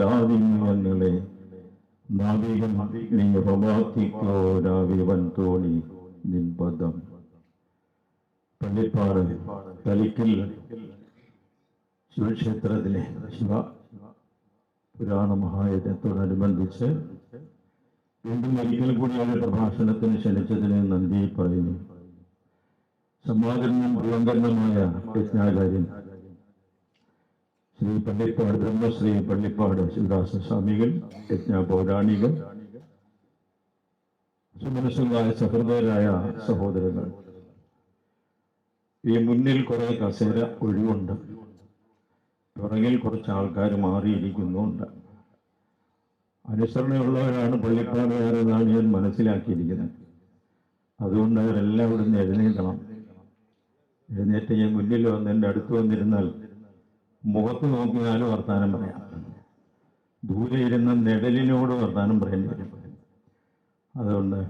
ഞങ്ങളെ നാവികൻ നീ റൊമാറ്റിക്കോരാവിവൻ തോണി നിൻപദം. പള്ളിപ്പാട് തളിക്കൽ ശിവക്ഷേത്രത്തിലെ ശിവ പുരാണ മഹായജ്ഞത്തോടനുബന്ധിച്ച് വീണ്ടും ഒരിക്കൽ കൂടി ഒരു പ്രഭാഷണത്തിന് ക്ഷണിച്ചതിന് നന്ദി പറയുന്നു. സമാദരനും പ്രിയങ്കരനുമായ യജ്ഞാചാര്യൻ ശ്രീ പള്ളിപ്പാട് ബ്രഹ്മശ്രീ പള്ളിപ്പാട് ശിവദാസ സ്വാമികൾ, യജ്ഞ പൗരാണികൻ, സുമനസ്സുകളായ സഹൃദയരായ സഹോദരങ്ങൾ, ഈ മുന്നിൽ കുറെ കസേര ഒഴിവുണ്ട്, പുറകിൽ കുറച്ച് ആൾക്കാർ മാറിയിരിക്കുന്നുണ്ട്. അനുസരണയുള്ളവരാണ് പള്ളിപ്പാടുകാരെന്നാണ് ഞാൻ മനസ്സിലാക്കിയിരിക്കുന്നത്. അതുകൊണ്ട് അവരെല്ലാം ഇവിടുന്ന് എഴുന്നേൽക്കണം. എഴുന്നേറ്റ് ഞാൻ മുന്നിൽ വന്ന് എൻ്റെ അടുത്ത് വന്നിരുന്നാൽ മുഖത്ത് നോക്കിയാലും വർത്താനം പറയാം, ദൂരെ ഇരുന്ന നിഴലിനോട് വർത്താനം പറയേണ്ടി വരും. അതുകൊണ്ട്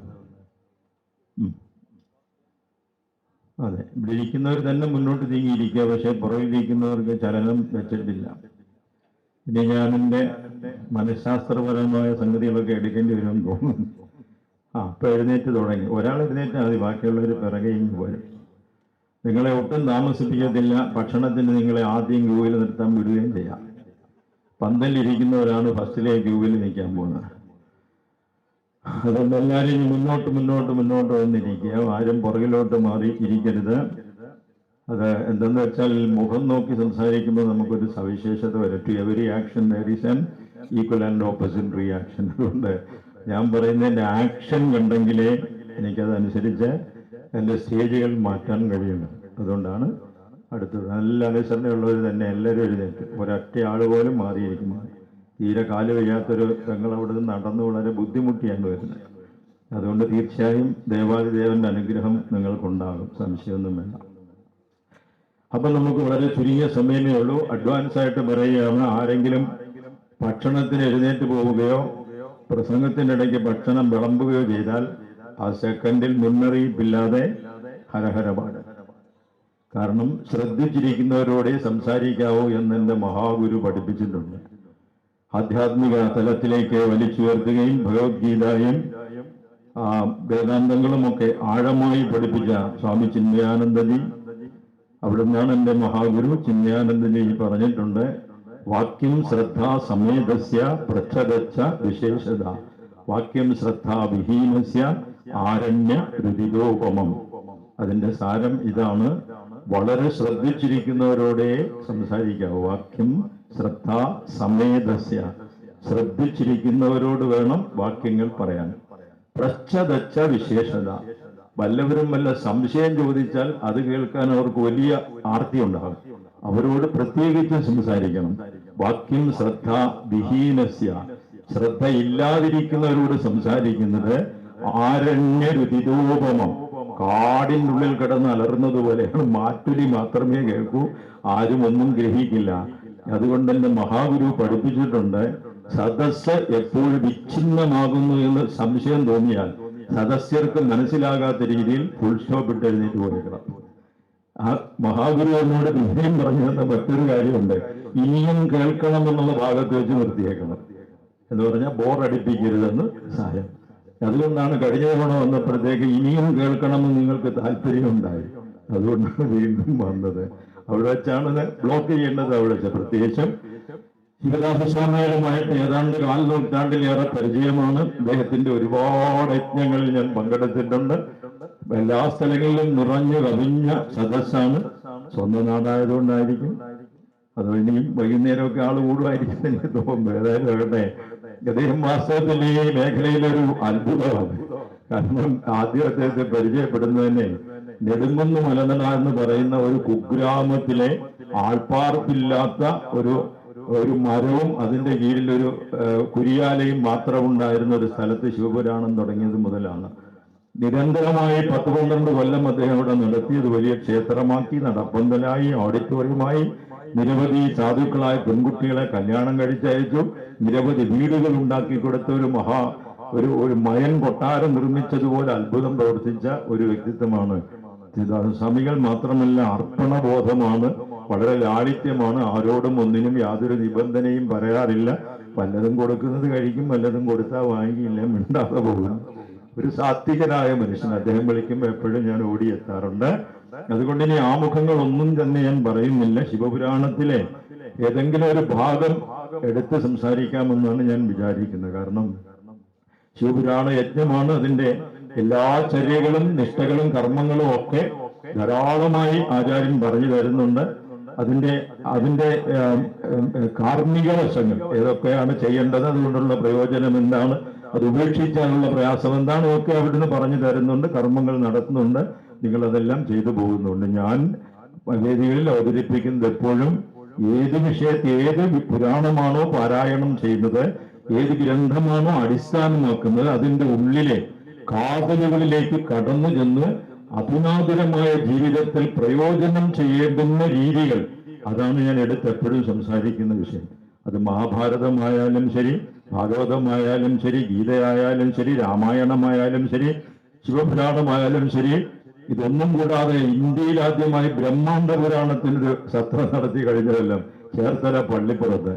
അതെ, ഇവിടെ ഇരിക്കുന്നവർ തന്നെ മുന്നോട്ട് നീങ്ങിയിരിക്കുക, പക്ഷെ പുറകിലിരിക്കുന്നവർക്ക് ചലനം വെച്ചിട്ടില്ല. ഇനി ഞാൻ എൻ്റെ മനഃശാസ്ത്രപരമായ സംഗതികളൊക്കെ എടുക്കേണ്ടി വരുമെന്ന് തോന്നുന്നു. ഇപ്പൊ എഴുന്നേറ്റ് തുടങ്ങി. ഒരാൾ എഴുന്നേറ്റാൽ മതി, ബാക്കിയുള്ളവർ പിറകെയും പോരും. നിങ്ങളെ ഒട്ടും താമസിപ്പിക്കത്തില്ല. ഭക്ഷണത്തിന് നിങ്ങളെ ആദ്യം ക്യൂവിൽ നിർത്താൻ വിടുകയും ചെയ്യാം. പന്തലിരിക്കുന്നവരാണ് ഫസ്റ്റിലെ ക്യൂവിൽ നിൽക്കാൻ പോകുന്നത്. അതുകൊണ്ട് എല്ലാവരും ഇനി മുന്നോട്ട് വന്നിരിക്കുക. ആരും പുറകിലോട്ട് മാറി ഇരിക്കരുത്. അത് എന്തെന്ന് വെച്ചാൽ മുഖം നോക്കി സംസാരിക്കുമ്പോൾ നമുക്കൊരു സവിശേഷത വരും. To every action there is an equal and opposite reaction. അതുകൊണ്ട് ഞാൻ പറയുന്നതിൻ്റെ ആക്ഷൻ കണ്ടെങ്കിലേ എനിക്കതനുസരിച്ച് എൻ്റെ സ്റ്റേജുകൾ മാറ്റാൻ കഴിയുന്നു. അതുകൊണ്ടാണ് അടുത്തത്. നല്ല അനുസരണയുള്ളവർ തന്നെ എല്ലാവരും എഴുന്നേറ്റ്, ഒരൊറ്റ ആൾ പോലും മാറിയിരിക്കുന്നു. തീരെ കാല് വയ്യാത്തൊരു പെങ്ങൾ അവിടെ നിന്ന് നടന്നു വളരെ ബുദ്ധിമുട്ടിയാണ് വരുന്നത്. അതുകൊണ്ട് തീർച്ചയായും ദേവാദിദേവന്റെ അനുഗ്രഹം നിങ്ങൾക്കുണ്ടാകും, സംശയമൊന്നും വേണ്ട. അപ്പം നമുക്ക് വളരെ ചുരുങ്ങിയ സമയമേ ഉള്ളൂ. അഡ്വാൻസ് ആയിട്ട് പറയുകയാണ്, ആരെങ്കിലും ഭക്ഷണത്തിന് എഴുന്നേറ്റ് പോവുകയോ പ്രസംഗത്തിൻ്റെ ഇടയ്ക്ക് ഭക്ഷണം വിളമ്പുകയോ ചെയ്താൽ ആ സെക്കൻഡിൽ മുന്നറിയിപ്പില്ലാതെ ഹരഹരപാട്. കാരണം ശ്രദ്ധിച്ചിരിക്കുന്നവരോടെ സംസാരിക്കാവൂ എന്നെൻ്റെ മഹാഗുരു പഠിപ്പിച്ചിട്ടുണ്ട്. ആധ്യാത്മിക തലത്തിലേക്ക് വലിച്ചുയർത്തുകയും ഭഗവത്ഗീതയും വേദാന്തങ്ങളുമൊക്കെ ആഴമായി പഠിപ്പിച്ച സ്വാമി ചിന്മയാനന്ദജി, അവിടെ നിന്നാണ് എൻ്റെ മഹാഗുരു ചിന്മയാനന്ദജി പറഞ്ഞിട്ടുണ്ട്, വാക്യം ശ്രദ്ധാ സമേതസ്യ പ്രച്ഛദച്ച വിശേഷത, വാക്യം ശ്രദ്ധാ വിഹീനസ്യ ആരണ്യ രുതിരോപമം. അതിൻ്റെ സാരം ഇതാണ്, വളരെ ശ്രദ്ധിച്ചിരിക്കുന്നവരോടെ സംസാരിക്കാവൂ. വാക്യം ശ്രദ്ധ സമേതസ്യ, ശ്രദ്ധിച്ചിരിക്കുന്നവരോട് വേണം വാക്യങ്ങൾ പറയാൻ. പ്രച്ഛദച്ച വിശേഷത, വല്ലവരും വല്ല സംശയം ചോദിച്ചാൽ അത് കേൾക്കാൻ അവർക്ക് വലിയ ആർത്തി ഉണ്ടാകും, അവരോട് പ്രത്യേകിച്ച് സംസാരിക്കണം. വാക്യം ശ്രദ്ധ വിഹീനസ്യ, ശ്രദ്ധ ഇല്ലാതിരിക്കുന്നവരോട് സംസാരിക്കുന്നത് ആരണ്യരുതിരോപമം, കാടിനുള്ളിൽ കിടന്ന് അലർന്നത് പോലെയാണ്. മാറ്റുലി മാത്രമേ കേൾക്കൂ, ആരും ഒന്നും ഗ്രഹിക്കില്ല. അതുകൊണ്ട് തന്നെ മഹാഗുരു പഠിപ്പിച്ചിട്ടുണ്ട്, സദസ്സ് എപ്പോഴും വിച്ഛിന്നമാകുന്നു എന്ന് സംശയം തോന്നിയാൽ സദസ്യർക്ക് മനസ്സിലാകാത്ത രീതിയിൽ ഫുൾ സ്റ്റോപ്പ് ഇട്ട് എഴുന്നേറ്റ് പോയിരിക്കണം. ആ മഹാഗുരു എന്നോട് വിജയം പറഞ്ഞു തന്ന മറ്റൊരു കാര്യമുണ്ട്, ഇനിയും കേൾക്കണമെന്നുള്ള ഭാഗത്ത് വെച്ച് നിർത്തിയേക്കണം എന്ന് പറഞ്ഞാൽ ബോറടിപ്പിക്കരുതെന്ന് സാരം. അതുകൊണ്ടാണ് കഴിഞ്ഞ തവണ വന്നപ്പോഴത്തേക്ക് ഇനിയും കേൾക്കണമെന്ന് നിങ്ങൾക്ക് താല്പര്യമുണ്ടായി, അതുകൊണ്ടാണ് വീണ്ടും വന്നത്. അവിടെ വെച്ചാണ് ബ്ലോക്ക് ചെയ്യേണ്ടത്. അവിടെ വെച്ച പ്രത്യേകിച്ചും ശിവദാസസ്വാമികളുമായിട്ട് ഏതാണ്ട് 4 നൂറ്റാണ്ടിലേറെ പരിചയമാണ്. അദ്ദേഹത്തിന്റെ ഒരുപാട് യജ്ഞങ്ങളിൽ ഞാൻ പങ്കെടുത്തിട്ടുണ്ട്. എല്ലാ സ്ഥലങ്ങളിലും നിറഞ്ഞു കവിഞ്ഞ സദസ്സാണ്. സ്വന്തം നാടായതുകൊണ്ടായിരിക്കും, അത് ഇനിയും വൈകുന്നേരമൊക്കെ ആൾ കൂടുമായിരിക്കും എനിക്ക് തോന്നുന്നു. ഏതായാലും ആകട്ടെ, അദ്ദേഹം വാസ്തവത്തിൽ ഈ മേഖലയിലൊരു അത്ഭുതമാണ്. കാരണം ആദ്യം അദ്ദേഹത്തെ പരിചയപ്പെടുന്നതന്നെ നെടുങ്കുന്ന് മലനട എന്ന് പറയുന്ന ഒരു കുഗ്രാമത്തിലെ ആൾപ്പാർപ്പില്ലാത്ത ഒരു മരവും അതിന്റെ കീഴിലൊരു കുരിയാലയും മാത്രമുണ്ടായിരുന്ന ഒരു സ്ഥലത്ത് ശിവപുരാണം തുടങ്ങിയത് മുതലാണ്. നിരന്തരമായി 10-12 കൊല്ലം അദ്ദേഹം ഇവിടെ നടത്തിയത് വലിയ ക്ഷേത്രമാക്കി, നടപ്പന്തലായി, ഓഡിറ്റോറിയമായി, നിരവധി സാധുക്കളായ പെൺകുട്ടികളെ കല്യാണം കഴിച്ചയച്ചു, നിരവധി വീടുകൾ ഉണ്ടാക്കി കൊടുത്ത ഒരു മയൻ കൊട്ടാരം നിർമ്മിച്ചതുപോലെ അത്ഭുതം പ്രവർത്തിച്ച ഒരു വ്യക്തിത്വമാണ് സ്വാമികൾ. മാത്രമല്ല അർപ്പണബോധമാണ്, വളരെ ലാളിത്യമാണ്, ആരോടും ഒന്നിനും യാതൊരു നിബന്ധനയും പറയാറില്ല. വല്ലതും കൊടുക്കുന്നത് കഴിക്കും, വല്ലതും കൊടുത്താൽ വാങ്ങിയില്ല, മിണ്ടാതെ പോകും. ഒരു സാത്വികനായ മനുഷ്യൻ. അദ്ദേഹം വിളിക്കുമ്പോൾ എപ്പോഴും ഞാൻ ഓടിയെത്താറുണ്ട്. അതുകൊണ്ട് ഇനി ആമുഖങ്ങളൊന്നും തന്നെ ഞാൻ പറയുന്നില്ല. ശിവപുരാണത്തിലെ ഏതെങ്കിലും ഒരു ഭാഗം എടുത്ത് സംസാരിക്കാമെന്നാണ് ഞാൻ വിചാരിക്കുന്നത്. കാരണം ശിവപുരാണ യജ്ഞമാണ്. അതിന്റെ എല്ലാ ചര്യകളും നിഷ്ഠകളും കർമ്മങ്ങളും ഒക്കെ ധാരാളമായി ആചാര്യൻ പറഞ്ഞു തരുന്നുണ്ട്. അതിന്റെ കാർമ്മിക വശങ്ങൾ ഏതൊക്കെയാണ് ചെയ്യേണ്ടത്, അതുകൊണ്ടുള്ള പ്രയോജനം എന്താണ്, അത് ഉപേക്ഷിക്കാനുള്ള പ്രയാസം എന്താണ്, ഒക്കെ അവിടുന്ന് പറഞ്ഞു തരുന്നുണ്ട്. കർമ്മങ്ങൾ നടത്തുന്നുണ്ട്, നിങ്ങളതെല്ലാം ചെയ്തു പോകുന്നുണ്ട്. ഞാൻ വേദികളിൽ അവതരിപ്പിക്കുന്നത് എപ്പോഴും ഏത് വിഷയത്തെ, ഏത് പുരാണമാണോ പാരായണം ചെയ്യുന്നത്, ഏത് ഗ്രന്ഥമാണോ അടിസ്ഥാനമാക്കുന്നത്, അതിന്റെ ഉള്ളിലെ കാതലുകളിലേക്ക് കടന്നു ചെന്ന് അധുനാതനമായ ജീവിതത്തിൽ പ്രയോജനം ചെയ്യേണ്ടുന്ന രീതികൾ, അതാണ് ഞാൻ എപ്പോഴും സംസാരിക്കുന്ന വിഷയം. അത് മഹാഭാരതമായാലും ശരി, ഭാഗവതമായാലും ശരി, ഗീതയായാലും ശരി, രാമായണമായാലും ശരി, ശിവപുരാണമായാലും ശരി. ഇതൊന്നും കൂടാതെ ഇന്ത്യയിൽ ആദ്യമായി ബ്രഹ്മാണ്ഡ പുരാണത്തിനൊരു സത്രം നടത്തി കഴിഞ്ഞതെല്ലാം ചേർത്തല പള്ളിപ്പുറത്ത്.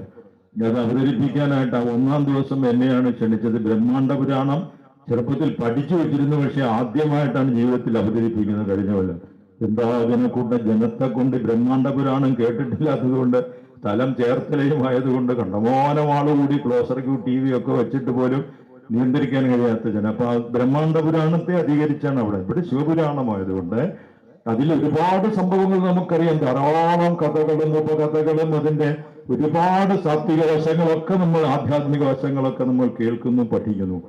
അത് അവതരിപ്പിക്കാനായിട്ട് ഒന്നാം ദിവസം എന്നെയാണ് ക്ഷണിച്ചത്. ബ്രഹ്മാണ്ഡ പുരാണം ചെറുപ്പത്തിൽ പഠിച്ചു വെച്ചിരുന്നു, പക്ഷെ ആദ്യമായിട്ടാണ് ജീവിതത്തിൽ അവതരിപ്പിക്കുന്നത് കഴിഞ്ഞ കൊല്ലം. എന്താ അതിനെക്കൊണ്ട് ജനത്തെ കൊണ്ട് ബ്രഹ്മാണ്ഡ പുരാണം കേട്ടിട്ടില്ലാത്തത് കൊണ്ട്, സ്ഥലം ചേർത്തലയും ആയതുകൊണ്ട് കണ്ടമാനം ആളുകൂടി ക്ലോസ് സർക്യൂട്ട് TV ഒക്കെ വെച്ചിട്ട് പോലും നിയന്ത്രിക്കാൻ കഴിയാത്ത ജനം. അപ്പൊ ആ ബ്രഹ്മാണ്ഡ പുരാണത്തെ അധികരിച്ചാണ് അവിടെ. ഇവിടെ ശിവപുരാണമായതുകൊണ്ട് അതിൽ ഒരുപാട് സംഭവങ്ങൾ നമുക്കറിയാം. ധാരാളം കഥകളും ഉപകഥകളും അതിന്റെ ഒരുപാട് സാത്വിക വശങ്ങളൊക്കെ നമ്മൾ, ആധ്യാത്മിക വശങ്ങളൊക്കെ നമ്മൾ കേൾക്കുന്നു, പഠിക്കുന്നു.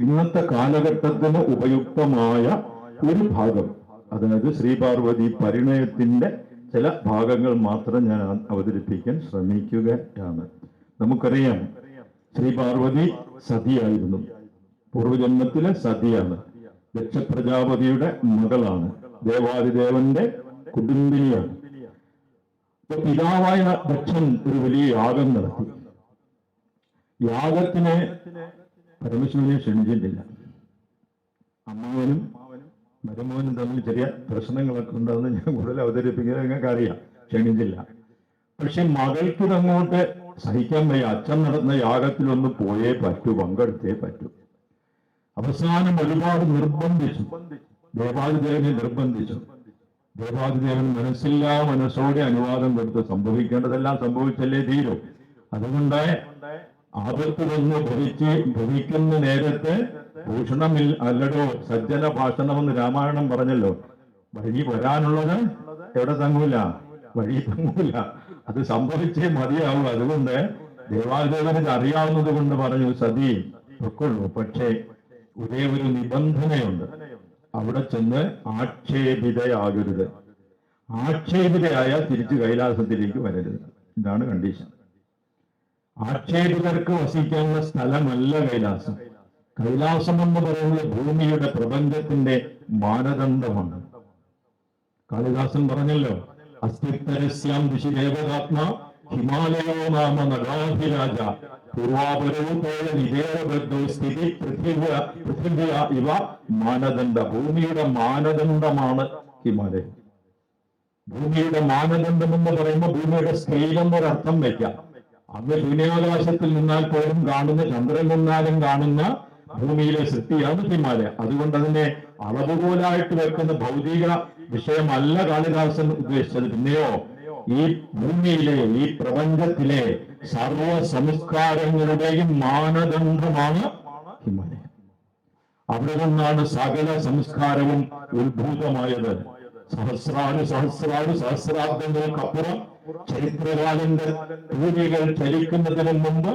ഇന്നത്തെ കാലഘട്ടത്തിന് ഉപയുക്തമായ ഒരു ഭാഗം, അതായത് ശ്രീപാർവതി പരിണയത്തിന്റെ ചില ഭാഗങ്ങൾ മാത്രം ഞാൻ അവതരിപ്പിക്കാൻ ശ്രമിക്കുകയാണ്. നമുക്കറിയാം ശ്രീപാർവതി സതിയായിരുന്നു, പൂർവജന്മത്തിലെ സതിയാണ്, ദക്ഷപ്രജാപതിയുടെ മകളാണ്, ദേവാദിദേവന്റെ കുടുംബിനിയാണ്. പിതാവായ ദക്ഷൻ ഒരു വലിയ യാഗം നടത്തി. യാഗത്തിന് പരമശിവനെ ക്ഷണിച്ചിട്ടില്ല. അമ്മാവനും മരുമോനും തമ്മിൽ ചെറിയ പ്രശ്നങ്ങളൊക്കെ ഉണ്ടെന്ന് ഞാൻ കൂടുതൽ അവതരിപ്പിക്കുന്നത് നിങ്ങൾക്ക് അറിയാം. ക്ഷണിച്ചില്ല. പക്ഷെ മകൾക്കിതങ്ങോട്ട് സഹിക്കാൻ വയ്യ. അച്ഛൻ നടന്ന യാഗത്തിലൊന്ന് പോയേ പറ്റൂ, പങ്കെടുത്തേ പറ്റൂ. അവസാനം ഒരുപാട് നിർബന്ധിച്ചു, ദേവാദിദേവനെ നിർബന്ധിച്ചു. ദേവാദിദേവൻ മനസ്സില്ലാ മനസ്സോടെ അനുവാദം കൊടുത്ത് സംഭവിക്കേണ്ടതെല്ലാം സംഭവിച്ചല്ലേ തീരൂ. അതുകൊണ്ട് ആപത്ത് വന്ന് ഭവിക്കുന്ന നേരത്ത് ഭൂഷണമിൽ അല്ലടോ സജ്ജന ഭാഷണമെന്ന് രാമായണം പറഞ്ഞല്ലോ. വഴി വരാനുള്ളത് എവിടെ തങ്ങൂല, വഴി തങ്ങൂല, അത് സംഭവിച്ചേ മതിയാവൂ. അതുകൊണ്ട് ദേവാദേവന് അറിയാവുന്നത് കൊണ്ട് പറഞ്ഞു, സതി പൊക്കൊള്ളൂ, പക്ഷേ ഒരേ ഒരു നിബന്ധനയുണ്ട്, അവിടെ ചെന്ന് ആക്ഷേപിതയാകരുത്. ആക്ഷേപിതയായാൽ തിരിച്ച് കൈലാസത്തിലേക്ക് വരരുത്. ഇതാണ് കണ്ടീഷൻ. ആക്ഷേപിതർക്ക് വസിക്കാനുള്ള സ്ഥലമല്ല കൈലാസം. കൈലാസം എന്ന് പറയുന്നത് ഭൂമിയുടെ പ്രപഞ്ചത്തിന്റെ മാനദണ്ഡമാണ്. കാളിദാസൻ പറഞ്ഞല്ലോ, അസ്ഥിത്തരസ്യാം ദിശി ദേവതാത്മ ഹിമാലയോ നാമ നഗാധിരാജ പൂർവാപരോതോയ നിദേവബദ്ധോ സ്ഥിതി പൃഥിവ്യ ഇവ മാനദണ്ഡ. ഭൂമിയുടെ മാനദണ്ഡമാണ് ഹിമാലയം. ഭൂമിയുടെ മാനദണ്ഡം എന്ന് പറയുമ്പോൾ ഭൂമിയുടെ സ്കെയിൽ എന്നൊരർത്ഥം വയ്ക്കാം. അന്ന് ശൂന്യാകാശത്തിൽ നിന്നാൽ പോലും കാണുന്ന, ചന്ദ്രൻ നിന്നാലും കാണുന്ന ഭൂമിയിലെ സൃഷ്ടിയാണ് ഹിമാലയ. അതുകൊണ്ട് അതിനെ അളവുകോലായിട്ട് വെക്കുന്ന ഭൗതിക വിഷയമല്ല കാളിദാസൻ ഉദ്ദേശിച്ചത്. പിന്നെയോ ഈ ഭൂമിയിലെ, ഈ പ്രപഞ്ചത്തിലെ സർവ സംസ്കാരങ്ങളുടെയും മാനദണ്ഡമാണ് ഹിമാലയം. അവിടെ നിന്നാണ് സകല സംസ്കാരവും ഉത്ഭൂതമായത്. സഹസ്രാബ്ദങ്ങൾക്കപ്പുറം ചരിത്രകാലന്റെ തൂലികൾ ചലിക്കുന്നതിന് മുമ്പ്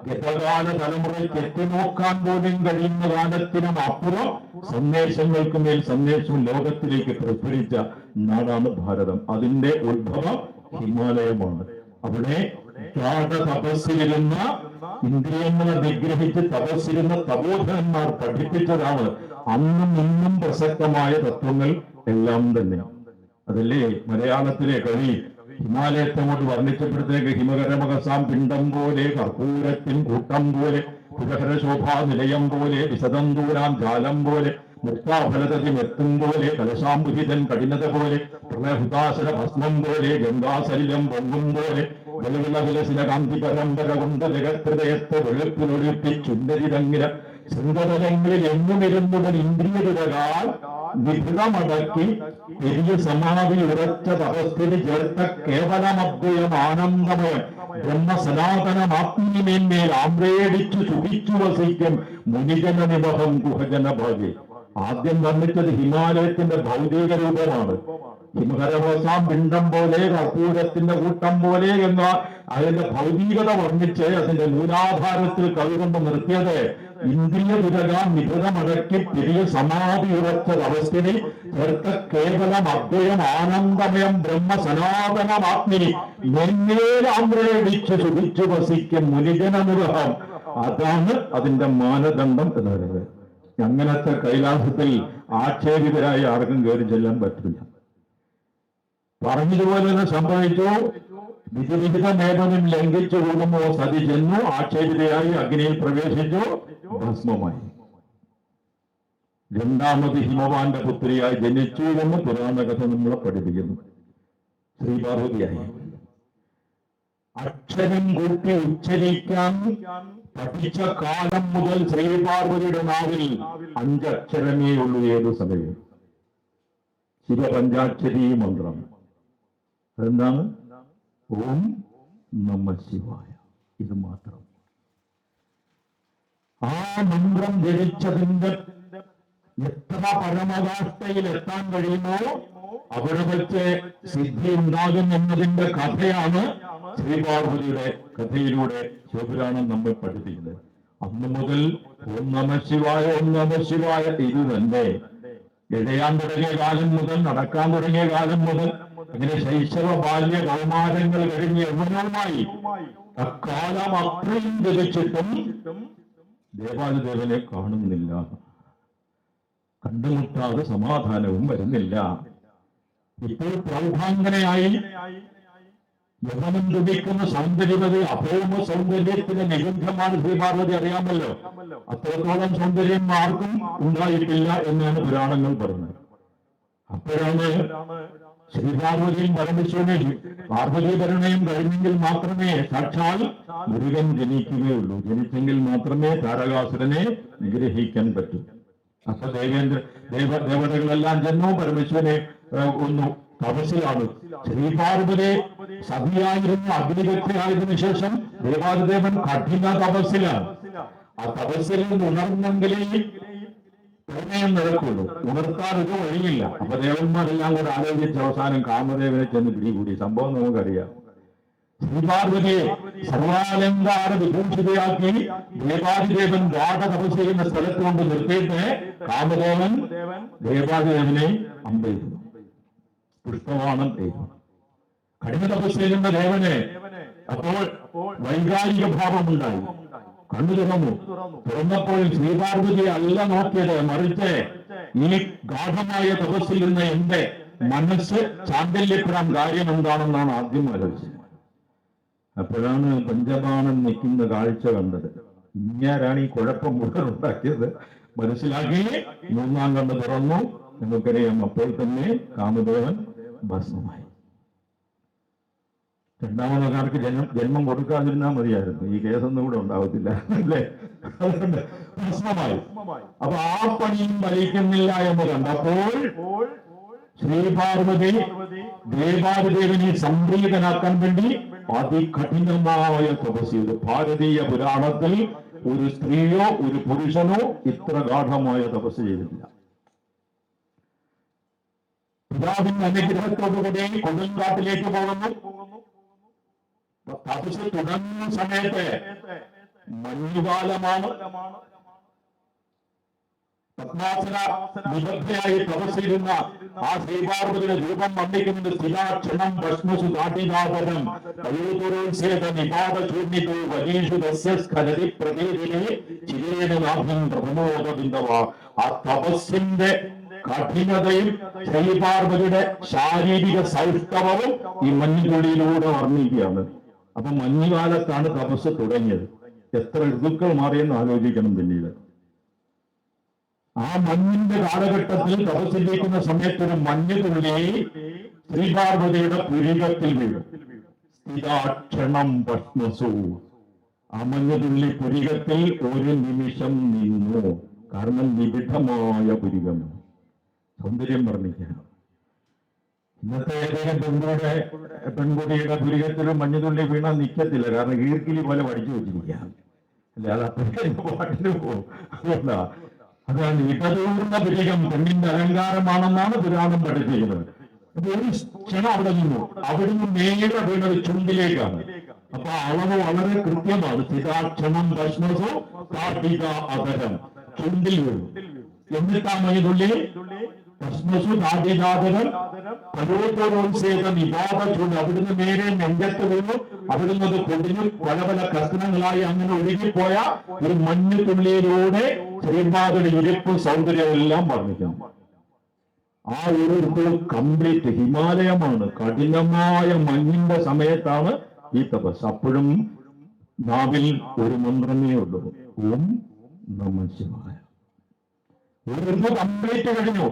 ഗതകാല തലമുറയ്ക്ക് എത്തിനോക്കാൻ പോലും കഴിയുന്ന കാലത്തിനും അപ്പുറം സന്ദേശങ്ങൾക്ക് മേൽ സന്ദേശം ലോകത്തിലേക്ക് പ്രസരിച്ച നാടാണ് ഭാരതം. അതിന്റെ ഉത്ഭവം ഹിമാലയമാണ്. അവിടെ തപസ്സിരുന്ന, ഇന്ദ്രിയങ്ങളെ നിഗ്രഹിച്ച് തപസ്സിരുന്ന തപോധനന്മാർ പഠിപ്പിച്ചതാണ് അന്നും ഇന്നും പ്രസക്തമായ തത്വങ്ങൾ എല്ലാം തന്നെ. അതല്ലേ മലയാളത്തിലെ കവി ഹിമാലയത്തെ കൊണ്ട് വർണ്ണിച്ചപ്പോഴത്തേക്ക് ഹിമകരമകസാം പിണ്ഡം പോലെ, കർപ്പൂരത്തിൻ കൂട്ടം പോലെ, പുരഹരശോഭാ നിലയം പോലെ, വിശദന്തൂരാം ജാലം പോലെ, മുക്താഫലതതി മെത്തും പോലെ, കലശാംബുഹിതൻ കഠിനത പോലെ, പ്രളയഹുതാശര ഭസ്മം പോലെ, ഗംഗാസലിലം പൊങ്ങും പോലെ, വെളുവിളവിലസിന കാന്തി പരമ്പര കൊണ്ട് ജഗഹൃദയത്തെ വെളുപ്പിനൊഴിപ്പിച്ചുന്നതിരങ്ങിര ശൃംഗതലങ്ങളിൽ എങ്ങുമിരുന്നുടൻ ഇന്ദ്രിയതുരകാൽ നിഭൃതമടക്കി പെരിയ സമാധി ഉറച്ച തപസ്ഥിതി ചേർത്ത കേവലമദ്വയം ആനന്ദമയം ബ്രഹ്മസനാതനമാത്മീമേന്മേൽ ആമ്രേടിച്ചു സുഖിച്ചു വസിക്കും മുനിജന നിമഹം ഗുഹജന ഭാഗ്യ. ആദ്യം വന്നിട്ടത് ഹിമാലയത്തിന്റെ ഭൗതിക രൂപമാണ്. ഹിമകരവസാം പിണ്ഡം പോലെ കർപ്പൂരത്തിന്റെ കൂട്ടം പോലെ എന്ന അതിന്റെ ഭൗതികത വർണ്ണിച്ച് അതിന്റെ മൂലാധാരത്തിൽ കവികൊണ്ട് നിർത്തിയത് ഇന്ദ്രിയ വിരകാം നിഭൃതമടക്കി പെരിയ സമാധി ഉറച്ച അവസ്ഥിതി ചേർത്ത കേവലം അദ്വയം ആനന്ദമയം ബ്രഹ്മ സനാതനമാത്മിനി മെന്നേലാമ്രേടിച്ച് സുഖിച്ചു വസിക്കും മുനിജന നിവഹം. അതാണ് അതിന്റെ മാനദണ്ഡം എന്ന് പറയുന്നത്. അങ്ങനത്തെ കൈലാസത്തിൽ ആക്ഷേപിതരായി ആർക്കും കയറി ചെല്ലാൻ പറ്റില്ല. പറഞ്ഞതുപോലെ തന്നെ സംഭവിച്ചു. വിധിവിഹിത നിയമനം ലംഘിച്ചു കൂടുമ്പോ സതി ചെന്നു, ആക്ഷേപിതയായി അഗ്നിയിൽ പ്രവേശിച്ചു, ഭസ്മമായി. രണ്ടാമത് ഹിമവാന്റെ പുത്രിയായി ജനിച്ചു എന്ന് പുരാണ കഥ നമ്മളെ പഠിപ്പിക്കുന്നു. ശ്രീപാർവതിയായി അക്ഷരം കൂട്ടി ഉച്ചരിക്കാൻ പഠിച്ച കാലം മുതൽ ശ്രീപാർവതിയുടെ നാവിൽ 5 അക്ഷരമേ ഉള്ളൂ. ഏതു സമയം ശിവപഞ്ചാക്ഷരി മന്ത്രം. അതെന്താണ്? ഓം നമഃ ശിവായ. ഇത് മാത്രം. ആ മന്ത്രം ജപിച്ചതിന്റെ എത്ര പരമകാഷ്ഠയിൽ എത്താൻ കഴിയുമോ അവിടെ വെച്ച് സിദ്ധി ഉണ്ടാകും എന്നതിന്റെ കഥയാണ് ശ്രീപാർവതിയുടെ കഥയിലൂടെ ശിവപുരാണം നമ്മെ പഠിപ്പിക്കുന്നത്. അന്ന് മുതൽ ഓം നമഃ ശിവായ ഓം നമഃ ശിവായ ഇത് തന്നെ. ഇടയാൻ തുടങ്ങിയ കാലം മുതൽ, നടക്കാൻ തുടങ്ങിയ കാലം മുതൽ, അങ്ങനെ ശൈശവ ബാല്യ കൗമാരങ്ങൾ കഴിഞ്ഞ് യൗവനവുമായി അക്കാലം അത്രയും ജപിച്ചിട്ടും ദേവാദിദേവനെ കാണുന്നില്ല. കണ്ടുമുട്ടാതെ സമാധാനവും വരുന്നില്ല. ഇപ്പോൾ പ്രൗഢാംഗനയായി യവനം തുടിക്കുന്ന സൗന്ദര്യവതി അഭൗമ സൗന്ദര്യത്തിന്റെ നിബന്ധമാണ് ശ്രീപാർവതി. അറിയാമല്ലോ, അത്രത്തോളം സൗന്ദര്യം ആർക്കും ഉണ്ടായിട്ടില്ല എന്നാണ് പുരാണങ്ങൾ പറഞ്ഞത്. അപ്പോഴാണ് ശ്രീപാർവതിയും പരമേശ്വരനെ പാർവതീകരണയും കഴിഞ്ഞെങ്കിൽ മാത്രമേ സാക്ഷാൽ മുരുകൻ ജനിക്കുകയുള്ളൂ. ജനിച്ചെങ്കിൽ മാത്രമേ താരകാസുരനെ നിഗ്രഹിക്കാൻ പറ്റൂ. അപ്പൊ ദേവതകളെല്ലാം ചെന്നു പരമേശ്വരനെ ഒന്നു തപസ്സിലാണ്. ശ്രീപാർവതി സതിയായിരുന്ന അഗ്നികക്ഷയായതിനു ശേഷം ദേവാദിദേവൻ കഠിന തപസ്സിലാണ്. ആ തപസ്സിൽ ഉണർന്നെങ്കിലേ പ്രമേയം നടക്കുള്ളൂ. ഉണർത്താൻ ഒരു വഴിയില്ല. അപ്പൊ ദേവന്മാരെല്ലാം കൂടെ ആലോചിച്ച് അവസാനം കാമദേവനെ ചെന്ന് പിടികൂടി. സംഭവം നമുക്കറിയാം. ശ്രീപാർവതിയെ സർവാലങ്കാര വിഭൂഷിതയാക്കി ദേവാദിദേവൻ ഗാഠ തപസ് ചെയ്യുന്ന സ്ഥലത്ത് കൊണ്ട് നിർത്തിയിട്ട് കാമദേവൻ ദേവാദിദേവനെ അമ്പെയ്തു, പുഷ്പവാണം ചെയ്തു. കഠിന തപസ് ചെയ്യുന്ന ദേവനെ അപ്പോൾ വൈകാരിക ഭാവമുണ്ടായി. കണ്ണു തുറന്നപ്പോൾ ശ്രീപാർവതിയെ അല്ല നോക്കിയത്, മറിച്ച് ഈ ഗാഠമായ തപസ്സിൽ നിന്ന് എന്റെ മനസ്സ് ചാന്തല്യപ്പെടാൻ കാര്യം എന്താണെന്നാണ് ആദ്യം ആലോചിച്ചത്. അപ്പോഴാണ് പഞ്ചബാണൻ നിൽക്കുന്ന കാഴ്ച കണ്ടത്. ഇങ്ങാരാണ് ഈ കുഴപ്പം മുഴുവൻ ഉണ്ടാക്കിയത് മനസ്സിലാക്കി 3-ാം കണ്ണ് തുറന്നു. നമുക്കറിയാം, അപ്പോൾ തന്നെ കാമദേവൻ ഭസ്മമായി. 2ാമതുകാർക്ക് ജന്മം കൊടുക്കാതിരുന്നാൽ മതിയായിരുന്നു, ഈ കേസൊന്നും കൂടെ ഉണ്ടാവത്തില്ല അല്ലേ? അതുകൊണ്ട് ഭസ്മമായി. അപ്പൊ ആ പണിയും ഫലിക്കുന്നില്ല എന്ന് കണ്ടപ്പോൾ ശ്രീപാർവതി ദേവാദിദേവനെ സംപ്രീതനാക്കാൻ വേണ്ടി അതികഠിനമായ തപസ് ചെയ്തു. ഭാരതീയ പുരാണത്തിൽ ഒരു സ്ത്രീയോ ഒരു പുരുഷനോ ഇത്ര ഗാഠമായ തപസ് ചെയ്തിട്ടില്ല. പിതാവിന്റെ അനുഗ്രഹത്തോടുകൂടി കൊടുങ്കാട്ടിലേക്ക് പോകുന്നു. തപസ് തുടങ്ങുന്ന സമയത്ത് മഞ്ഞുകാലമാണ്. പത്മാസന വിദഗ്ധയായി തപസ്സിരുന്ന ആ ശ്രീപാർവതിയുടെ രൂപം വർണ്ണിക്കുന്നത് സ്ഥിരാക്ഷണം ഭസ്മസു കാട്ടിനാപരം പയോതുരോത്സേത നിപാത ചൂർണിതോ വരീഷു ദസ്യസ്ഖലതി പ്രതീതിനെ ചിരേണനാഭം പ്രമോദ ബിന്ദവ. ആ തപസ്സിന്റെ കഠിനതയും ശ്രീപാർവതിയുടെ ശാരീരിക സൗഷ്ഠവവും ഈ മഞ്ഞുതുള്ളിയിലൂടെ വർണ്ണിക്കുകയാണ്. അപ്പൊ മഞ്ഞുകാലത്താണ് തപസ് തുടങ്ങിയത്. എത്ര ഋതുക്കൾ മാറിയെന്ന് ആലോചിക്കണം പിന്നീട്. ആ മഞ്ഞിന്റെ കാലഘട്ടത്തിൽ തപസ്സിരിക്കുന്ന സമയത്തൊരു മഞ്ഞുതുള്ളി ശ്രീപാർവതിയുടെ പുരികത്തിൽ വീഴും. സ്ഥിരാക്ഷണം ഭസ്മസു. ആ മഞ്ഞുതുള്ളി പുരികത്തിൽ ഒരു നിമിഷം നിന്നു. കാരണം നിബിഡമായ പുരികം, സൗന്ദര്യം വർണ്ണിക്കണം. ഇന്നത്തെ ഏതെങ്കിലും പെൺകുട്ടിയുടെ പുരികത്തിൽ മഞ്ഞുതുള്ളി വീണാൽ നിൽക്കത്തില്ല, കാരണം ഈർക്കിലി പോലെ പഠിച്ചു വെച്ചിരിക്കുകയാണ്. അല്ലാതെ അപ്പോഴേക്കും പാട്ടിന് പോകും. അതുകൊണ്ടാ അതാണ് ഇടതൂർന്ന പുരികം പെണ്ണിന്റെ അലങ്കാരമാണെന്നാണ് പുരാണം പഠിപ്പിക്കുന്നത്. അപ്പൊ ഒരു ക്ഷണം അവിടെ നിന്നു, അവിടുന്ന് നേരെ വീണത് ചുണ്ടിലേക്കാണ്. അപ്പൊ അളവ് വളരെ കൃത്യമാണ്. സ്ഥിതാക്ഷണം ഭസ്മസു കാട്ടിക അധരം, ചുണ്ടിൽ വീണു. എന്നിട്ടാ മഞ്ഞുതുള്ളി ഭസ്മസു കാട്ടികാധരം പരോപരോത്സേത നിപാത ചൂട്, അവിടുന്ന് നേരെ നെഞ്ചത്ത് വീണു. അവിടുന്ന് അത് പൊടിഞ്ഞു പല പല കഷ്ണങ്ങളായി അങ്ങനെ ഒഴുകിപ്പോയ ഒരു മഞ്ഞുതുള്ളിയിലൂടെ ശ്രീപാദയുടെ ഇരിപ്പ് സൗന്ദര്യമെല്ലാം വർണ്ണിക്കുന്നു. ആ ഒരു കംപ്ലീറ്റ് ഹിമാലയമാണ്. കഠിനമായ മഞ്ഞിന്റെ സമയത്താണ് ഈ തപസ്. അപ്പോഴും നാവിൽ ഒരു മന്ത്രമേ ഉള്ളൂ, ഓം നമഃ ശിവായ. ഒരു കംപ്ലീറ്റ് കഴിഞ്ഞു.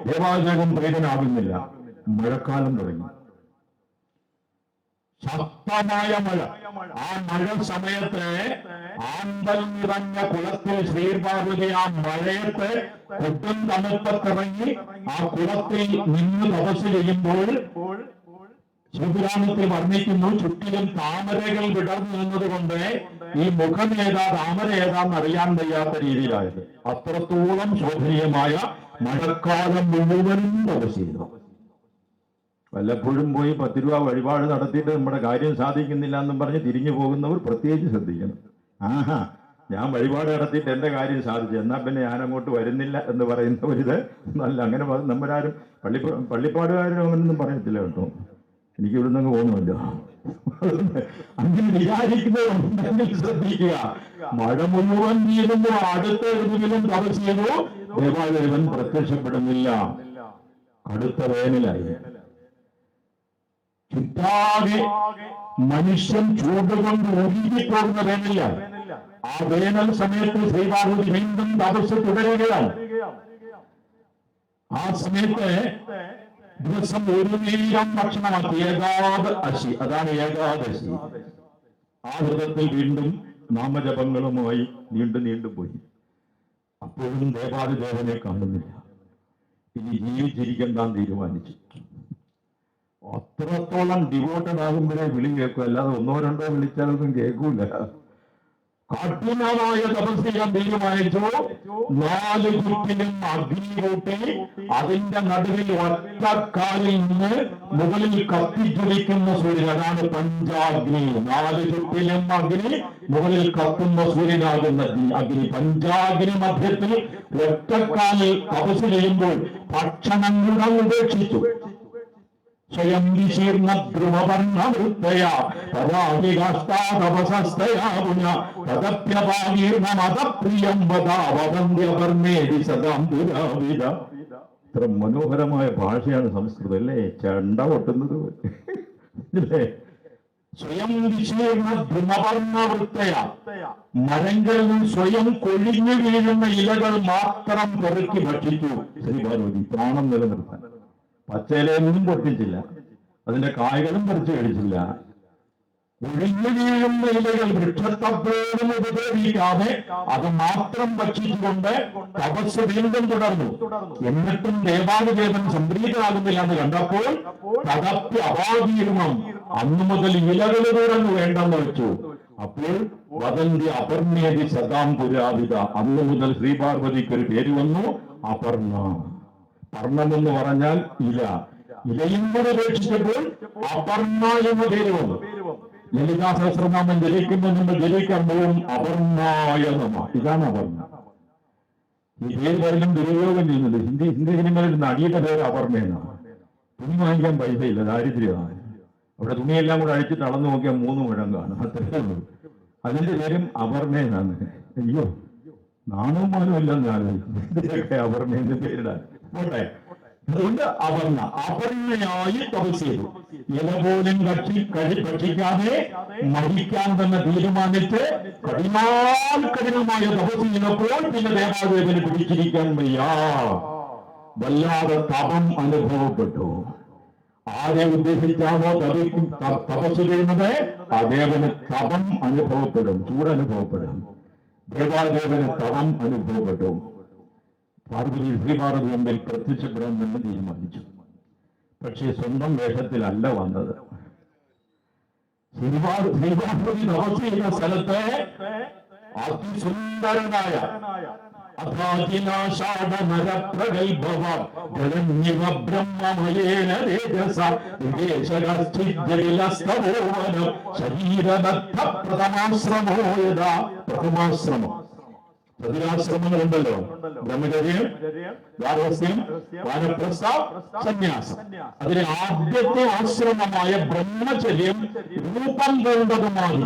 ദേവാലയം പ്രീതനാകുന്നില്ല. മഴക്കാലം തുടങ്ങി, ശക്തമായ മഴ. ആ മഴ സമയത്ത് ആമ്പൽ നിറഞ്ഞ കുളത്തിൽ ശ്രീപാർവതി ആ മഴയത്ത് കൊടും തണുപ്പത്തിറങ്ങി ആ കുളത്തിൽ നിന്ന് തപസ് ചെയ്യുമ്പോൾ ശിവപുരാണത്തിൽ വർണ്ണിക്കുന്നു, ചുറ്റിലും താമരകൾ വിടർന്നു നിന്നതുകൊണ്ട് ഈ മുഖം ഏതാ താമര ഏതാന്ന് അറിയാൻ വയ്യാത്ത രീതിയിലായത്. അത്രത്തോളം ശോഭനീയമായ മഴക്കാലം മുഴുവനും തപസ് ചെയ്തു. വല്ലപ്പോഴും പോയി 10 രൂപ വഴിപാട് നടത്തിയിട്ട് നമ്മുടെ കാര്യം സാധിക്കുന്നില്ല എന്നും പറഞ്ഞ് തിരിഞ്ഞു പോകുന്നവർ പ്രത്യേകിച്ച് ശ്രദ്ധിക്കണം. ആഹാ, ഞാൻ വഴിപാട് നടത്തിയിട്ട് എന്റെ കാര്യം സാധിച്ചു, എന്നാൽ പിന്നെ ഞാൻ അങ്ങോട്ട് വരുന്നില്ല എന്ന് പറയുന്നവരിത് നല്ല. അങ്ങനെ നമ്മളാരും പള്ളിപ്പാടുകാരും അങ്ങനൊന്നും പറയത്തില്ല കേട്ടോ. എനിക്ക് ഇവിടുന്ന് അങ്ങ് പോകുന്നുണ്ടോ അങ്ങനെ വിചാരിക്കുന്നവരുണ്ടെങ്കിൽ ശ്രദ്ധിക്കുക. മഴ മുഴുവൻ നീളുന്നു, അടുത്ത ഏതെങ്കിലും തപസ് ചെയ്തു, ദേവാദേവൻ പ്രത്യക്ഷപ്പെടുന്നില്ല. കടുത്ത വേനലായി. ചുറ്റാകെ മനുഷ്യൻ ചൂടുകൊണ്ട് ഒഴുകിപ്പോകുന്ന വേനലാണ്. ആ വേനൽ സമയത്ത് ശ്രീപാർവതി വീണ്ടും തപസ് തുടരുകയാണ്. ആ സമയത്ത് ദിവസം ഒരു നേരം ഭക്ഷണമാക്കി ഏകാദശി, അതാണ് ഏകാദശി. ആ വ്രതത്തിൽ വീണ്ടും നാമജപങ്ങളുമായി നീണ്ടു പോയി. അപ്പോഴും ദേവാദിദേവനെ കാണുന്നില്ല. ഇനി ജീവിച്ചിരിക്കാൻ തീരുമാനിച്ചു. അത്രത്തോളം ഡിവോട്ടഡ് ആകുമ്പോഴേ വിളി കേൾക്കും, അല്ലാതെ 1 2 വിളിച്ചാലൊന്നും കേൾക്കൂല. കഠിനമായ തപസ് ചെയ്യാൻ തീരുമാനിച്ചു. 4 ചുറ്റിലും അഗ്നി കൂട്ടി അതിന്റെ നടുവിൽ ഒറ്റക്കാലിൽ നിന്ന് മുകളിൽ കത്തിജ്വലിക്കുന്ന സൂര്യൻ, അതാണ് പഞ്ചാഗ്നി. 4 ചുറ്റിലും അഗ്നി, മുകളിൽ കത്തുന്ന സൂര്യനാകുന്ന അഗ്നി, പഞ്ചാഗ്നി മധ്യത്തിൽ ഒറ്റക്കാലിൽ തപസ് ചെയ്യുമ്പോൾ ഭക്ഷണങ്ങൾ ഉപേക്ഷിച്ചു. സ്വയം വിശീർണ ധ്രുവവർണ്ണവൃത്തയാ പരാവികാഷ്ടാതപസസ്തയാ പുന തദപ്യപാകീർണമതപ്രിയം വദാവന്ധ്യവർണ്ണേതി സദാം പുരാവിത. ഇത്ര മനോഹരമായ ഭാഷയാണ് സംസ്കൃതം അല്ലേ? ചെണ്ട പൊട്ടുന്നത് അല്ലേ? സ്വയം വിശീർണ ധ്രുവവർണ്ണവൃത്തയാ, മരങ്ങളിൽ സ്വയം കൊഴിഞ്ഞു വീഴുന്ന ഇലകൾ മാത്രം പെറുക്കി ഭക്ഷിച്ചു ശ്രീപാർവതി പ്രാണം നിലനിർത്താൻ. പച്ചയിലൊന്നും പൊട്ടിച്ചില്ല, അതിന്റെ കായ്കളും പറിച്ചു കഴിച്ചില്ല. ഒഴിഞ്ഞു വീഴുന്ന ഇലകൾ വൃക്ഷത്തോടും ഉപദ്രവിക്കാതെ അത് മാത്രം ഭക്ഷിച്ചുകൊണ്ട് തപസ് വീണ്ടും തുടർന്നു. എന്നിട്ടും ദേവാദിദേവൻ സംപ്രീതനാകുന്നില്ല എന്ന് കണ്ടപ്പോൾ തദപ്യ അപാകീർണം, അന്നു മുതൽ ഇലകൾ തുടർന്ന് വേണ്ടെന്ന് വെച്ചു. അപ്പോൾ വദന്തി അപർണേതി സദാം പുരാവിത, അന്നു മുതൽ ശ്രീപാർവതിക്ക് ഒരു പേര് വന്നു, അപർണ. പർണമെന്ന് പറഞ്ഞാൽ ഇല, ഇലയും കൂടെ ഉപേക്ഷിച്ചപ്പോൾ അപർണ എന്ന പേര് വന്നു. ലളിതാ സഹസ്രനാമം ജലിക്കുമ്പോൾ നമ്മൾ ജലിക്കുമ്പോഴും അപർണായ നമഃ, ഇതാണ് അപർണ. ഈ പേര് പലരും ദുരുപയോഗം ചെയ്യുന്നുണ്ട്. ഹിന്ദി സിനിമയിൽ നടിയുടെ പേര് അപർണ എന്നാണ്. തുണി വാങ്ങിക്കാൻ പൈസയില്ല, ദാരിദ്ര്യമാണ്. അവിടെ തുണിയെല്ലാം കൂടെ അഴിച്ചിട്ട് അളന്നു നോക്കിയാൽ 3 മുഴം കാണും, അത്രയേ ഉള്ളൂ. അതിന്റെ പേരും അപർണ എന്നാണ്. അയ്യോ, നാണവും മാനവും ഇല്ലെന്ന് ആലോചിക്കും അപർണയുടെ പേരിടാൻ. പോട്ടെ, അതുകൊണ്ട് അപർണ അപർണയായി തപസ് ചെയ്തു. ഇല പോലും ഭക്ഷിക്കാതെ മരിക്കാൻ തന്നെ തീരുമാനിച്ച് കഠിനമായ തപസ് ചെയ്തപ്പോൾ പിന്നെ ദേവാദേവന് പിടിച്ചിരിക്കാൻ വയ്യ. വല്ലാതെ തപം അനുഭവപ്പെട്ടു. ആരെ ഉദ്ദേശിച്ചാണോ തപസ് ചെയ്യുന്നത് ദേവന് തപം അനുഭവപ്പെടും, ചൂടനുഭവപ്പെടും. ദേവാദേവന് തപം അനുഭവപ്പെടും. പാർവതി ശ്രീപാർവതി മുമ്പിൽ പ്രത്യക്ഷപ്പെടാൻ തന്നെ തീരുമാനിച്ചു. പക്ഷേ സ്വന്തം വേഷത്തിലല്ല വന്നത്. ശ്രീപാർവതി തപസ് ചെയ്യുന്ന സ്ഥലത്ത് അതിസുന്ദരനായ പ്രഥമാശ്രമം, പ്രതിരാശ്രമങ്ങളുണ്ടല്ലോ, ബ്രഹ്മചര്യം, ഗാർഹസ്ഥ്യം, വാനപ്രസ്ഥം, സന്യാസം. അതിലെ ആദ്യത്തെ ആശ്രമമായ ബ്രഹ്മചര്യം രൂപം കൊണ്ടതുമായി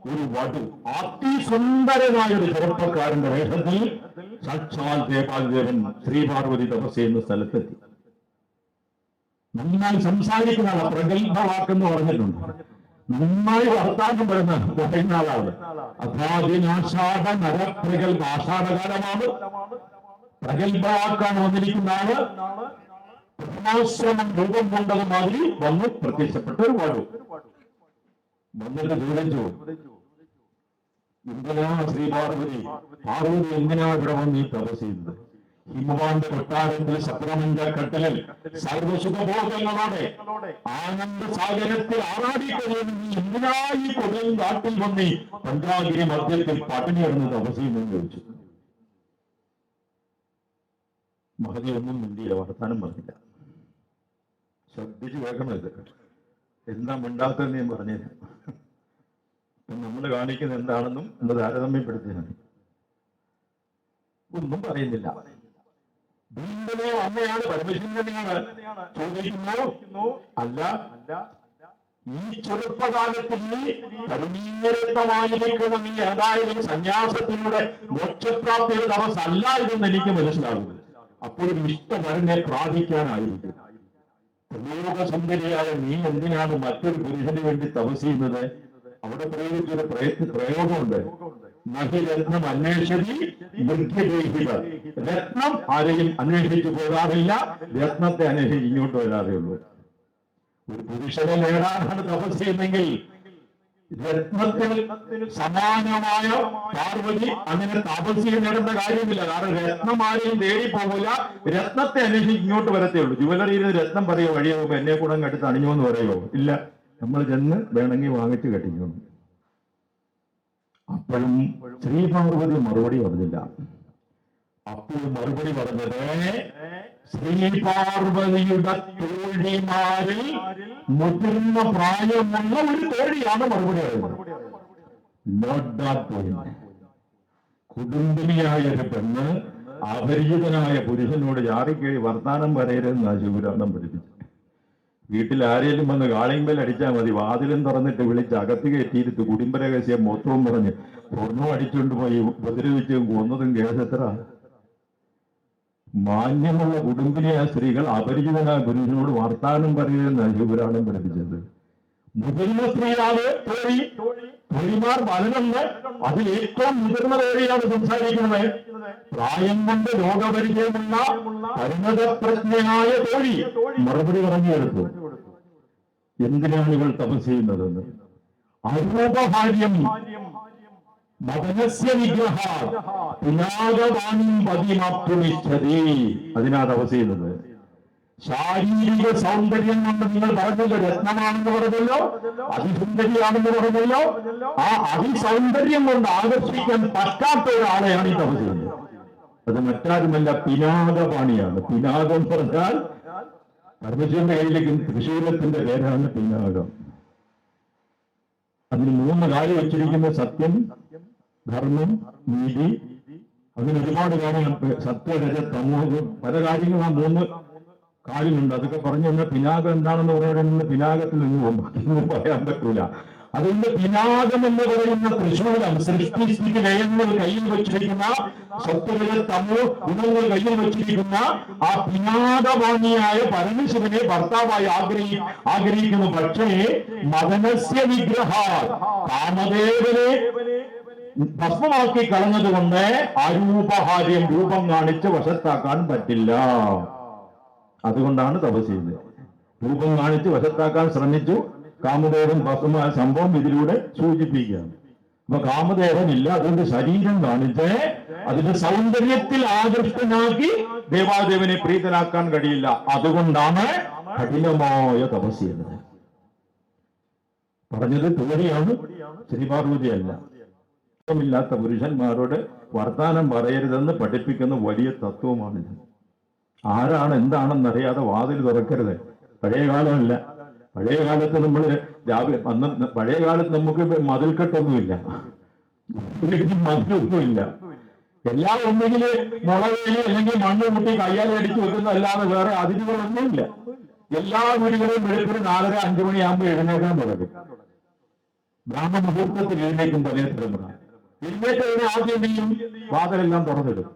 ഒരു വധു, അതിസുന്ദരനായ ഒരു ചെറുപ്പക്കാരന്റെ വേഷത്തിൽ സാക്ഷാൽ ദേവാദേവൻ ശ്രീപാർവതി തപസ് ചെയ്യുന്ന സ്ഥലത്തെത്തി. നന്നായി സംസാരിക്കുന്ന ആളാണ്, പ്രഗത്ഭവാക്കെന്ന് പറഞ്ഞിട്ടുണ്ട്. നന്നായി വർത്താനം പറയുന്ന ആളാണ്. അഥാദിനാഷാഢ നരപ്രഗൽഭ, ആഷാഢകാലമാണ്, പ്രഗത്ഭവാക്കാണ് വന്നിരിക്കുന്ന ആള്. പ്രഥമാശ്രമം രൂപം കൊണ്ടത് മാതിരി വന്ന് പ്രത്യക്ഷപ്പെട്ട ഒരു വധു വന്നിട്ട് ചോദിച്ചു, എന്തിനാ ശ്രീപാർവതി, പാർവതി എന്തിനാ ഇവിടെ വന്ന് ഈ തപസ് ചെയ്യുന്നത്? ഹിമവാന്റെ കൊട്ടാരത്തിൽ സപ്രമഞ്ച കട്ടലിൽ സർവസുഖബോധങ്ങളോടെ ആനന്ദ സാഗരത്തിൽ ആറാടിക്കഴിയുന്ന നീ എന്തിനാ ഈ കൊടും കാട്ടിൽ വന്ന് പഞ്ചാഗിരി മധ്യത്തിൽ പട്ടിണി കിടന്ന് തപസ് ചെയ്യുമെന്ന് ചോദിച്ചു. മഹതി ഒന്നും മിണ്ടിയില്ല, വർത്താനം പറഞ്ഞില്ല. ശ്രദ്ധിച്ചു കേൾക്കണത്, എന്താ മിണ്ടാത്തതെന്ന് ഞാൻ പറഞ്ഞുതരാം. നമ്മൾ കാണിക്കുന്നത് എന്താണെന്നും എന്ന് താരതമ്യപ്പെടുത്തിയാണ്. ഒന്നും പറയുന്നില്ല. വീണ്ടും അമ്മയാണ് പരമശിവനെയാണ് ചോദിക്കുന്നു, അല്ല ഈ ചെറുപ്പകാലത്തിൽ കരുണീയരക്തമായിരിക്കുന്ന നീ ഏതായാലും സന്യാസത്തിലൂടെ മോക്ഷപ്രാപ്തിയുടെ തപസ് അല്ല ഇതെന്ന് എനിക്ക് മനസ്സിലാകുന്നു. അപ്പോഴും ഇഷ്ടവരനെ പ്രാപിക്കാനായിരിക്കും. പ്രയോഗസുന്ദരിയായ നീ എന്തിനാണ് മറ്റൊരു പുരുഷന് വേണ്ടി തപസ് ചെയ്യുന്നത്? അവിടെ പ്രയോഗിച്ചൊരു പ്രയോഗമുണ്ട്. നഹി രത്നം അന്വേഷതി മൃഗ്യദേഹിക. രത്നം ആരെയും അന്വേഷിച്ചു പോകാറില്ല, രത്നത്തെ അന്വേഷിച്ച് ഇങ്ങോട്ട് വരാതെ ഉള്ളൂ. ഒരു പുരുഷനെ നേടാനാണ് തപസ് ചെയ്യുന്നെങ്കിൽ രത്നത്തിന് സമാനമായ പാർവതി അങ്ങനെ തപസ് നേടേണ്ട കാര്യമില്ല. കാരണം രത്നം ആരെയും തേടി പോകില്ല, രത്നത്തെ അന്വേഷിച്ച് ഇങ്ങോട്ട് വരത്തേ ഉള്ളൂ. ജുവലറിയിൽ രത്നം പറയോ, വഴിയോ എന്നെ കൂടെ അങ്ങ് അണിഞ്ഞോ എന്ന് പറയോ? ഇല്ല, നമ്മൾ ചെന്ന് വേണമെങ്കിൽ വാങ്ങിച്ച് കെട്ടിക്കുന്നു. അപ്പോഴും ശ്രീപാർവതി മറുപടി പറഞ്ഞില്ല. അപ്പോഴും മറുപടി പറഞ്ഞത്, ശ്രീപാർവതിയുടെ തോഴിമാരിൽ മുതിർന്ന പ്രായമുള്ള ഒരു തോഴിയാണ് മറുപടി പറയുന്നത്. Not that point. കുടുംബിനിയായ ഒരു പെണ്ണ് അപരിചിതനായ പുരുഷനോട് ചാറിക്കേഴി വർത്താനം പറയരുതെന്നാ ശിവരാണം പഠിപ്പിച്ചു. വീട്ടിൽ ആരെങ്കിലും വന്ന് കാളിമ്പൽ അടിച്ചാൽ മതി, വാതിലും തുറന്നിട്ട് വിളിച്ച് അകത്ത് കയറ്റിയിരുത്ത് കുടുംബരഹസ്യം മൊത്തവും പറഞ്ഞ് സ്വർണ്ണം അടിച്ചുകൊണ്ട് പോയി ഉപദ്രവിച്ചും കൊന്നതും കേസെത്ര. മാന്യമുള്ള കുടുംബിനിയായ സ്ത്രീകൾ അപരിചിതനായ പുരുഷനോട് വർത്താനം പറയുമെന്നാണ് ശിവപുരാണം പഠിപ്പിച്ചത്. മുതിർന്ന സ്ത്രീയാണ് തോഴിമാർ പലരുണ്ട്, അതിൽ ഏറ്റവും മുതിർന്ന തോഴിയാണ് സംസാരിക്കുന്നത്. പ്രായം കൊണ്ട് രോഗപരിചയമുള്ള പരിണതപ്രജ്ഞയായ തോഴി മറുപടി പറഞ്ഞെടുത്തു. എന്തിനാണ് ഇവൾ തപസ് ചെയ്യുന്നതെന്ന്. അരൂപഹാര്യം മദനസ്യ വിഗ്രഹ പുനാഗവാണിം പതിമാപ്തുമിച്ഛതി. അതിനാ തപസ് ചെയ്യുന്നത്. ശാരീരിക സൗന്ദര്യം കൊണ്ട് നിങ്ങൾ പറഞ്ഞല്ലോ, രത്നമാണെന്ന് പറഞ്ഞല്ലോ, അതിസുന്ദരിയാണെന്ന് പറഞ്ഞല്ലോ. ആ അതിസൗന്ദര്യം കൊണ്ട് ആകർഷിക്കാൻ പറ്റാത്ത ഒരാളെയാണ് ഈ തപസ് ചെയ്യുന്നത്. അത് മറ്റാരുമല്ല, പിനാകപാണിയാണ്. പിനാകം എന്ന് പറഞ്ഞാൽ പരമശിവന്റെ കയ്യിലേക്ക് തൃശൂലത്തിന്റെ പേരാണ് പിനാകം. അതിന് 3 കാര്യം വെച്ചിരിക്കുന്ന സത്യം, ധർമ്മം, നീതി. അതിന് ഒരുപാട് കാര്യങ്ങൾ, സത്യ, രജ, തമോ, പല കാര്യങ്ങളും ആ 3 കാര്യമുണ്ട്. അതൊക്കെ പറഞ്ഞു തന്ന പിനാകം എന്താണെന്ന് പറയുന്നത് പിനാകത്തിൽ നിന്ന് പറയാൻ പറ്റൂല. അതുകൊണ്ട് പിനാകം എന്ന് പറയുന്ന തൃശൂലം, സൃഷ്ടി ലയങ്ങൾ കയ്യിൽ വെച്ചിരിക്കുന്ന, സത്വരജ തമോ ഗുണങ്ങൾ കയ്യിൽ വെച്ചിരിക്കുന്ന ആ പിനാകവാണിയായ പരമശിവനെ ഭർത്താവായി ആഗ്രഹിക്കുന്നു. പക്ഷേ മദനസ്യ വിഗ്രഹ, കാമദേവനെ ഭസ്മമാക്കി കളഞ്ഞതുകൊണ്ട് അരൂപഹാര്യം, രൂപം കാണിച്ച് വശത്താക്കാൻ പറ്റില്ല. അതുകൊണ്ടാണ് തപസ് ചെയ്യുന്നത്. രൂപം കാണിച്ച് വശത്താക്കാൻ ശ്രമിച്ചു. കാമദേവൻ ഭസ്മമായ സംഭവം ഇതിലൂടെ സൂചിപ്പിക്കുകയാണ്. അപ്പൊ കാമദേവനില്ല, അതുകൊണ്ട് ശരീരം കാണിച്ച് അതിന്റെ സൗന്ദര്യത്തിൽ ആകൃഷ്ടനാക്കി ദേവാദേവനെ പ്രീതനാക്കാൻ കഴിയില്ല. അതുകൊണ്ടാണ് കഠിനമായ തപസ് ചെയ്യുന്നത്. പറഞ്ഞത് തുവരിയാണ്, ശ്രീപാർവതിയല്ല. ഇല്ലാത്ത പുരുഷന്മാരോട് വർത്താനം പറയരുതെന്ന് പഠിപ്പിക്കുന്ന വലിയ തത്വമാണിത്. ആരാണ് എന്താണെന്നറിയാതെ വാതിൽ തുറക്കരുത്. പഴയ കാലമല്ല. പഴയ കാലത്ത് നമ്മൾ രാവിലെ പഴയ കാലത്ത് നമുക്ക് മതിൽക്കെട്ടൊന്നുമില്ല, മതിലൊന്നുമില്ല. എല്ലാം ഒന്നുകിൽ മുളവേലി അല്ലെങ്കിൽ മണ്ണ് കൂട്ടി കയ്യാൽ അടിച്ചു വെക്കുന്നതല്ലാതെ വേറെ അതിരുകളൊന്നുമില്ല. എല്ലാ വീടുകളും വെളുപ്പിന് 4:30-5 മണിയാകുമ്പോൾ എഴുന്നേക്കാൻ തുടങ്ങും. ബ്രാഹ്മമുഹൂർത്തത്തിൽ എഴുന്നേക്കും പല തലമുറ. എഴുന്നേറ്റതിനെ ആദ്യം ചെയ്യും, വാതിലെല്ലാം തുറന്നിടും.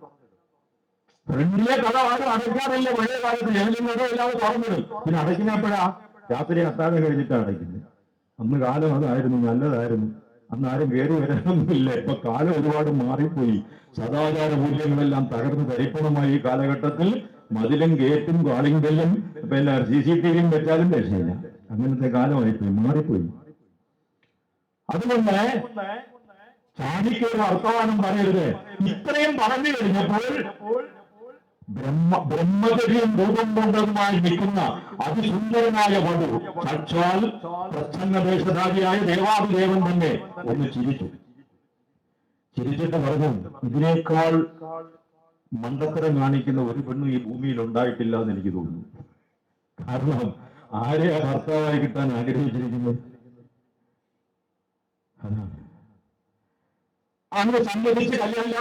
ഫ്രണ്ടിലെ കഥ ആരും അടയ്ക്കാറില്ല. പഴയ കാലത്ത് ജനലും കഥയില്ലാതെ തുറന്നിടും. പിന്നെ അടയ്ക്കുന്നപ്പോഴാ രാത്രി അത്താഴം കഴിഞ്ഞിട്ടാണ് അടയ്ക്കുന്നത്. അന്ന് കാലം അതായിരുന്നു, നല്ലതായിരുന്നു. അന്ന് ആരും കയറി വരാനൊന്നുമില്ല. ഇപ്പൊ കാലം ഒരുപാട് മാറിപ്പോയി. സദാചാര മൂല്യങ്ങളെല്ലാം തകർന്ന് തരിപ്പണമായി. ഈ കാലഘട്ടത്തിൽ മതിലും ഗേറ്റും കാളിങ്കല്ലും പിന്നെ CCTV വെച്ചാലും രക്ഷയില്ല. അങ്ങനത്തെ കാലമായിപ്പോയി, മാറിപ്പോയി. അതുകൊണ്ട് ചാടിക്കൊരു വർത്തമാനം പറയരുത്. ഇത്രയും പറഞ്ഞു കഴിഞ്ഞപ്പോൾ ബ്രഹ്മചര്യം രൂപം കൊണ്ടതുമായി നിൽക്കുന്ന അതിസുന്ദരനായ വധു സാക്ഷാൽ പ്രച്ഛന്നവേഷധാരിയായ ദേവാദിദേവൻ തന്നെ ഒന്ന് ചിരിച്ചു. ചിരിച്ചിട്ട് പറഞ്ഞു, ഇതിനേക്കാൾ മണ്ടത്തരം കാണിക്കുന്ന ഒരു പെണ്ണും ഈ ഭൂമിയിൽ ഉണ്ടായിട്ടില്ല എന്ന് എനിക്ക് തോന്നുന്നു. കാരണം ആരെയാ ഭർത്താവായി കിട്ടാൻ ആഗ്രഹിച്ചിരിക്കുന്നത്? അങ്ങനെ സമ്മതിച്ച് കല്യാണ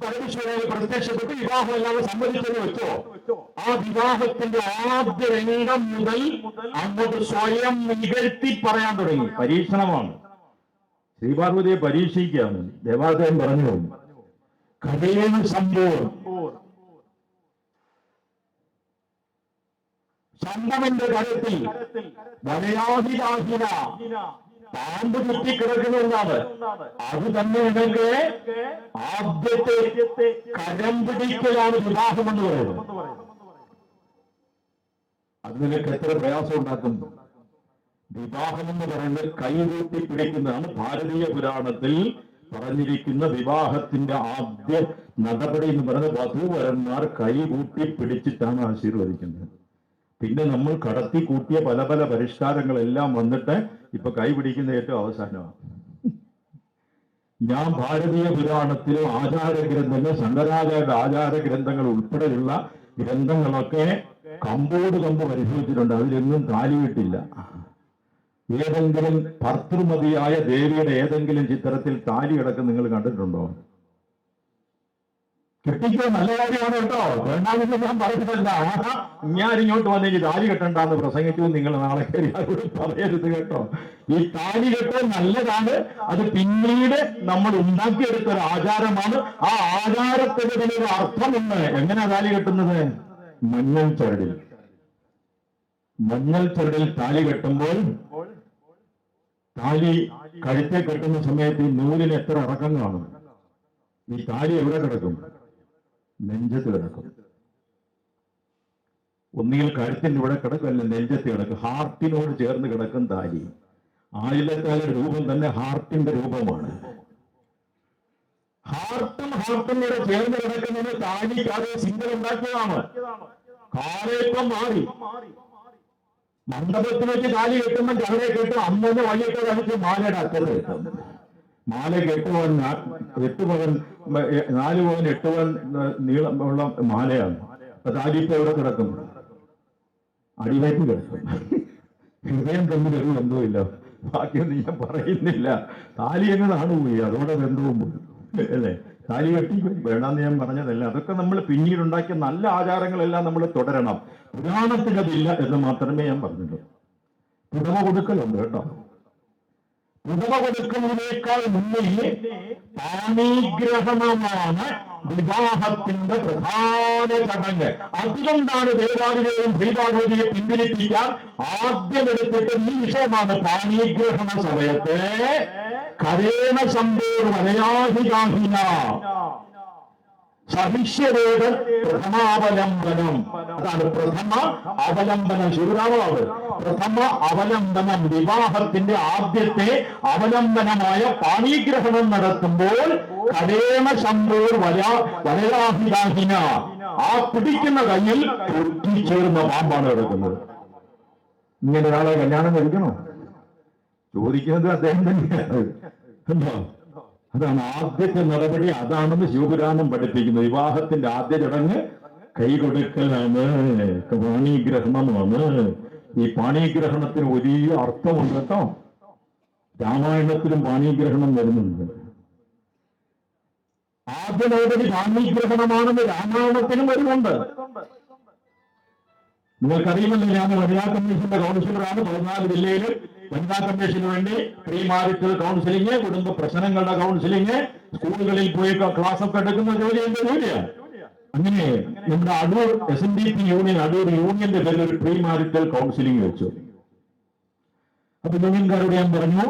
പരമേശ്വരനെ പ്രത്യക്ഷപ്പെട്ട് വിവാഹം എല്ലാവരും സമ്മതിച്ചെന്ന് വെച്ചോ, ആ വിവാഹത്തിന്റെ ആദ്യ രംഗം മുതൽ അങ്ങോട്ട് സ്വയം നികഴ്ത്തി പറയാൻ തുടങ്ങി. പരീക്ഷണമാണ്. ശ്രീപാർവതിയെ പരീക്ഷിക്കുകയാണ്. ദേവാദേവൻ പറഞ്ഞു, കഥേന സംഭവം ശമ്പമന്റെ കരത്തിൽ വനയാഹിരാഹിന പാമ്പ് ചുറ്റിക്കിടക്കുന്നുണ്ടാണ്. അത് തന്നെ നിങ്ങൾക്ക് ആദ്യത്തെ കരം പിടിക്കലാണ് വിവാഹമെന്ന് പറയുന്നത്. അത് നിനക്ക് എത്ര പ്രയാസം ഉണ്ടാക്കും? വിവാഹം എന്ന് പറയുന്നത് കൈകൂട്ടി പിടിക്കുന്നതാണ്. ഭാരതീയ പുരാണത്തിൽ പറഞ്ഞിരിക്കുന്ന വിവാഹത്തിന്റെ ആദ്യ നടപടി എന്ന് പറയുന്നത് വധൂവരന്മാർ കൈകൂട്ടി പിടിച്ചിട്ടാണ് ആശീർവദിക്കുന്നത്. പിന്നെ നമ്മൾ കടത്തി കൂട്ടിയ പല പല പരിഷ്കാരങ്ങളെല്ലാം വന്നിട്ട് ഇപ്പൊ കൈപിടിക്കുന്ന ഏറ്റവും അവസാനമാണ്. ഞാൻ ഭാരതീയ പുരാണത്തിലും ആചാരഗ്രന്ഥങ്ങൾ, ശങ്കരാചാര്യ ആചാരഗ്രന്ഥങ്ങൾ ഉൾപ്പെടെയുള്ള ഗ്രന്ഥങ്ങളൊക്കെ കമ്പോട് കമ്പ് പരിശോധിച്ചിട്ടുണ്ട്. അതിലൊന്നും താലിയിട്ടില്ല. ഏതെങ്കിലും ഭർത്തൃമതിയായ ദേവിയുടെ ഏതെങ്കിലും ചിത്രത്തിൽ താലി കിടക്കുന്ന നിങ്ങൾ കണ്ടിട്ടുണ്ടോ? കെട്ടിക്കോ, നല്ല കാര്യമാണ് കേട്ടോ, വേണ്ടാമെന്ന് ഞാൻ പറഞ്ഞിട്ടല്ല. ഞാൻ ഇങ്ങോട്ട് വന്നെങ്കിൽ താലി കെട്ടണ്ടെന്ന് പ്രസംഗിച്ചു നിങ്ങൾ നാളെ കയറി പറയരുത് കേട്ടോ. ഈ താലി കെട്ട് നല്ലതാണ്. അത് പിന്നീട് നമ്മൾ ഉണ്ടാക്കിയെടുത്ത ഒരു ആചാരമാണ്. ആ ആചാരത്തിന് ഒരു അർത്ഥമുണ്ട്. എങ്ങനെയാ താലി കെട്ടുന്നത്? മഞ്ഞൾ ചരടിൽ. മഞ്ഞൾ ചരടിൽ താലി കെട്ടുമ്പോൾ താലി കഴുത്തെ കെട്ടുന്ന സമയത്ത് ഈ നൂലിന് എത്ര ഇറക്കം കാണും? ഈ താലി എവിടെ കിടക്കും? നെഞ്ചത്ത് കിടക്കും. ഒന്നുകിൽ കഴുത്തിന്റെ ഇവിടെ കിടക്കും, അല്ല നെഞ്ചത്ത് കിടക്കും. ഹാർട്ടിനോട് ചേർന്ന് കിടക്കും താലി. ആയിരക്കാരുടെ രൂപം തന്നെ ഹാർട്ടിന്റെ രൂപമാണ്. ഹാർട്ടും കൂടെ ചേർന്ന് കിടക്കുന്നത് താലിക്ക് അത് സിംഗൽ ഉണ്ടാക്കിയതാണ്. കാലയപ്പം മാറി. മണ്ഡപത്തിൽ വെച്ച് താലി കെട്ടുമ്പോൾ ചവരെ കെട്ടും. അമ്മനെ വഴിയൊക്കെ കഴിച്ച് മാലയുടെ അക്കരെ കെട്ടും. മാല കെട്ടുവാൻ 8 പവൻ 4 പവൻ 8 പവൻ നീളമുള്ള മാലയാണ്. അപ്പൊ താലിപ്പ് എവിടെ കിടക്കും? അടിവയറ്റ് കിടക്കും. ഹൃദയം തമ്മിലൊരു ബന്ധവുമില്ല. ബാക്കിയൊന്നും ഞാൻ പറയുന്നില്ല. താലി എന്നതാണ് പോയി, അതോടെ ബന്ധവും പോയി അല്ലേ? താലി കെട്ടിക്കും, വേണ്ടാന്ന് ഞാൻ പറഞ്ഞതല്ല. അതൊക്കെ നമ്മൾ പിന്നീടുണ്ടാക്കിയ നല്ല ആചാരങ്ങളെല്ലാം നമ്മൾ തുടരണം. പുരാണത്തിൽ അതില്ല എന്ന് മാത്രമേ ഞാൻ പറഞ്ഞുള്ളൂ. പുടവ കൊടുക്കലുണ്ട് കേട്ടോ. പുടവ കൊടുക്കുന്നതിനേക്കാൾ മുന്നിൽ പാണിഗ്രഹണമാണ് വിവാഹത്തിന്റെ പ്രധാന ചടങ്ങ്. അതുകൊണ്ടാണ് ദേവാദിദേവൻ ശ്രീപാർവതിയെ പിന്തിരിപ്പിക്കാൻ ആദ്യം എടുത്തിട്ട് ഈ വിഷയമാണ്. പാണിഗ്രഹണ സമയത്ത് കരേണ സംഭവ വനയാഹികാഹിന സഹിഷ്ണുതയുടെ പ്രഥമാവലംബനം. അതാണ് പ്രഥമ അവലംബനം. ശിവരാമാവ് പ്രഥമ അവലംബനം. വിവാഹത്തിന്റെ ആദ്യത്തെ അവലംബനമായ പാണിഗ്രഹണം നടത്തുമ്പോൾ കടേമ ശംഭൂർ വലരാഹിരാഹിന, ആ പിടിക്കുന്ന കയ്യിൽ ഒട്ടിച്ചേർന്ന പാമ്പാണ് കിടക്കുന്നത്. ഇങ്ങനെ ഒരാളെ കല്യാണം കഴിക്കണോ? ചോദിക്കുന്നത് അദ്ദേഹം തന്നെയാണ്. എന്താ, അതാണ് ആദ്യത്തെ നടപടി. അതാണെന്ന് ശിവപുരാണം പഠിപ്പിക്കുന്നത്. വിവാഹത്തിന്റെ ആദ്യ ചടങ്ങ് കൈ കൊടുക്കലാണ്, പാണിഗ്രഹണമാണ്. ഈ പാണിഗ്രഹണത്തിന് വലിയ അർത്ഥമുണ്ട് കേട്ടോ. രാമായണത്തിലും പാണിഗ്രഹണം വരുന്നുണ്ട്. ആദ്യ നടപടി പാണിഗ്രഹണമാണെന്ന് രാമായണത്തിനും വരുന്നുണ്ട്. നിങ്ങൾക്കറിയുമല്ലോ, ഞാൻ വനിതാ കമ്മീഷന്റെ കൗൺസിലറാണ്. 14 ജില്ലയിൽ വനിതാ കമ്മീഷന് വേണ്ടി പ്രീ മാരിറ്റൽ കൗൺസിലിംഗ്, കുടുംബ പ്രശ്നങ്ങളുടെ കൗൺസിലിംഗ്, സ്കൂളുകളിൽ പോയി ക്ലാസ് ഒക്കെ എടുക്കുന്ന ജോലി എന്റെ ജോലിയാണ്. അങ്ങനെ നമ്മുടെ അടൂർ SNDP യൂണിയൻ, അടൂർ യൂണിയന്റെ പേരിൽ ഒരു പ്രീ മാരിറ്റൽ കൗൺസിലിംഗ് വെച്ചു. അപ്പൊ യൂണിയൻകാരോട് ഞാൻ പറഞ്ഞു,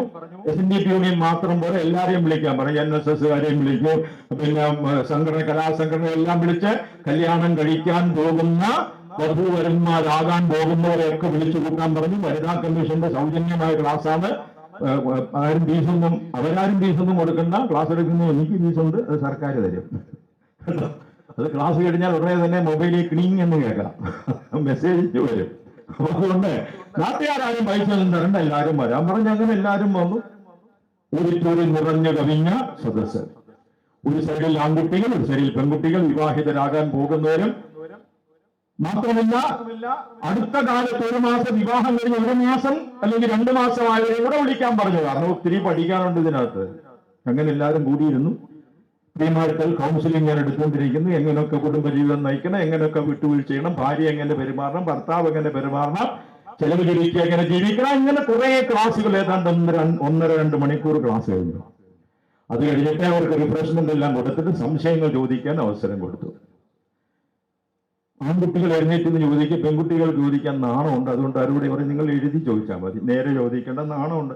SNDP യൂണിയൻ മാത്രം പോലെ എല്ലാരെയും വിളിക്കാൻ പറഞ്ഞു. NSSകാരെയും വിളിക്കും, പിന്നെ സംഘടന, കലാസംഘടന എല്ലാം വിളിച്ച് കല്യാണം കഴിക്കാൻ പോകുന്ന വധൂവരന്മാരാകാൻ പോകുന്നവരെയൊക്കെ വിളിച്ചു കൂട്ടാൻ പറഞ്ഞു. വനിതാ കമ്മീഷന്റെ സൗജന്യമായ ക്ലാസ്സാണ്. അവരാരും ഫീസൊന്നും കൊടുക്കണ്ട. ക്ലാസ് എടുക്കുന്നത് എനിക്ക് ഫീസുണ്ട്, അത് സർക്കാർ തരും. അത് ക്ലാസ് കഴിഞ്ഞാൽ ഉടനെ തന്നെ മൊബൈലിൽ ക്ലീങ് എന്ന് കേൾക്കാം, മെസ്സേജ് വരും. അതുകൊണ്ട് നാട്ടുകാരും പൈസ ഒന്നും തരണ്ട, എല്ലാവരും വരാൻ പറഞ്ഞ് അങ്ങനെ എല്ലാവരും വന്നു. ഓഡിറ്റോറിയം നിറഞ്ഞു കവിഞ്ഞ സദസ്സ്. ഒരു സൈഡിൽ ആൺകുട്ടികൾ, ഒരു സൈഡിൽ പെൺകുട്ടികൾ, വിവാഹിതരാകാൻ പോകുന്നവരും. മാത്രമല്ല, അടുത്ത കാലത്ത് 1 മാസം വിവാഹം കഴിഞ്ഞ് 1 മാസം അല്ലെങ്കിൽ 2 മാസമായവരെ കൂടെ വിളിക്കാൻ പറഞ്ഞു. കാരണം ഒത്തിരി പഠിക്കാനുണ്ട് ഇതിനകത്ത്. അങ്ങനെ എല്ലാവരും കൂടിയിരുന്നു. പ്രീ മാരിറ്റൽ കൗൺസിലിംഗ് ഞാൻ എടുത്തുകൊണ്ടിരിക്കുന്നു. എങ്ങനെയൊക്കെ കുടുംബജീവിതം നയിക്കണം, എങ്ങനെയൊക്കെ വിട്ടുവീഴ്ച ചെയ്യണം, ഭാര്യ എങ്ങനെ പെരുമാറണം, ഭർത്താവ് എങ്ങനെ പെരുമാറണം, ചെലവ് ചുരുക്കി എങ്ങനെ ജീവിക്കണം, ഇങ്ങനെ കുറെ ക്ലാസ്സുകൾ ഏതാണ്ട് 1.5-2 മണിക്കൂർ ക്ലാസ് കഴിഞ്ഞു. അത് കഴിഞ്ഞിട്ട് അവർക്ക് റിഫ്രഷ്മെന്റ് എല്ലാം കൊടുത്തിട്ട് സംശയങ്ങൾ ചോദിക്കാൻ അവസരം കൊടുത്തു. ആൺകുട്ടികൾ എഴുന്നേറ്റ് ചോദിക്കും, പെൺകുട്ടികൾ ചോദിക്കാൻ നാണമുണ്ട്. അതുകൊണ്ട് ആരോടെ പറയും, നിങ്ങൾ എഴുതി ചോദിച്ചാൽ മതി, നേരെ ചോദിക്കേണ്ട. നാണമുണ്ട്.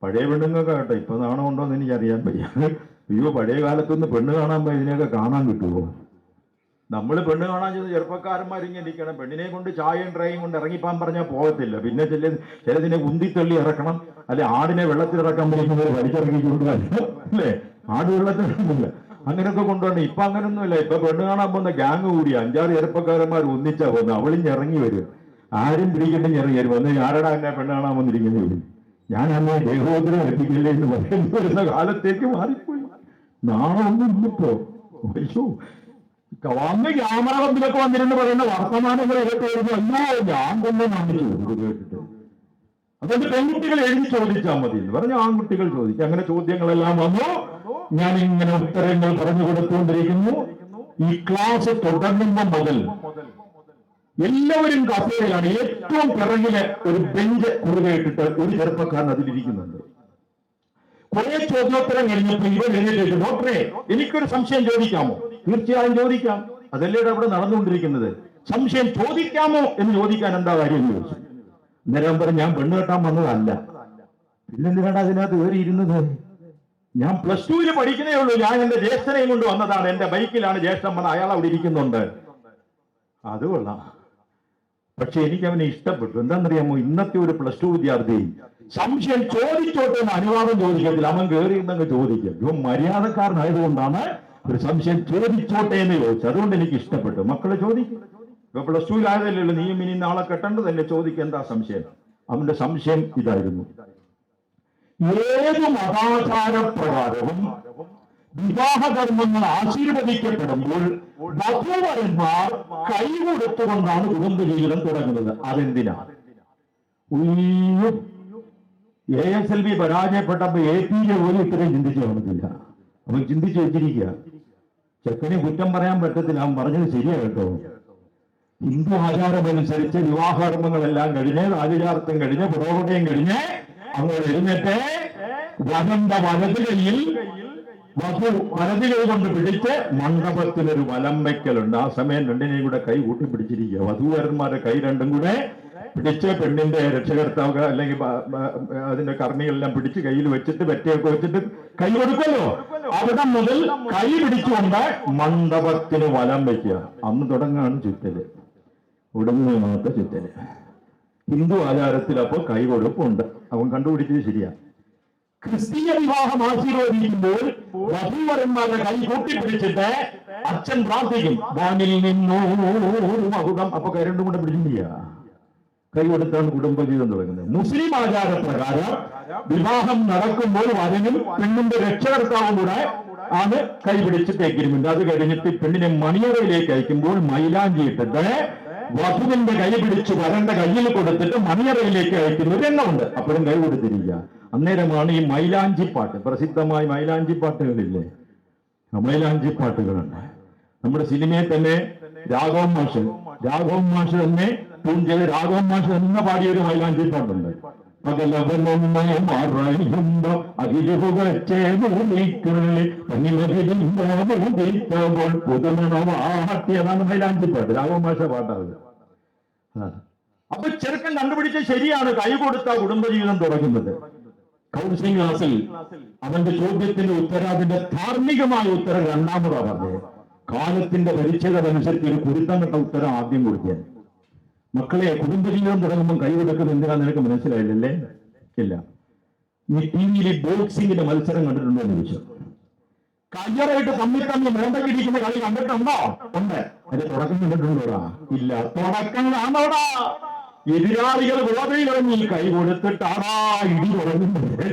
പഴയ പെണ്ണുങ്ങൾക്ക് കേട്ടോ, ഇപ്പൊ നാണമുണ്ടോ എന്ന് എനിക്കറിയാൻ വയ്യ. അയ്യോ, പഴയ കാലത്തൊന്ന് പെണ്ണ് കാണാൻ പോയി ഇതിനെയൊക്കെ കാണാൻ കിട്ടുമോ? നമ്മൾ പെണ്ണ് കാണാൻ ചെന്ന് ചെറുപ്പക്കാരന്മാരിങ്ങനെ ഇരിക്കണം. പെണ്ണിനെ കൊണ്ട് ചായയും ഡ്രൈയും കൊണ്ട് ഇറങ്ങിപ്പാൻ പറഞ്ഞാൽ പോകത്തില്ല. പിന്നെ ചിലതിനെ ഉന്തിത്തള്ളി ഇറക്കണം. അല്ലെ ആടിനെ വെള്ളത്തിൽ ഇറക്കാൻ പറ്റുന്നവർ വലിച്ചിറങ്ങി കൊണ്ടുവരണം. അല്ലേ, ആട് വെള്ളത്തിൽ ഇറങ്ങുന്നില്ല. അങ്ങനെയൊക്കെ കൊണ്ടുവരണം. ഇപ്പൊ അങ്ങനൊന്നുമില്ല. ഇപ്പൊ പെണ്ണ് കാണാൻ പോകുന്ന ഗ്യാങ് കൂടി 5-6 ചെറുപ്പക്കാരന്മാർ ഒന്നിച്ചാ പോകുന്നത്. അവളിഞ്ഞ് ഇറങ്ങി വരും, ആരും പിടിക്കണ്ടെങ്കിൽ ഇറങ്ങി വരും. ഒന്ന് ആരടാ എന്നെ പെണ്ണ് കാണാൻ വന്നിരിക്കുന്നത് വരും. ഞാൻ അന്ന് ദേഹോദരം എത്തിക്കില്ലേ എന്ന് പറയുന്ന വരുന്ന കാലത്തേക്ക് മാറിപ്പോയി. നാളൊന്നും ഇല്ലപ്പോ. അയ്യോ, വന്ന് ക്യാമറ മുമ്പിലൊക്കെ വന്നിരുന്ന് പറയുന്ന വർത്തമാനങ്ങൾ കേട്ട് വരുമ്പോ അയ്യോ ഞാൻ തന്നെ നന്ദിച്ചു കേട്ടിട്ട്. അതുകൊണ്ട് പെൺകുട്ടികൾ എഴുതി ചോദിച്ചാൽ മതി എന്ന് പറഞ്ഞ് ആൺകുട്ടികൾ ചോദിച്ചു. അങ്ങനെ ചോദ്യങ്ങളെല്ലാം വന്നു. ഞാൻ ഇങ്ങനെ ഉത്തരങ്ങൾ പറഞ്ഞു കൊടുത്തുകൊണ്ടിരിക്കുന്നു. ഈ ക്ലാസ് തുടങ്ങുമ്പോൾ മുതൽ എല്ലാവരും കസേരയിലാണ്. ഏറ്റവും പിറകിലെ ഒരു ബെഞ്ച് കുറുകെ ഇട്ടിട്ട് ഒരു ചെറുപ്പക്കാരൻ അതിലിരിക്കുന്നുണ്ട്. കുറെ ചോദ്യോത്തരം കഴിഞ്ഞപ്പോൾ ഇവർ എഴുതിയിട്ട്, ഡോക്ടറെ എനിക്കൊരു സംശയം ചോദിക്കാമോ? തീർച്ചയായും ചോദിക്കാം, അതല്ലേ അവിടെ നടന്നുകൊണ്ടിരിക്കുന്നത്. സംശയം ചോദിക്കാമോ എന്ന് ചോദിക്കാൻ എന്താ കാര്യം എന്ന് ചോദിച്ചു. അന്നേരം പറഞ്ഞ്, ഞാൻ പെണ്ണ് കെട്ടാൻ വന്നതല്ല. പിന്നെന്തിനാണ് അതിനകത്ത് കയറി ഇരുന്നത്? ഞാൻ +2 പഠിക്കുന്നേ ഉള്ളൂ. ഞാൻ എന്റെ ജ്യേഷ്ഠനെയും കൊണ്ട് വന്നതാണ്. എന്റെ ബൈക്കിലാണ് ജ്യേഷ്ഠൻ വന്നത്. അയാൾ അവിടെ ഇരിക്കുന്നുണ്ട്. അത് കൊള്ളാം. പക്ഷെ എനിക്ക് അവനെ ഇഷ്ടപ്പെട്ടു. എന്താണെന്നറിയാമോ, ഇന്നത്തെ ഒരു +2 വിദ്യാർത്ഥി സംശയം ചോദിച്ചോട്ടെ എന്ന് അനുവാദം ചോദിക്കത്തില്ല. അവൻ കയറി ഇരുന്നങ്ങ് ചോദിക്കും. ഇവൻ മര്യാദക്കാരനായതുകൊണ്ടാണ് ഒരു സംശയം ചോദിച്ചോട്ടെ എന്ന് ചോദിച്ചു. അതുകൊണ്ട് എനിക്ക് ഇഷ്ടപ്പെട്ടു. മക്കളെ ചോദിക്കും. ഇപ്പൊ +2 ആയതല്ലേ ഉള്ളൂ, നീയും ഇനി നാളെ കെട്ടേണ്ടതല്ലേ, ചോദിക്കുക എന്താ സംശയം. അവന്റെ സംശയം ഇതായിരുന്നു. ഏത് മതാചാരപ്രകാരവും വിവാഹകർമ്മങ്ങൾ ആശീർവദിക്കപ്പെടുമ്പോൾ വധൂവരന്മാർ കൈകൊടുത്തുകൊണ്ടാണ് കുടുംബജീവിതം തുടങ്ങുന്നത്. അതെന്തിനാണ്? ASLB പരാജയപ്പെട്ടപ്പോ APJ പോലും ഇത്രയും ചിന്തിച്ചു കാണത്തില്ല. അവൻ ചിന്തിച്ചു വെച്ചിരിക്കുക. ചെക്കനെ കുറ്റം പറയാൻ പറ്റത്തില്ല. അവൻ പറഞ്ഞത് ശരിയാ കേട്ടോ. ഹിന്ദു ആചാരമനുസരിച്ച് വിവാഹകർമ്മങ്ങളെല്ലാം കഴിഞ്ഞ്, ആചാരത്വം കഴിഞ്ഞ്, പുരോഗതിയും കഴിഞ്ഞ് അങ്ങനെ എഴുന്നേറ്റ് വധന്റെ വലതുകൈയിൽ വലതുകൈ കൊണ്ട് പിടിച്ച് മണ്ഡപത്തിനൊരു വലം വയ്ക്കലുണ്ട്. ആ സമയം രണ്ടിനെയും കൂടെ കൈ കൂട്ടി പിടിച്ചിരിക്കുക. വധൂവരന്മാരുടെ കൈ രണ്ടും കൂടെ പിടിച്ച് പെണ്ണിന്റെ രക്ഷകർത്താവ് അല്ലെങ്കിൽ അതിന്റെ കർമ്മികളെല്ലാം പിടിച്ച് കയ്യിൽ വെച്ചിട്ട് വെറ്റയൊക്കെ വെച്ചിട്ട് കൈ കൊടുക്കുമല്ലോ. അവിടെ മുതൽ കൈ പിടിച്ചുകൊണ്ട് മണ്ഡപത്തിന് വലം വയ്ക്കുക. അന്ന് തുടങ്ങാണ് ചുറ്റല്. ഉടനെ മാത്രം ചുറ്റല്. ഹിന്ദു ആചാരത്തിൽ അപ്പോൾ കൈ കൊടുപ്പുണ്ട്. അവൻ കണ്ടുപിടിച്ചത് ശരിയാ. ക്രിസ്തീയ വിവാഹം ആശീർവദിക്കുമ്പോൾ വധൂവരന്മാരുടെ കൈ കൂട്ടിപ്പിടിച്ചിട്ട് അച്ഛൻ പ്രാർത്ഥിക്കും, വാനിൽ നിന്നോരു മകുടം. അപ്പൊ കൈ രണ്ടും കൂടെ പിടിച്ചില്ല, കൈ കൊടുത്താണ് കുടുംബജീവിതം തുടങ്ങുന്നത്. മുസ്ലിം ആചാരപ്രകാരം വിവാഹം നടക്കുമ്പോൾ വരനും പെണ്ണിന്റെ രക്ഷകർത്താവും കൂടെ ആണ് കൈ പിടിച്ചിട്ട് എഗ്രിമെന്റ്. അത് കഴിഞ്ഞിട്ട് പെണ്ണിനെ മണിയറയിലേക്ക് അയക്കുമ്പോൾ മൈലാഞ്ചി ഇട്ടിട്ട് വധുവിന്റെ കൈ പിടിച്ച് വരന്റെ കയ്യിൽ കൊടുത്തിട്ട് മണിയറയിലേക്ക് അയക്കുന്ന ഒരു എണ്ണമുണ്ട്. അപ്പോഴും കൈ കൊടുത്തിരിക്കുക. അന്നേരമാണ് ഈ മൈലാഞ്ചി പാട്ട്. പ്രസിദ്ധമായ മൈലാഞ്ചി പാട്ടുകളില്ലേ, മൈലാഞ്ചി പാട്ടുകളുണ്ട്. നമ്മുടെ സിനിമയിൽ തന്നെ രാഘവൻ മാഷ് തന്നെ ട്യൂൺ ചെയ്ത് രാഘവൻ മാഷ് തന്നെ പാടിയൊരു മൈലാഞ്ചി പാട്ടുണ്ട്. പകലവനൊന്നേ മറയുമ്പോ അകിരുപുകച്ചേതുള്ളിക്കുള്ളി പനിമതിരിമ്പോൾ പുതുമണവാട്ടിയതാണ് മൈലാഞ്ചി പാട്ട്. രാഘവൻ മാഷ പാട്ടാണ്. അപ്പൊ ചെറുക്കൻ കണ്ടുപിടിച്ച ശരിയാണ്, കൈ കൊടുത്ത കുടുംബജീവിതം തുടങ്ങുന്നത്. കൗൺസിലിംഗ് ക്ലാസ്സിൽ അവന്റെ ചോദ്യത്തിന്റെ ഉത്തരം, അതിന്റെ ധാർമ്മികമായ ഉത്തരം രണ്ടാമതാ പറഞ്ഞത്. കാലത്തിന്റെ പരിച്ഛേദമനുസരിച്ച് ഒരു കുരുത്തം കെട്ട ഉത്തരം ആദ്യം കൊടുക്കാൻ. മക്കളെ, കുടുംബജീവിതം തുടങ്ങുമ്പോൾ കൈ കൊടുക്കുന്നത് എന്തിനാന്ന് നിനക്ക് മനസ്സിലായില്ലല്ലേ? ഇല്ല. നീ ടി വിയിൽ ബോക്സിംഗിന്റെ മത്സരം കണ്ടിട്ടുണ്ടോ എന്ന് ചോദിച്ചു. കയ്യറായിട്ട് തമ്മിൽ മേണ്ടക്കിരിക്കുന്ന കളി കണ്ടിട്ടുണ്ടോ? ഉണ്ട്. അതിന്റെ തുടക്കം കണ്ടിട്ടുണ്ടോടാ? ഇല്ല. തുടക്കം കാണോടാ. എതിരാളികൾ ഗോതയിലിറങ്ങി കൈ കൊടുത്തിട്ടാടാ ഇടി തുടങ്ങുന്നത്.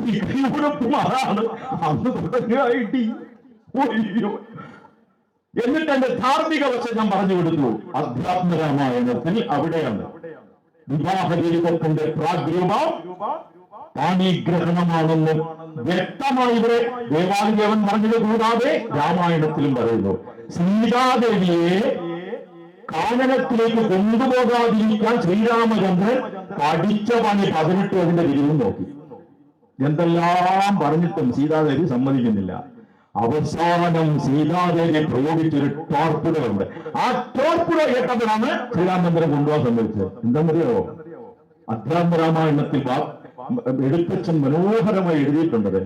ഈ കൈ കൊടുത്തും അതാണ് അന്ന് തുടങ്ങായിട്ടി. എന്നിട്ട് എന്റെ ധാർമ്മിക വശം ഞാൻ പറഞ്ഞു കൊടുത്തു. അധ്യാത്മരാമായണത്തിൽ അവിടെയാണ് വിവാഹ ജീവിതത്തിന്റെ പ്രാഗ്രൂപം പാണിഗ്രഹണമാണെന്ന് വ്യക്തമായി ഇവിടെ ദേവാദിദേവൻ പറഞ്ഞത് കൂടാതെ രാമായണത്തിലും പറയുന്നു. സീതാദേവിയെ കാനനത്തിലേക്ക് കൊണ്ടുപോകാതിരിക്കാൻ ശ്രീരാമചന്ദ്രൻ പഠിച്ച പണി 18 അതിന്റെ വിരിവും നോക്കി. എന്തെല്ലാം പറഞ്ഞിട്ടും സീതാദേവി സമ്മതിക്കുന്നില്ല. അവസാനം സീതാദേവി പ്രയോഗിച്ചൊരു ടോർപ്പിഡുണ്ട്. ആ ടോർപ്പിഡ കേട്ടപ്പോഴാണ് ശ്രീരാമചന്ദ്രൻ കൊണ്ടുപോകാൻ സമ്മതിച്ചത്. എന്താണെന്നറിയോ? അധ്യാത്മരാമായണത്തിൽ എഴുത്തച്ഛൻ മനോഹരമായി എഴുതിയിട്ടുണ്ടത്.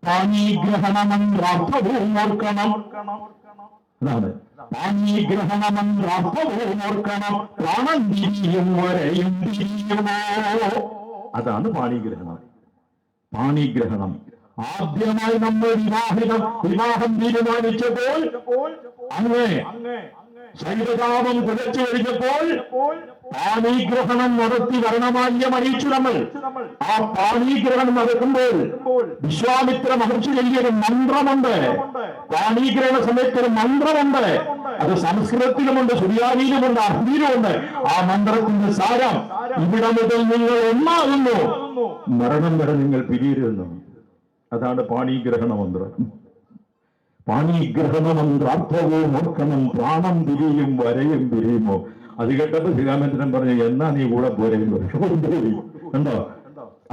പാണിഗ്രഹണമെന്നർത്ഥവും ഓർക്കണം. അതാണ് പാണിഗ്രഹണമെന്നർത്ഥവും ഓർക്കണം. പ്രാണം തിരിയും വരെയും തിരിയുമോ. അതാണ് പാണിഗ്രഹണം. പാണിഗ്രഹണം ആദ്യമായി നമ്മൾ വിവാഹം തീരുമാനിച്ചപ്പോൾ അങ്ങേ ശൈലതാപം കുലച്ചു കഴിഞ്ഞപ്പോൾ പാണിഗ്രഹണം നടത്തി വരണമാല്യം അറിയിച്ചു നമ്മൾ. ആ പാണിഗ്രഹണം നടക്കുമ്പോൾ വിശ്വാമിത്ര മഹർഷി ചൊല്ലിയൊരു മന്ത്രമുണ്ട്. പാണിഗ്രഹണ സമയത്തൊരു മന്ത്രമുണ്ട്. അത് സംസ്കൃതത്തിലുമുണ്ട്, സുറിയാനിയിലുമുണ്ട്, അറബിയിലുമുണ്ട്. ആ മന്ത്രത്തിന്റെ സാരം ഇവിടെ മുതൽ നിങ്ങൾ ഒന്നാകുന്നു, മരണം വരെ നിങ്ങൾ പിരിയരുന്നു. അതാണ് പാണിഗ്രഹണ മന്ത്രം. പാണിഗ്രഹണമെന്നർത്ഥവും ഓർക്കണം. പ്രാണം തിരിയും വരെയും തിരിയുമോ. അത് കേട്ടപ്പോ ശ്രീരാമചന്ദ്രൻ പറഞ്ഞു, എന്നാ നീ കൂടെ പോരെയും കണ്ടോ.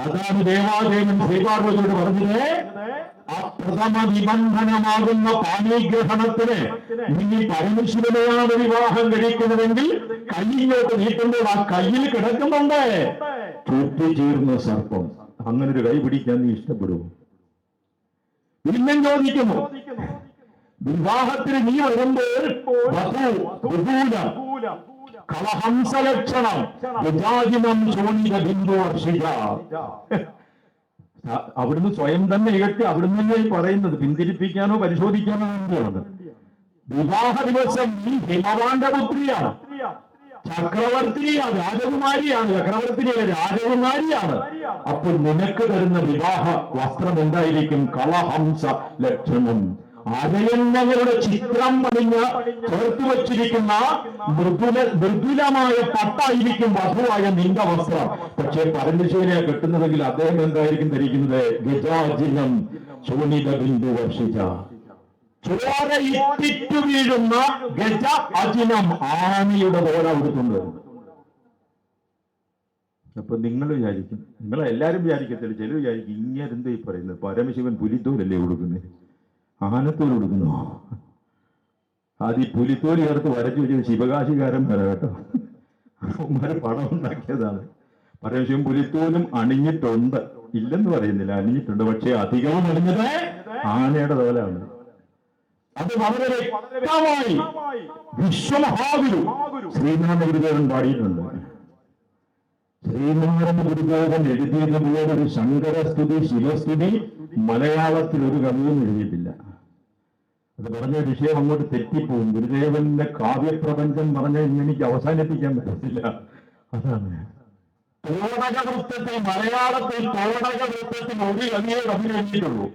അതാണ് ദേവാദേവൻ ശ്രീപാർവതിയോട് പറഞ്ഞത്. ആ പ്രഥമ നിബന്ധനമാകുന്ന പാണിഗ്രഹണത്തിന് നീ പരമശിവനെയാണ് വിവാഹം കഴിക്കുന്നതെങ്കിൽ കൈയിലോട്ട് നീട്ടുമ്പോൾ ആ കയ്യിൽ കിടക്കുന്നുണ്ട് ചുറ്റിച്ചീർന്ന സർപ്പം. അങ്ങനൊരു കൈ പിടിക്കാൻ നീ ഇഷ്ടപ്പെടുമോ? വീണ്ടും ചോദിക്കുന്നു, വിവാഹത്തിന് നീ വരുമ്പോൾ കളഹംസലക്ഷണം വിജാജിനം ശോണിത ബിന്ദു വർഷിക. അവിടുന്ന് സ്വയം തന്നെ ഇകട്ടി അവിടുന്ന് തന്നെ പറയുന്നത് പിന്തിരിപ്പിക്കാനോ പരിശോധിക്കാനോ വേണ്ടിയാണ്. വിവാഹ ദിവസം നീ ഹിമവാന്റെ പുത്രിയാണ്, ചക്രവർത്തിനിയാണ്, രാജകുമാരിയാണ്. ചക്രവർത്തിനിയല്ല, രാജകുമാരിയാണ്. അപ്പോൾ നിനക്ക് തരുന്ന വിവാഹ വസ്ത്രം എന്തായിരിക്കും? കളഹംസ ലക്ഷണം. അരയന്നങ്ങളുടെ ചിത്രം പണിഞ്ഞ ചേർത്ത് വച്ചിരിക്കുന്ന മൃദുലമായ പട്ടായിരിക്കും വധുവായ നിന്റെ വസ്ത്രം. പക്ഷേ പരമശിവനെ കെട്ടുന്നതെങ്കിൽ അദ്ദേഹം എന്തായിരിക്കും ധരിക്കുന്നത്? ഗജാജിനം ശോണിത ബിന്ദു വർഷിച്ച. ചോര ഇറ്റിറ്റു വീഴുന്ന ഗജ അജിനം ആനയുടെ പോലെ കൊടുക്കുന്നത്. അപ്പൊ നിങ്ങൾ വിചാരിക്കും, നിങ്ങളെല്ലാരും വിചാരിക്കത്തില്ല, ചില വിചാരിക്കും ഇങ്ങനെന്താ ഈ പറയുന്നത്? പരമശിവൻ പുലിത്തോലല്ലേ കൊടുക്കുന്നത്? ആനത്തോൽ കൊടുക്കുന്നു. അത് ഈ പുലിത്തോല് ചേർത്ത് വരച്ചു വെച്ചത് ശിവകാശികാരൻ വരെ കേട്ടോ, പണം ഉണ്ടാക്കിയതാണ്. പരമശിവൻ പുലിത്തോലും അണിഞ്ഞിട്ടുണ്ട്, ഇല്ലെന്ന് പറയുന്നില്ല, അണിഞ്ഞിട്ടുണ്ട്. പക്ഷെ അധികവും അണിഞ്ഞത് ആനയുടെ തോലാണ്. അത് വളരെ വ്യക്തമായി വിശ്വമഹാഗുരു ശ്രീനാരായണ ഗുരുദേവൻ പാടിയിട്ടുണ്ട്. ശ്രീനാരായണ ഗുരുദേവൻ എഴുതിയതുപോലെ ഒരു ശങ്കരസ്തുതി ശിവസ്തുതി മലയാളത്തിൽ ഒരു കവിയും എഴുതിയിട്ടില്ല. അത് പറഞ്ഞ വിഷയം അങ്ങോട്ട് തെറ്റിപ്പോവും. ഗുരുദേവന്റെ കാവ്യപ്രപഞ്ചം പറഞ്ഞ എനിക്ക് അവസാനിപ്പിക്കാൻ പറ്റത്തില്ല. അതാണ് തോടകവൃത്തത്തിൽ, മലയാളത്തിൽ തോടകവൃത്തത്തിൽ ഒരു കവിയെ അഭിനയിച്ചിട്ടുള്ളൂ.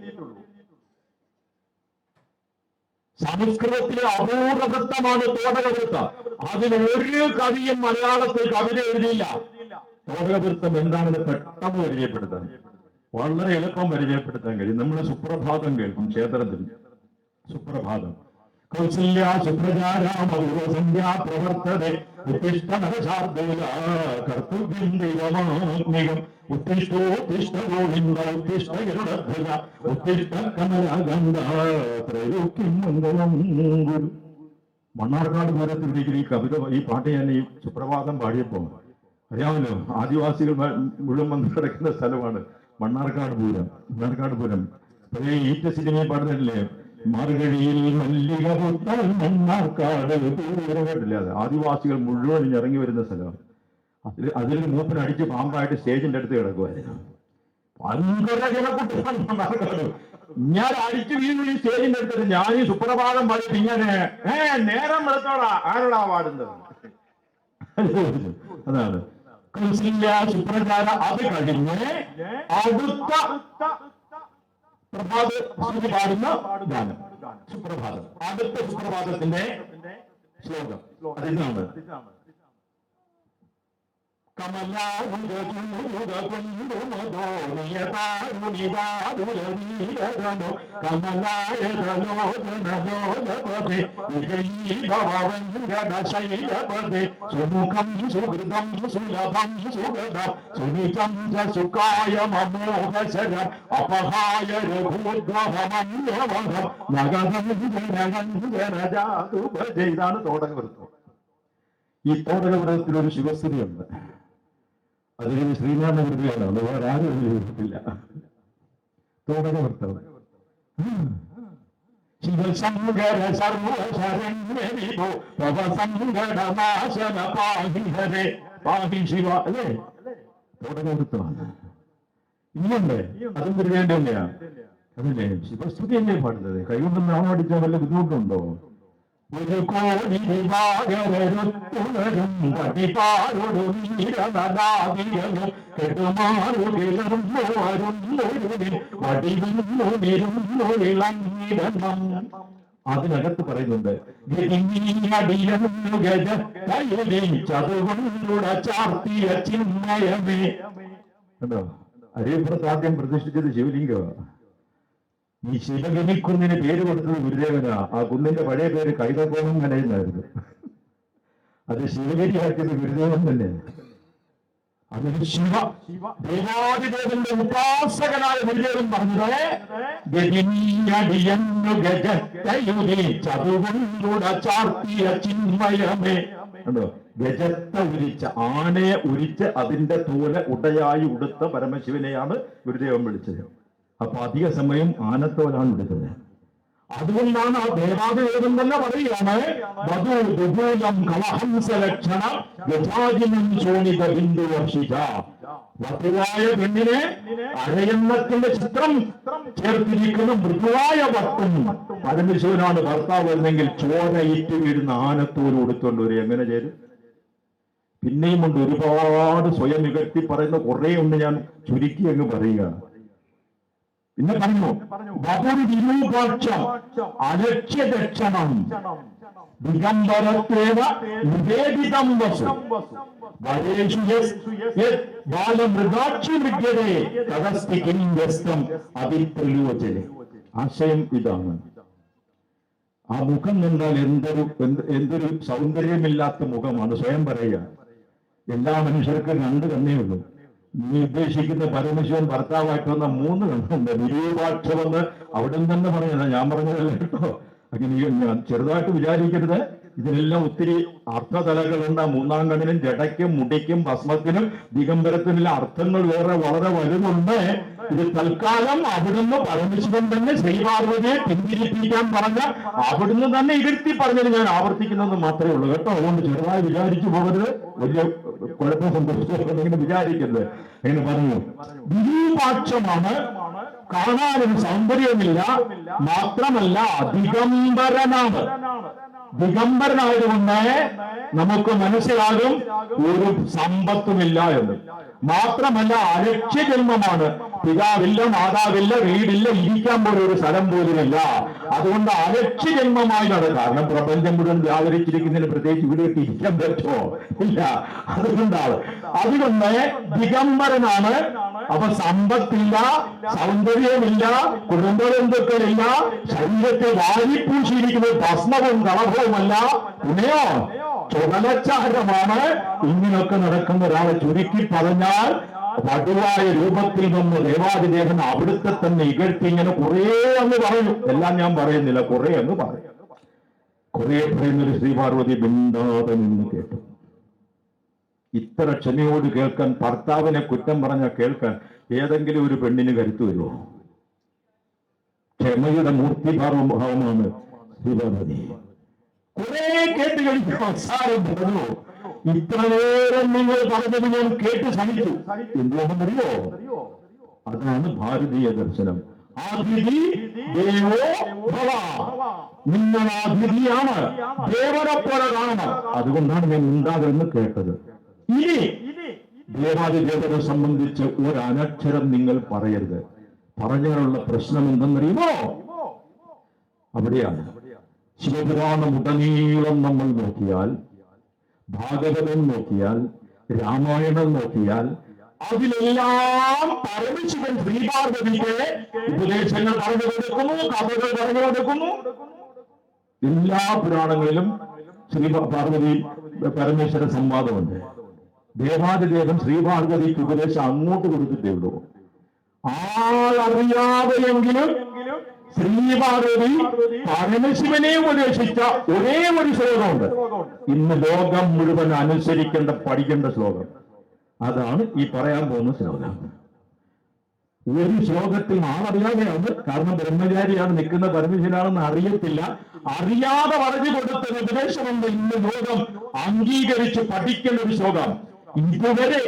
സംസ്കൃതത്തിലെ അപൂർവ വൃത്തമാണ് തോടകവൃത്തം. അതിൽ ഒരു കവിയും മലയാളത്തിൽ കവിത എഴുതിയില്ല. തോടകവൃത്തം എന്താണെന്ന് പെട്ടെന്ന് പരിചയപ്പെടുത്താൻ, വളരെ എളുപ്പം പരിചയപ്പെടുത്താൻ കഴിയും. നമ്മൾ സുപ്രഭാതം കേൾക്കും ക്ഷേത്രത്തിൽ. സുപ്രഭാതം കൗസല്യ സുപ്രജാരാമസന്ധ്യാ പ്രവർത്തതെ ഉത്തിഷ്ഠ നരശാർദൂല കർത്തവ്യം ദൈവമാത്മികം ഉത്തിഷ്ഠോത്തിഷ്ഠ ഗോവിന്ദ ഉത്തിഷ്ഠ ഗരുഡധ്വജ ഉത്തിഷ്ഠ കമലഗന്ധ ത്രൈലോക്യം മംഗളം ഗുരു. മണ്ണാർക്കാട് പൂരത്തിൽ ഈ കവിത, ഈ പാട്ട് ഞാൻ ഈ സുപ്രഭാതം പാടിയപ്പോ അറിയാമല്ലോ, ആദിവാസികൾ മുഴുവൻ വന്ന് കിടക്കുന്ന സ്ഥലമാണ് മണ്ണാർക്കാട് പൂരം. മണ്ണാർക്കാട് പൂരം പഴയ ഈറ്റ സിനിമയെ പാടുന്നില്ലേ, മാർഗഴിയിൽ മല്ലിക പുത്താൻ മണ്ണാർക്കാട് പൂരം കേട്ടില്ല. അത് ആദിവാസികൾ മുഴുവൻ ഇറങ്ങി വരുന്ന സ്ഥലമാണ്. അതിൽ മൂപ്പൻ അടിച്ച് പാമ്പായിട്ട് സ്റ്റേജിന്റെ അടുത്ത് കിടക്കുമായിരുന്നു. ഭയങ്കര ജനക്കൂട്ടമാണ് മണ്ണാർക്കാട്. ഞാൻ അടിച്ചു വീണു ഈ സ്റ്റേജിന്റെ അടുത്ത്. ഞാൻ ഈ സുപ്രഭാതം പാടിയിട്ട് ഇങ്ങനെ നേരം വെളുത്തോടാ ആരോടാ പാടുന്നത്. അതാണ് സുപ്രചാര. അത് കഴിഞ്ഞ് അടുത്ത പ്രഭാത പാടുന്ന ഗാനം സുപ്രഭാതം. അടുത്ത സുപ്രഭാതത്തിന്റെ ശ്ലോകം അതിനാണ് സുമുഖം സുഹൃതം സുലഭം സുഗത സുനിതം സുഖായ മമോഹശര അപഹായ രഘുദ്വഹമന്യവഹം നഗരം ജനജാതു ഭജ. ഇതാണ് തോടകവൃത്തം. ഈ തോടകവൃത്തത്തിൽ ഒരു ശിവസ്തുതിയുണ്ട്. അതിന് ശ്രീനാരായണ ഗുരുദേവനാണ്, അത് വേറെ ആരും എഴുതിയിട്ടില്ല. തോടകവൃത്തം ശിവശങ്കര സർവശരണ്യ വിഭോ ഭവസങ്കടനാശന പാഹി ഹരേ പാഹി ശിവ. അല്ലേ തോടകവൃത്തമാണ്. ഇന്നുണ്ട് അതും ഗുരുദേവന്റെ തന്നെയാണ്. അതല്ലേ ശിവസ്തുതി തന്നെ പാടുന്നത്. കൈകൊണ്ട് നാമം അടിച്ചാൽ വല്ല ബുദ്ധിമുട്ടുണ്ടോ? ഒരു കോടി വാകരൊത്തുണരും പതിപാരോടു നീരനാദികളും കെട്ടുമാറുകിളർന്നു വരുന്നൊരുവിൽ വടിവിന്നുമിരുന്നു ഇളങ്ങിടണം. അതിനകത്ത് പറയുന്നുണ്ട് ചതുകൊണ്ടുട ചാർത്തിയ ചിന്മയമേ. കണ്ടോ, അരിയപ്പുറത്ത് ആദ്യം പ്രതിഷ്ഠിച്ചത് ശിവലിംഗമാണ്. ഈ ശിവഗിനിക്കുന്നിന് പേര് കൊടുത്തത് ഗുരുദേവനാ. ആ കുന്നിന്റെ പഴയ പേര് കൈതക്കോണം മലയെന്നായിരുന്നു. അത് ശിവഗിരിയാക്കിയത് ഗുരുദേവൻ തന്നെ. അതൊരു ശിവ ദേവാദിദേവന്റെ ഉപാസകനായ ഗുരുദേവൻ പറഞ്ഞത് ചതുകൊണ്ടുട ചാർത്തിയ ചിന്മയമേ. കണ്ടോ, ഗജത്തെ ഉരിച്ച, ആനയെ ഉരിച്ച് അതിന്റെ തോല ഉടയായി ഉടുത്ത പരമശിവനെയാണ് ഗുരുദേവൻ വിളിച്ചത്. അപ്പൊ അധിക സമയം ആനത്തോലാണ് എടുത്തത്. അതുകൊണ്ടാണ് ആ ദേവാദേവൻ തന്നെ പറയുകയാണ് വധൂദുകൂലം കലഹംസലക്ഷണ ഗജാജിനം ശോണിത ബിന്ദു വർഷിച്ച. വധുവായ പെണ്ണിനെ അരയന്നത്തിന്റെ ചിത്രം ചേർത്തിരിക്കുന്ന മൃദുവായ വട്ടും പരമശിവനാണ് ഭർത്താവ് എന്നെങ്കിൽ ചോരയിട്ട് വീഴുന്ന ആനത്തോല് കൊടുത്തോണ്ട് വരും. എങ്ങനെ ചേരും? പിന്നെയും ഉണ്ട് ഒരുപാട് സ്വയം നികഴ്ത്തി പറയുന്ന കുറെ ഉണ്ട്. ഞാൻ ചുരുക്കി അങ്ങ് പറയുക. പിന്നെ പറഞ്ഞു ബഹുരു വിരൂപാക്ഷം അലക്ഷ്യദക്ഷണം ദിഗംബരത്വേവ നിവേദിതം വസു വരേഷു ബാലമൃഗാക്ഷി മൃഗ്യതേ തദസ്തി കിം വ്യസ്തം അതിപ്രലോചനെ. ആശയം ഇതാണ്. ആ മുഖം കണ്ടാൽ എന്തൊരു സൗന്ദര്യമില്ലാത്ത മുഖമാണ്. സ്വയം പറയുക, എല്ലാ മനുഷ്യർക്കും രണ്ട് കണ്ണേ ഉള്ളൂ. നീ ഉദ്ദേശിക്കുന്ന പരമശിവൻ ഭർത്താവായിട്ട് വന്ന 3 കണ്ണുണ്ട്. വിരൂപാക്ഷമെന്ന് അവിടെ തന്നെ പറഞ്ഞതാ, ഞാൻ പറഞ്ഞതല്ല കേട്ടോ. അങ്ങനെ ഞാൻ ചെറുതായിട്ട് വിചാരിക്കരുത്. ഇതിനെല്ലാം ഒത്തിരി അർത്ഥതലകളുണ്ട്. 3-ാം കണ്ണിനും ജടയ്ക്കും മുടിക്കും ഭസ്മത്തിനും ദിഗംബരത്തിനും അർത്ഥങ്ങൾ വേറെ വളരെ വലുതുണ്ട്. ഇത് തൽക്കാലം അവിടുന്ന് പരമശിവൻ തന്നെ ശ്രീപാർവതിയെ പിന്തിരിപ്പിക്കാൻ പറഞ്ഞ അവിടുന്ന് തന്നെ ഇകഴ്ത്തി പറഞ്ഞത് ഞാൻ ആവർത്തിക്കുന്നതെന്ന് മാത്രമേ ഉള്ളൂ കേട്ടോ. അതുകൊണ്ട് ചെറുതായി വിചാരിച്ചു പോകരുത്, വലിയ കുഴപ്പം സംഭവിച്ചിങ്ങനെ വിചാരിക്കരുത്. എന്ന് പറഞ്ഞു, വിരൂപാക്ഷമാണ്, കാണാനും സൗന്ദര്യമില്ല, മാത്രമല്ല ദിഗംബരനാണ്. ദിഗംബരനായതുകൊണ്ട് നമുക്ക് മനസ്സിലാകും ഒരു സമ്പത്തുമില്ല എന്ന്. മാത്രമല്ല അലക്ഷ്യജന്മമാണ്. പിതാവില്ല, മാതാവില്ല, വീടില്ല, ഇരിക്കാൻ പോലും ഒരു സ്ഥലം പോലുമില്ല. അതുകൊണ്ട് അലക്ഷ്യജന്മമായതാണ്. കാരണം പ്രപഞ്ചം മുഴുവൻ വ്യാപരിച്ചിരിക്കുന്നതിന് പ്രത്യേകിച്ച് ഇവിടെയൊക്കെ ഇരിക്കാൻ പറ്റുമോ? ഇല്ല. അതുകൊണ്ട് ദിഗംബരനാണ്. അപ്പൊ സമ്പത്തില്ല, സൗന്ദര്യമില്ല, കുടുംബബന്ധുക്കളില്ല, ശരീരത്തെ വാരിപ്പൂശിയിരിക്കുന്നത് ഭസ്മവും കളഭവുമല്ല, ഉണയോ ചുവലച്ചാരമാണ്. ഇങ്ങനൊക്കെ നടക്കുന്ന ഒരാളെ ചുരുക്കി പറഞ്ഞാൽ വടുവായ രൂപത്തിൽ നിന്ന് ദേവാദിദേവൻ അവിടുത്തെ തന്നെ ഇകഴ്ത്തി ഇങ്ങനെ കുറേ അങ്ങ് പറയും. എല്ലാം ഞാൻ പറയുന്നില്ല, കുറെ അങ്ങ് പറയും. കുറെ പറയുന്നൊരു ശ്രീപാർവതി ബിന്ദാതെ നിന്ന് കേട്ടു. ഇത്ര ക്ഷമയോട് കേൾക്കാൻ, ഭർത്താവിനെ കുറ്റം പറഞ്ഞ കേൾക്കാൻ ഏതെങ്കിലും ഒരു പെണ്ണിന് കരുത്തു വരുമോ? ക്ഷമയുടെ മൂർത്തിഭാവമാണ് ശ്രീപാർവതി. കുറെ കേട്ട് കഴിച്ചു അവസാനം പറഞ്ഞു, ഇത്ര നേരം നിങ്ങൾ പറഞ്ഞത് ഞാൻ കേട്ട് സഹിച്ചു. എന്തുകൊണ്ടെന്നറിയോ? അതാണ് ഭാരതീയ ദർശനം. ആതിഥി ദേവോ ഭവ. നിങ്ങൾ ആതിഥിയാണ്, ദേവനെ പോലെ കാണണം. അതുകൊണ്ടാണ് ഞാൻ ഉണ്ടാകുമെന്ന് കേട്ടത്. ഇനി ദേവാദിദേവനെ സംബന്ധിച്ച് ഒരനക്ഷരം നിങ്ങൾ പറയരുത്. പറഞ്ഞാലുള്ള പ്രശ്നം എന്തെന്നറിയുമോ? അവിടെയാണ്. ശിവപുരാണം ഉടനീളം നമ്മൾ നോക്കിയാൽ, ഭാഗവതം നോക്കിയാൽ, രാമായണം നോക്കിയാൽ, അതിലെല്ലാം പരമശിവൻ ശ്രീപാർവതിക്ക് ഉപദേശങ്ങൾ പറഞ്ഞു കൊടുക്കുന്നു, കഥകൾ പറഞ്ഞു കൊടുക്കുന്നു. എല്ലാ പുരാണങ്ങളിലും ശ്രീ പാർവതി പരമേശ്വര സംവാദമുണ്ട്. ദേവാദിദേവൻ ശ്രീപാർവതിക്ക് ഉപദേശം അങ്ങോട്ട് കൊടുത്തിട്ടേ ഉള്ളൂ. ആളറിയാതെയെങ്കിലും ശ്രീപാർവതി പരമശിവനെ ഉപദേശിച്ച ഒരേ ഒരു ശ്ലോകമുണ്ട്. ഇന്ന് ലോകം മുഴുവൻ അനുസരിക്കേണ്ട, പഠിക്കേണ്ട ശ്ലോകം. അതാണ് ഈ പറയാൻ പോകുന്ന ശ്ലോകം. ഒരു ശ്ലോകത്തിൽ ആളറിയാതെയാണ്. കാരണം ബ്രഹ്മചാരിയാണ്, നിൽക്കുന്ന പരമശിവനാണെന്ന് അറിയത്തില്ല. അറിയാതെ പറഞ്ഞു കൊടുത്ത ഉപദേശമുണ്ട് ഇന്ന് ലോകം അംഗീകരിച്ച് പഠിക്കേണ്ട ഒരു ശ്ലോകം. ഇതുവരെ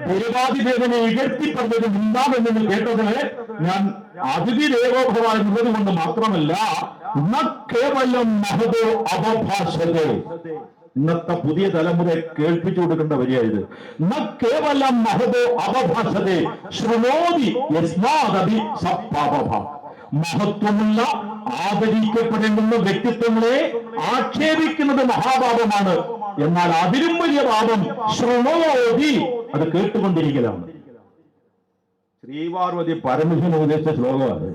ദേവാദിദേവനെ ഇകഴ്ത്തി പറഞ്ഞത് ഉണ്ടാമെന്ന് നിങ്ങൾ കേട്ടത് ഞാൻ അതിഥി ദേവോഭവ എന്നുള്ളത് കൊണ്ട് മാത്രമല്ല, കേവലം മഹതോ അവഭാഷതേ. ഇന്നത്തെ പുതിയ തലമുറയെ കേൾപ്പിച്ചു കൊടുക്കേണ്ട വരികയത്. കേവലം മഹതോ അവഭാഷതേ ശൃണോതി യസ്മാദപി സപ്പാപഭ. മഹത്വമുള്ള ആദരിക്കപ്പെടേണ്ടുന്ന വ്യക്തിത്വങ്ങളെ ആക്ഷേപിക്കുന്നത് മഹാപാപമാണ്. എന്നാൽ അതിലും വലിയ പാപം ശൃണോതി, അത് കേട്ടുകൊണ്ടിരിക്കലാണ്. ശ്രീപാർവതി പരമശിവൻ ഉപദേശിച്ച ശ്ലോകമാണ്.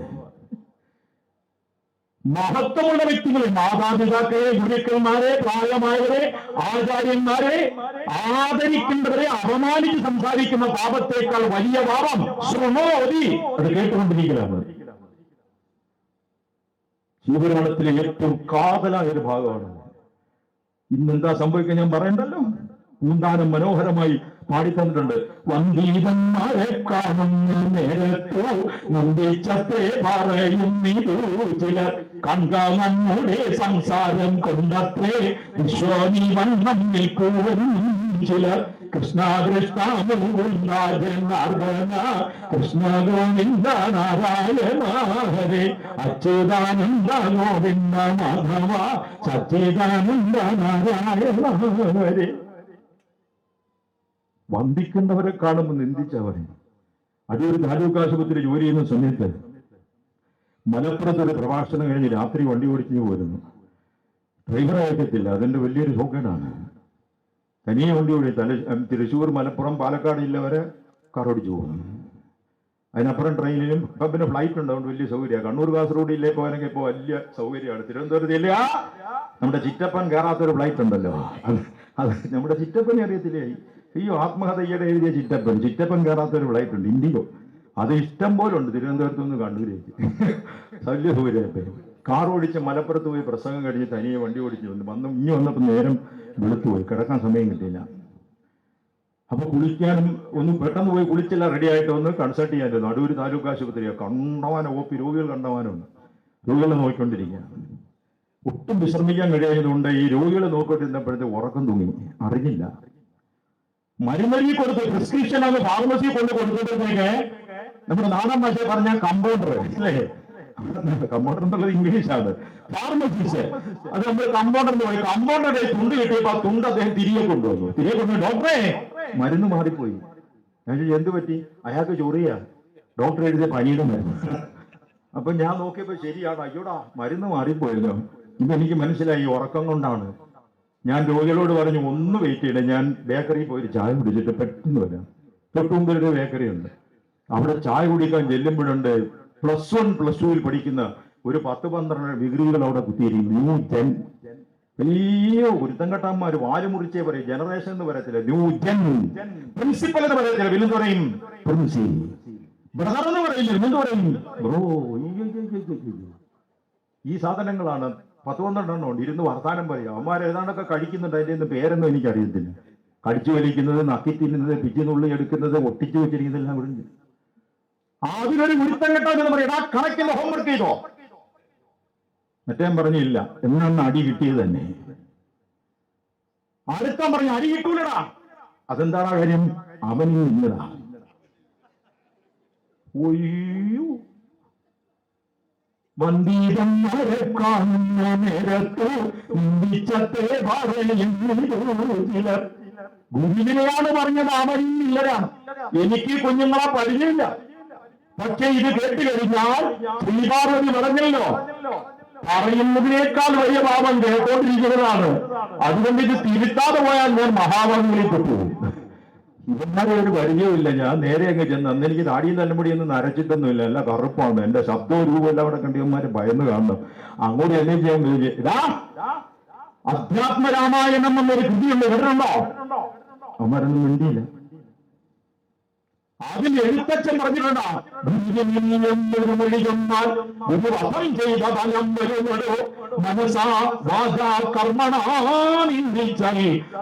മഹത്വമുള്ള വ്യക്തികൾ, മാതാപിതാക്കളെ, ഗുരുക്കന്മാരെ, പ്രായമായവരെ, ആചാര്യന്മാരെ ആദരിക്കേണ്ടവരെ അപമാനിച്ച് സംസാരിക്കുന്ന പാപത്തേക്കാൾ വലിയ പാപം ശൃണോതി, അത് കേട്ടുകൊണ്ടിരിക്കലാണ്. ശിവപുരാണത്തിലെ ഏറ്റവും കാതലായ ഒരു ഭാഗമാണ്. ഇന്നെന്താ സംഭവിക്കാൻ ഞാൻ പറയണ്ടല്ലോ. പൂന്താനം മനോഹരമായി പാടിത്തന്നിട്ടുണ്ട്. വന്ദീതന്മാരെ കാണുന്ന നേരത്തോ നന്ദിച്ചത്തെ പറയുന്നിതു ചിലർ കണ്ട നമ്മുടെ സംസാരം കൊണ്ടത്രേ വിശ്വനി വണ്ണം നിൽക്കുവൻ ചിലർ. കൃഷ്ണ കൃഷ്ണ മുകുന്ദാജനാർദ്ദന കൃഷ്ണ ഗോവിന്ദ നാരായണ ഹരേ അച്യുതാനന്ദ ഗോവിന്ദ മാധവ സച്ചിദാനന്ദ നാരായണ ഹരേ. വന്ദിക്കേണ്ടവരെ കാണുമ്പോൾ നിന്ദിച്ചവരെ. അതൊരു താലൂക്ക് ആശുപത്രി ജോലി ചെയ്യുന്ന സമയത്ത് മലപ്പുറത്ത് ഒരു പ്രഭാഷണം കഴിഞ്ഞ് രാത്രി വണ്ടി ഓടിച്ചു പോരുന്നു. ഡ്രൈവർ അയക്കത്തില്ല, അതിന്റെ വലിയൊരു സൗകര്യമാണ്. തനിയെ വണ്ടി ഓടി തൃശ്ശൂർ, മലപ്പുറം, പാലക്കാട് ജില്ല വരെ കാർ ഓടിച്ചു പോകുന്നു. അതിനപ്പുറം ട്രെയിനിലും ഇപ്പം പിന്നെ ഫ്ലൈറ്റ് ഉണ്ട്, അതുകൊണ്ട് വലിയ സൗകര്യമാണ്. കണ്ണൂർ കാസർഗോഡ് ജില്ലയിൽ പോകാനൊക്കെ ഇപ്പോൾ വലിയ സൗകര്യമാണ്. തിരുവനന്തപുരത്ത് ജില്ല നമ്മുടെ ചിറ്റപ്പൻ കയറാത്തൊരു ഫ്ലൈറ്റ് ഉണ്ടല്ലോ, അത് നമ്മുടെ ചിറ്റപ്പനെ അറിയത്തില്ലേ? ഈ ആത്മകഥയുടെ എഴുതിയ ചിറ്റപ്പൻ കയറാത്തൊരു ഫ്ലൈറ്റ് ഉണ്ട്, ഇൻഡിഗോ. അത് ഇഷ്ടം പോലെ ഉണ്ട് തിരുവനന്തപുരത്ത് നിന്ന് കണ്ണൂരേക്ക്. വലിയ സൗകര്യമായിട്ട് കാർ ഓടിച്ച് മലപ്പുറത്ത് പോയി പ്രസംഗം കഴിഞ്ഞ് തനിയെ വണ്ടി ഓടിച്ച് വന്നു ഇനി വന്നപ്പോൾ നേരം വെളുത്തുപോയി, കിടക്കാൻ സമയം കിട്ടിയില്ല. അപ്പൊ കുളിക്കാനും ഒന്ന് പെട്ടെന്ന് പോയി കുളിച്ചെല്ലാം റെഡി ആയിട്ട് ഒന്ന് കൺസൾട്ട് ചെയ്യാൻ അടൂർ താലൂക്ക് ആശുപത്രിയാണ്. കണ്ടവാനോ ഒപ്പി രോഗികൾ കണ്ടവാനുണ്ട്. രോഗികളെ നോക്കിക്കൊണ്ടിരിക്കുക. ഒട്ടും വിശ്രമിക്കാൻ കഴിയായതുകൊണ്ട് ഈ രോഗികളെ നോക്കിക്കൊണ്ടിരുന്നപ്പോഴത്തെ ഉറക്കം തൂങ്ങി, അറിഞ്ഞില്ല. മരുന്നരി കൊടുത്ത് പ്രിസ്ക്രിപ്ഷൻ അത് ഫാർമസി കൊണ്ട് കൊടുത്തപ്പോഴത്തേക്ക് നമ്മുടെ നാടൻ ഭാഷ പറഞ്ഞ കമ്പൗണ്ടർ അല്ലേ, കമ്പൗണ്ടർ എന്നുള്ളത് ഇംഗ്ലീഷാണ്, ഫാർമസിസ്റ്റ്. അത് നമ്മൾ കമ്പൗണ്ടർ എന്ന് പറയും. കമ്പൗണ്ടറുടെ തുണ്ട് കിട്ടിയപ്പോ ആ തുണ്ട് അദ്ദേഹം തിരികെ കൊണ്ടുവന്നു. ഡോക്ടറെ മരുന്ന് മാറിപ്പോയി. ഞാൻ ചോദിച്ചു എന്ത് പറ്റി? അയാൾക്ക് ചൊറിയ, ഡോക്ടർ എഴുതിയ പനിയുടെ മരുന്ന്. അപ്പൊ ഞാൻ നോക്കിയപ്പോ ശരിയാണ്, അയ്യോടാ മരുന്ന് മാറിപ്പോയല്ലോ. ഇതെനിക്ക് മനസ്സിലായി, ഉറക്കം കൊണ്ടാണ്. ഞാൻ രോഗികളോട് പറഞ്ഞു ഒന്ന് വെയിറ്റ് ചെയ്യണം, ഞാൻ ബേക്കറിയിൽ പോയി ചായ കുടിച്ചിട്ട് പെട്ടെന്ന് വരാം. തൊട്ടുമുമ്പിലൊരു ബേക്കറി ഉണ്ട്, അവിടെ ചായ കുടിക്കാൻ ചെല്ലുമ്പോഴുണ്ട് +1 +2 പഠിക്കുന്ന ഒരു 10-12 ഡിഗ്രികൾ അവിടെ കുത്തിയിരിക്കും. ന്യൂ ജെൻ, വലിയ ഒരുത്തങ്കട്ടന്മാർ വാല് മുറിച്ചേ പറയും, ജനറേഷൻ എന്ന് പറയത്തില്ല, ന്യൂ ജെൻ. പ്രിൻസിപ്പൽ എന്ന് പറയത്തില്ല, വില്ലെന്ന് പറയും പ്രിൻസി. ബ്രദർ എന്ന് പറയില്ല, വില്ലെന്ന് പറയും ബ്രോ. ഈ സാധനങ്ങളാണ് 10-12 ഉണ്ട്. ഇരുന്ന് വർത്താനം പറയും. അവന്മാർ ഏതാണ്ടൊക്കെ കഴിക്കുന്നുണ്ട്, അതിന്റെ ഒന്നും പേരൊന്നും എനിക്കറിയത്തില്ല. കടിച്ചു വലിക്കുന്നത്, നക്കി തിന്നുന്നത്, പിച്ചിനുള്ളി എടുക്കുന്നത്, ഒട്ടിച്ചു വെച്ചിരിക്കുന്നതെല്ലാം ഇവിടെ ഉണ്ട്. അതിലൊരു ഗുരുത്തം കെട്ടോന്ന് പറയും, ആ കണക്കിന്റെ ഹോംവർക്ക് ചെയ്തോ? മറ്റേ പറഞ്ഞില്ല, എന്നാണ് അടി കിട്ടിയത് തന്നെ. അടുത്ത പറഞ്ഞു അടി കിട്ടൂലടാ. അതെന്താടാ കാര്യം? അവനും ഇല്ലടാ. ഒയ്യോ, വന്ദീതം കാണുന്ന നേരത്ത് ചിലർ. ഗുരുവിനെയാണ് പറഞ്ഞത്, അവനില്ലരാണ്. എനിക്ക് കുഞ്ഞുങ്ങളെ പരിചയമില്ല. പക്ഷെ ഇത് കേട്ട് കഴിഞ്ഞാൽ ശ്രീപാർവതി പറഞ്ഞല്ലോ, പറയുന്നതിനേക്കാൾ വലിയ പാപം കേട്ടോണ്ടിരിക്കുന്നതാണ്. അതുകൊണ്ട് ഇത് തിരുത്താതെ പോയാൽ ഞാൻ മഹാഭാവികളിൽ പെട്ടുപോകും. ഇവന്മാരെ ഒരു പരിചയമില്ല. ഞാൻ നേരെ അങ്ങ് ചെന്ന്, അന്ന് എനിക്ക് താടിയും തലമുടിയൊന്നും നരച്ചിട്ടൊന്നുമില്ല, എല്ലാം കറുപ്പാണ്. എന്റെ ശബ്ദവും രൂപമെല്ലാം അവിടെ കണ്ടിയന്മാര് ഭയന്ന് കാണണം. അങ്ങോട്ട് എന്നെ ചെയ്യാൻ കഴിയും. ഇതാ അധ്യാത്മരാമായണം എന്നൊരു കൃതിയുണ്ട്, കേട്ടിട്ടുണ്ടോ? അവന്മാരൊന്നും മിണ്ടിയില്ല. അതിൽ എഴുത്തച്ഛൻ പറഞ്ഞിട്ടുണ്ടോ, ഒരു മൊഴി ചൊന്നാൽ ഒരു വധം ചെയ്ത ഫലം വരുന്നതോ മനസാ വാചാ കർമ്മണാനിന്ദിച്ചാൽ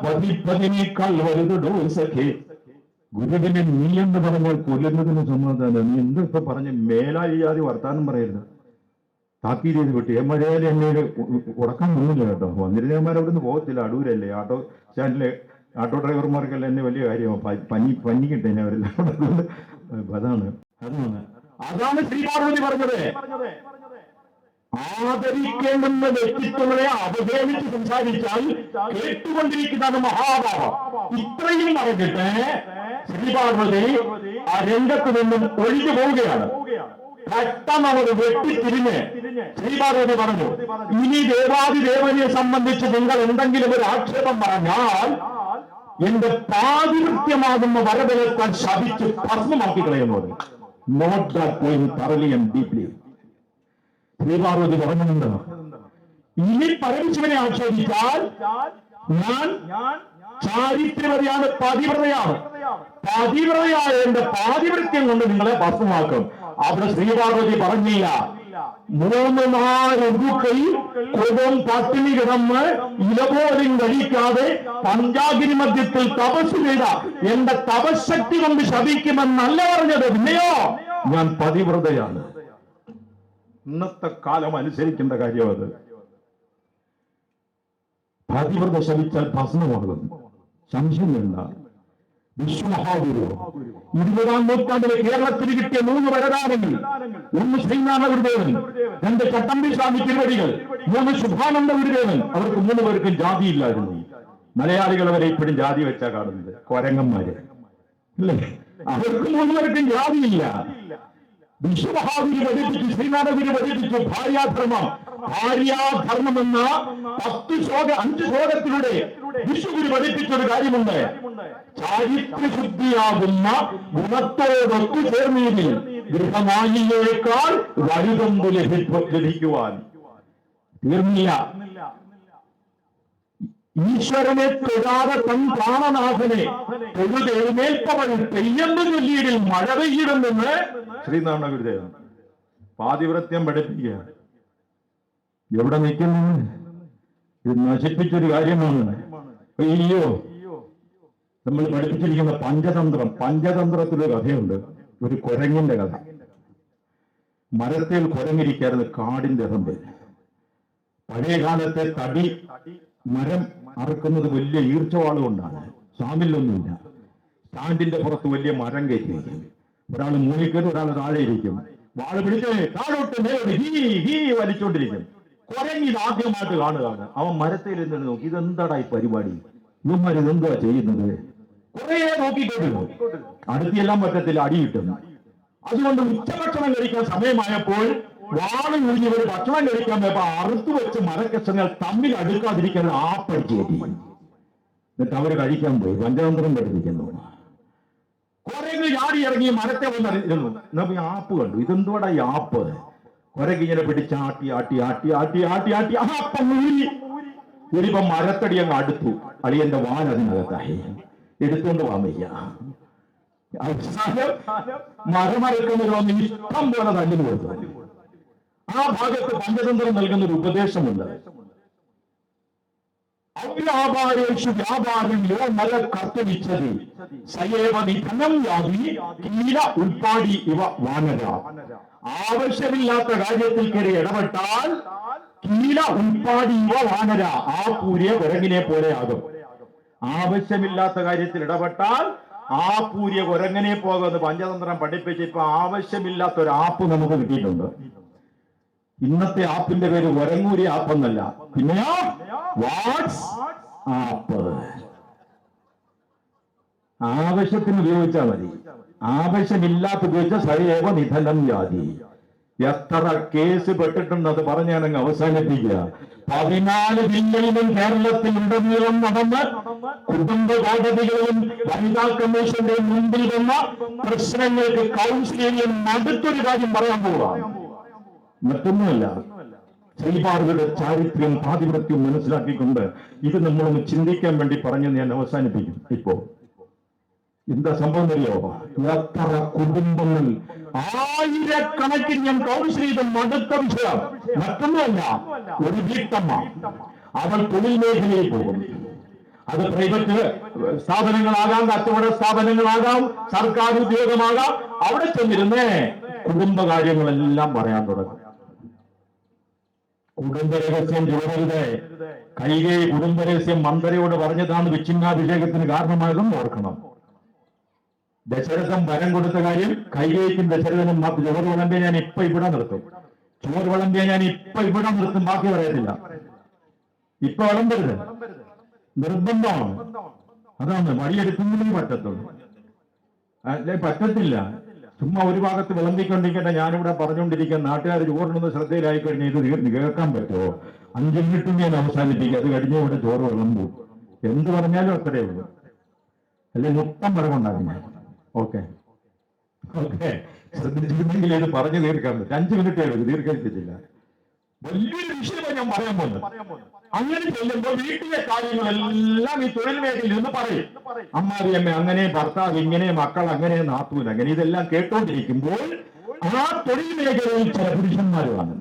വധിപ്പതിനേക്കാൾ വലുതോ സഖേ. ഗുരുവിനെ നീ എന്ന് പറഞ്ഞാൽ കൊല്ലുന്നതിന് സമാധാനം. നീ എന്തോ ഇപ്പൊ പറഞ്ഞ് മേലായി വർത്താനം പറയരുത്. താക്കീത് ചെയ്ത് വിട്ടു. ഏമഴയാലും എന്നെ ഉറക്കം വന്നില്ല കേട്ടോ. വന്നിരുന്നവന്മാർ അവിടെ നിന്ന് പോകത്തില്ല, അടൂരല്ലേ. ഓട്ടോ സ്റ്റാൻഡിലെ ഓട്ടോ ഡ്രൈവർമാർക്കെല്ലാം എന്നെ വലിയ കാര്യമാണ്. പനി കിട്ടേനെ അവരെല്ലാം. അതാണ് ശ്രീപാർവതി പറഞ്ഞത്. ആദരിക്കേണ്ടുന്ന വ്യക്തിത്വങ്ങളെ അവഹേളിച്ച് സംസാരിച്ചാൽ കേട്ടുകൊണ്ടിരിക്കുന്നതാണ് മഹാഭാവം. ഇത്രയും പറഞ്ഞിട്ട് ശ്രീപാർവതി ആ രംഗത്ത് നിന്നും ഒഴിഞ്ഞു പോവുകയാണ്. പെട്ടെന്ന് അവർ വെട്ടിത്തിരിഞ്ഞ് ശ്രീപാർവതി പറഞ്ഞു, ഇനി ദേവാദിദേവനെ സംബന്ധിച്ച് നിങ്ങൾ എന്തെങ്കിലും ഒരു ആക്ഷേപം പറഞ്ഞാൽ എന്റെ പാതിവൃത്യമാകുന്ന വരബലത്താൽ ശപിച്ച് ഭസ്മമാക്കി കളയുന്നത്. Note that point thoroughly and deeply. Sreeparvathi പറഞ്ഞിട്ടുണ്ട്, ഇനി പരമശിവനെ ആക്ഷേപിച്ചാൽ ഞാൻ ചാരിത്രവതിയാണ്, പതിവ്രതയാണ്. പതിവ്രതയായ എന്റെ പാതിവൃത്യം കൊണ്ട് നിങ്ങളെ ഭസ്മമാക്കും. അവിടെ ശ്രീപാർവതി പറഞ്ഞില്ല, 3-4 ഋതുക്കൾ കുടുംബം പട്ടിണി കിടന്ന് ഇലപോലും കഴിക്കാതെ പഞ്ചാഗ്നി മധ്യത്തിൽ തപസ് ചെയ്ത എന്റെ തപശക്തി കൊണ്ട് ശപിക്കുമെന്നല്ല പറഞ്ഞത്. പിന്നെയോ ഞാൻ പതിവ്രതയാണ്. ഇന്നത്തെ കാലം അനുസരിക്കേണ്ട കാര്യം അത്. പതിവ്രത ശപിച്ചാൽ ഭസ്മമാകും, സംശയമില്ല. വിശ്വമഹാഗുരു 20-ാം നൂറ്റാണ്ടിലെ കേരളത്തിന് കിട്ടിയ 3 വരദാനങ്ങൾ: 1 ശ്രീനാരായണ ഗുരുദേവൻ, 2 ചട്ടമ്പി സ്വാമി തിരുവടികൾ, 3 ശുഭാനന്ദ ഗുരുദേവൻ. അവർക്ക് 3 പേർക്കും ജാതിയില്ലായിരുന്നു. മലയാളികൾ അവരെ ഇപ്പോഴും ജാതി വെച്ചാ കാണുന്നത്, കൊരങ്ങന്മാര് അല്ലേ. അവർക്ക് 3 പേർക്കും ജാതിയില്ല. വിശ്വമഹാഗുരു പഠിപ്പിച്ചു, ശ്രീനാരായണ ഗുരു പഠിപ്പിച്ചു ഭാര്യാധർമ്മം. ഭാര്യാധർമ്മം എന്ന 5 ശ്ലോകത്തിലൂടെ വിശ്വഗുരു പഠിപ്പിച്ചൊരു കാര്യമുണ്ട്. ചാരിത്രശുദ്ധിയാകുന്ന ഗുണത്തോടൊത്തു ചേർന്നതിൽ ഗൃഹമായിയേക്കാൾ വലുതൊമ്പ് ലഭിക്കുവാൻ തീർന്നില്ല. ഈശ്വരനെ തൊഴാതെ തൻ പ്രാണനാഥനെ തൊഴുതെഴുന്നേൽപ്പവൻ തെയ്യമ്പ് ചൊല്ലിയിൽ മഴ പെയ്യിടുമെന്ന് ശ്രീനാരായണ ഗുരുദേവൻ പാതിവ്രത്യം പഠിപ്പിക്കുക. എവിടെ നിൽക്കുന്നു? ഇത് നശിപ്പിച്ചൊരു കാര്യമാണ്. അയ്യോ, നമ്മൾ പഠിപ്പിച്ചിരിക്കുന്ന പഞ്ചതന്ത്രത്തിലൊരു കഥയുണ്ട്, ഒരു കുരങ്ങിന്റെ കഥ. മരത്തിൽ കുരങ്ങിരിക്കായിരുന്നു കാടിന്റെ തമ്പിൽ. പഴയ കാലത്തെ മരം അറുക്കുന്നത് വലിയ ഈർച്ചവാള് കൊണ്ടാണ്, സ്റ്റാൻഡിലൊന്നുമില്ല. സ്റ്റാൻഡിന്റെ പുറത്ത് വലിയ മരം കയറ്റി വയ്ക്കും. ഒരാൾ മൂന്നിക്കട്ട്, ഒരാൾ താഴെ ഇരിക്കും. വാള് പിടിച്ച് താഴോട്ട് മേലോട്ട് ഹീ വലിച്ചോണ്ടിരിക്കും. കുരങ്ങി ഇത് ആദ്യമായിട്ട് കാണുകയാണ്. അവൻ മരത്തിൽ നിന്ന് നോക്കി, ഇതെന്താടാ ഈ പരിപാടി, ഇവന്മാർ ഇതെന്താ ചെയ്യുന്നത്? കുറെ നോക്കിക്കൊണ്ടിരുന്നു. അടുത്തെല്ലാം പറ്റത്തില്ല, അടി കിട്ടും. അതുകൊണ്ട് ഉച്ചഭക്ഷണം കഴിക്കാൻ സമയമായപ്പോൾ വാള് കുഴിഞ്ഞവർ ഭക്ഷണം കഴിക്കാൻ പോയപ്പോ അറുത്തു വെച്ച് മരക്കഷങ്ങൾ തമ്മിൽ അടുക്കാതിരിക്കാൻ ആപ്പടിച്ച് കയറ്റി. എന്നിട്ട് അവര് കഴിക്കാൻ പോയി. പഞ്ചതന്ത്രം പഠിപ്പിക്കുന്നു. കുരങ്ങ് ചാടി ഇറങ്ങി മരത്തെ വന്നിരുന്നു. നമുക്ക് ആപ്പ് കണ്ടു. ഇതെന്തോടാ ഈ ആപ്പ്? കുരങ്ങ് ഇങ്ങനെ പിടിച്ച് ആട്ടി ആട്ടി ആട്ടി ആട്ടി ആട്ടി ആട്ടി ആപ്പം ഇനിയിപ്പം മരത്തടി അങ്ങ് അടുത്തു. അളിയന്റെ വാൽ അതിനകത്തായി. എടുത്തുകൊണ്ട് പോകാൻ വയ്യ. മരമരക്കുന്നതിന് ഇഷ്ടം പോലെ തല്ലിന് കൊടുത്തു. ആ ഭാഗത്ത് പഞ്ചതന്ത്രം നൽകുന്ന ഒരു ഉപദേശമുണ്ട്. അവ്യാപാരേഷു വ്യാപാരം യോ മല കർത്തവിച്ചതി സയേവതി ധനം യാതി കീല ഉൾപ്പാടി ഇവ വാനര. ആവശ്യമില്ലാത്ത കാര്യത്തിൽ കയറി ഇടപെട്ടാൽ കീല ഉൾപ്പാടി ഇവ വാനര, ആ പൂരിയ കുരങ്ങിനെ പോലെ ആകും. ആവശ്യമില്ലാത്ത കാര്യത്തിൽ ഇടപെട്ടാൽ ആ പൂരിയ കുരങ്ങനെ പോകുമെന്ന് പഞ്ചതന്ത്രം പഠിപ്പിച്ച് ഇപ്പൊ ആവശ്യമില്ലാത്ത ഒരു ആപ്പ് നമുക്ക് കിട്ടിയിട്ടുണ്ട്. ഇന്നത്തെ ആപ്പിന്റെ പേര് ഒരങ്ങൂരി ആപ്പ് എന്നല്ല, പിന്നെയോ വാട്സ് ആപ്പ്. ആവശ്യത്തിന് ഉപയോഗിച്ചാൽ മതി, ആവശ്യമില്ലാത്ത ഉപയോഗിച്ച സയേവ നിധനം യാതി. എത്ര കേസ് പെട്ടിട്ടുണ്ടെന്ന് പറഞ്ഞ് ഞാനങ്ങ് അവസാനിപ്പിക്കുക. 14 ജില്ലയിലും കേരളത്തിൽ ഉടനീളം നടന്ന് കുടുംബ കോടതികളിലും വനിതാ കമ്മീഷന്റെ മുമ്പിൽ വന്ന പ്രശ്നങ്ങൾക്ക് കൗൺസിലിംഗിൽ മടുത്തൊരു കാര്യം പറയാൻ പോവുക. മറ്റൊന്നുമല്ല, ശ്രീപാർവരുടെ ചാരിത്രം പാതിവൃത്യം മനസ്സിലാക്കിക്കൊണ്ട് ഇത് നമ്മളൊന്ന് ചിന്തിക്കാൻ വേണ്ടി പറഞ്ഞു ഞാൻ അവസാനിപ്പിക്കും. ഇപ്പോ എന്താ സംഭവം അറിയോ? എത്ര കുടുംബങ്ങൾ, ആയിരക്കണക്കിന് ഞാൻ കൗൺസിൽ ചെയ്ത മടുത്ത വിഷയം. മറ്റൊന്നുമല്ല, ഒരു വീട്ടമ്മ അവൾ തൊഴിൽ മേഖലയിൽ പോകും. അത് പ്രൈവറ്റ് സ്ഥാപനങ്ങളാകാം, കച്ചവട സ്ഥാപനങ്ങളാകാം, സർക്കാർ ഉദ്യോഗമാകാം. അവിടെ ചെന്നിരുന്നേ കുടുംബകാര്യങ്ങളെല്ലാം പറയാൻ തുടങ്ങും. കുടുംബരഹസ്യം ചോരരുത്. കൈകേയി കുടുംബരഹസ്യം മന്ത്രിയോട് പറഞ്ഞതാണ് വിച്ഛിന്നാഭിഷേകത്തിന് കാരണമായതും ഓർക്കണം. ദശരഥം വരം കൊടുത്ത കാര്യം കൈകേയിക്കും ദശരഥനും ചോറ് വിളമ്പിയ ഞാൻ ഇപ്പൊ ഇവിടെ നിർത്തും. ചോറ് വിളമ്പിയ ഞാൻ ഇപ്പൊ ഇവിടെ നിർത്തും, ബാക്കി പറയത്തില്ല. ഇപ്പൊ വിളമ്പരുത്, നിർബന്ധമാണ്. അതാണ് വഴിയെടുക്കുന്നതിന് പറ്റത്തുള്ളൂ, അല്ലെ പറ്റത്തില്ല. ചുമ്മാ ഒരു ഭാഗത്ത് വിളമ്പിക്കൊണ്ടിരിക്കട്ടെ. ഞാനിവിടെ പറഞ്ഞുകൊണ്ടിരിക്കാൻ നാട്ടുകാർ ചോറിനൊന്ന് ശ്രദ്ധയിലായി കഴിഞ്ഞാൽ ഇത് കേൾക്കാൻ പറ്റുമോ? 5 മിനിറ്റും ഞാൻ അവസാനിപ്പിക്കുക. അത് കഴിഞ്ഞ ഇവിടെ ചോറ് വിളമ്പൂ. എന്ത് പറഞ്ഞാലും അത്രയേ ഉള്ളൂ, അല്ലെ മുട്ടം വരവുണ്ടാകും. ഓക്കെ ഓക്കെ, ശ്രദ്ധിച്ചിരുന്നെങ്കിൽ ഇത് പറഞ്ഞു തീർക്കാൻ പറ്റും. 5 മിനിറ്റേ ഉള്ളൂ, ദീർഘിപ്പിച്ചില്ല. വലിയൊരു വിഷയമാണ് ഞാൻ പറയാൻ പോകുന്നത്. അങ്ങനെ ചെല്ലുമ്പോൾ വീട്ടിലെ കാര്യങ്ങളെല്ലാം ഈ തൊഴിൽ മേഖലയിൽ നിന്ന് പറയും. അമ്മാവിയമ്മ അങ്ങനെ, ഭർത്താവ് ഇങ്ങനെ, മക്കൾ അങ്ങനെ, നാത്തൂൻ അങ്ങനെ, ഇതെല്ലാം കേട്ടോണ്ടിരിക്കുമ്പോൾ ആ തൊഴിൽ മേഖലയിൽ ചില പുരുഷന്മാർ വന്നു.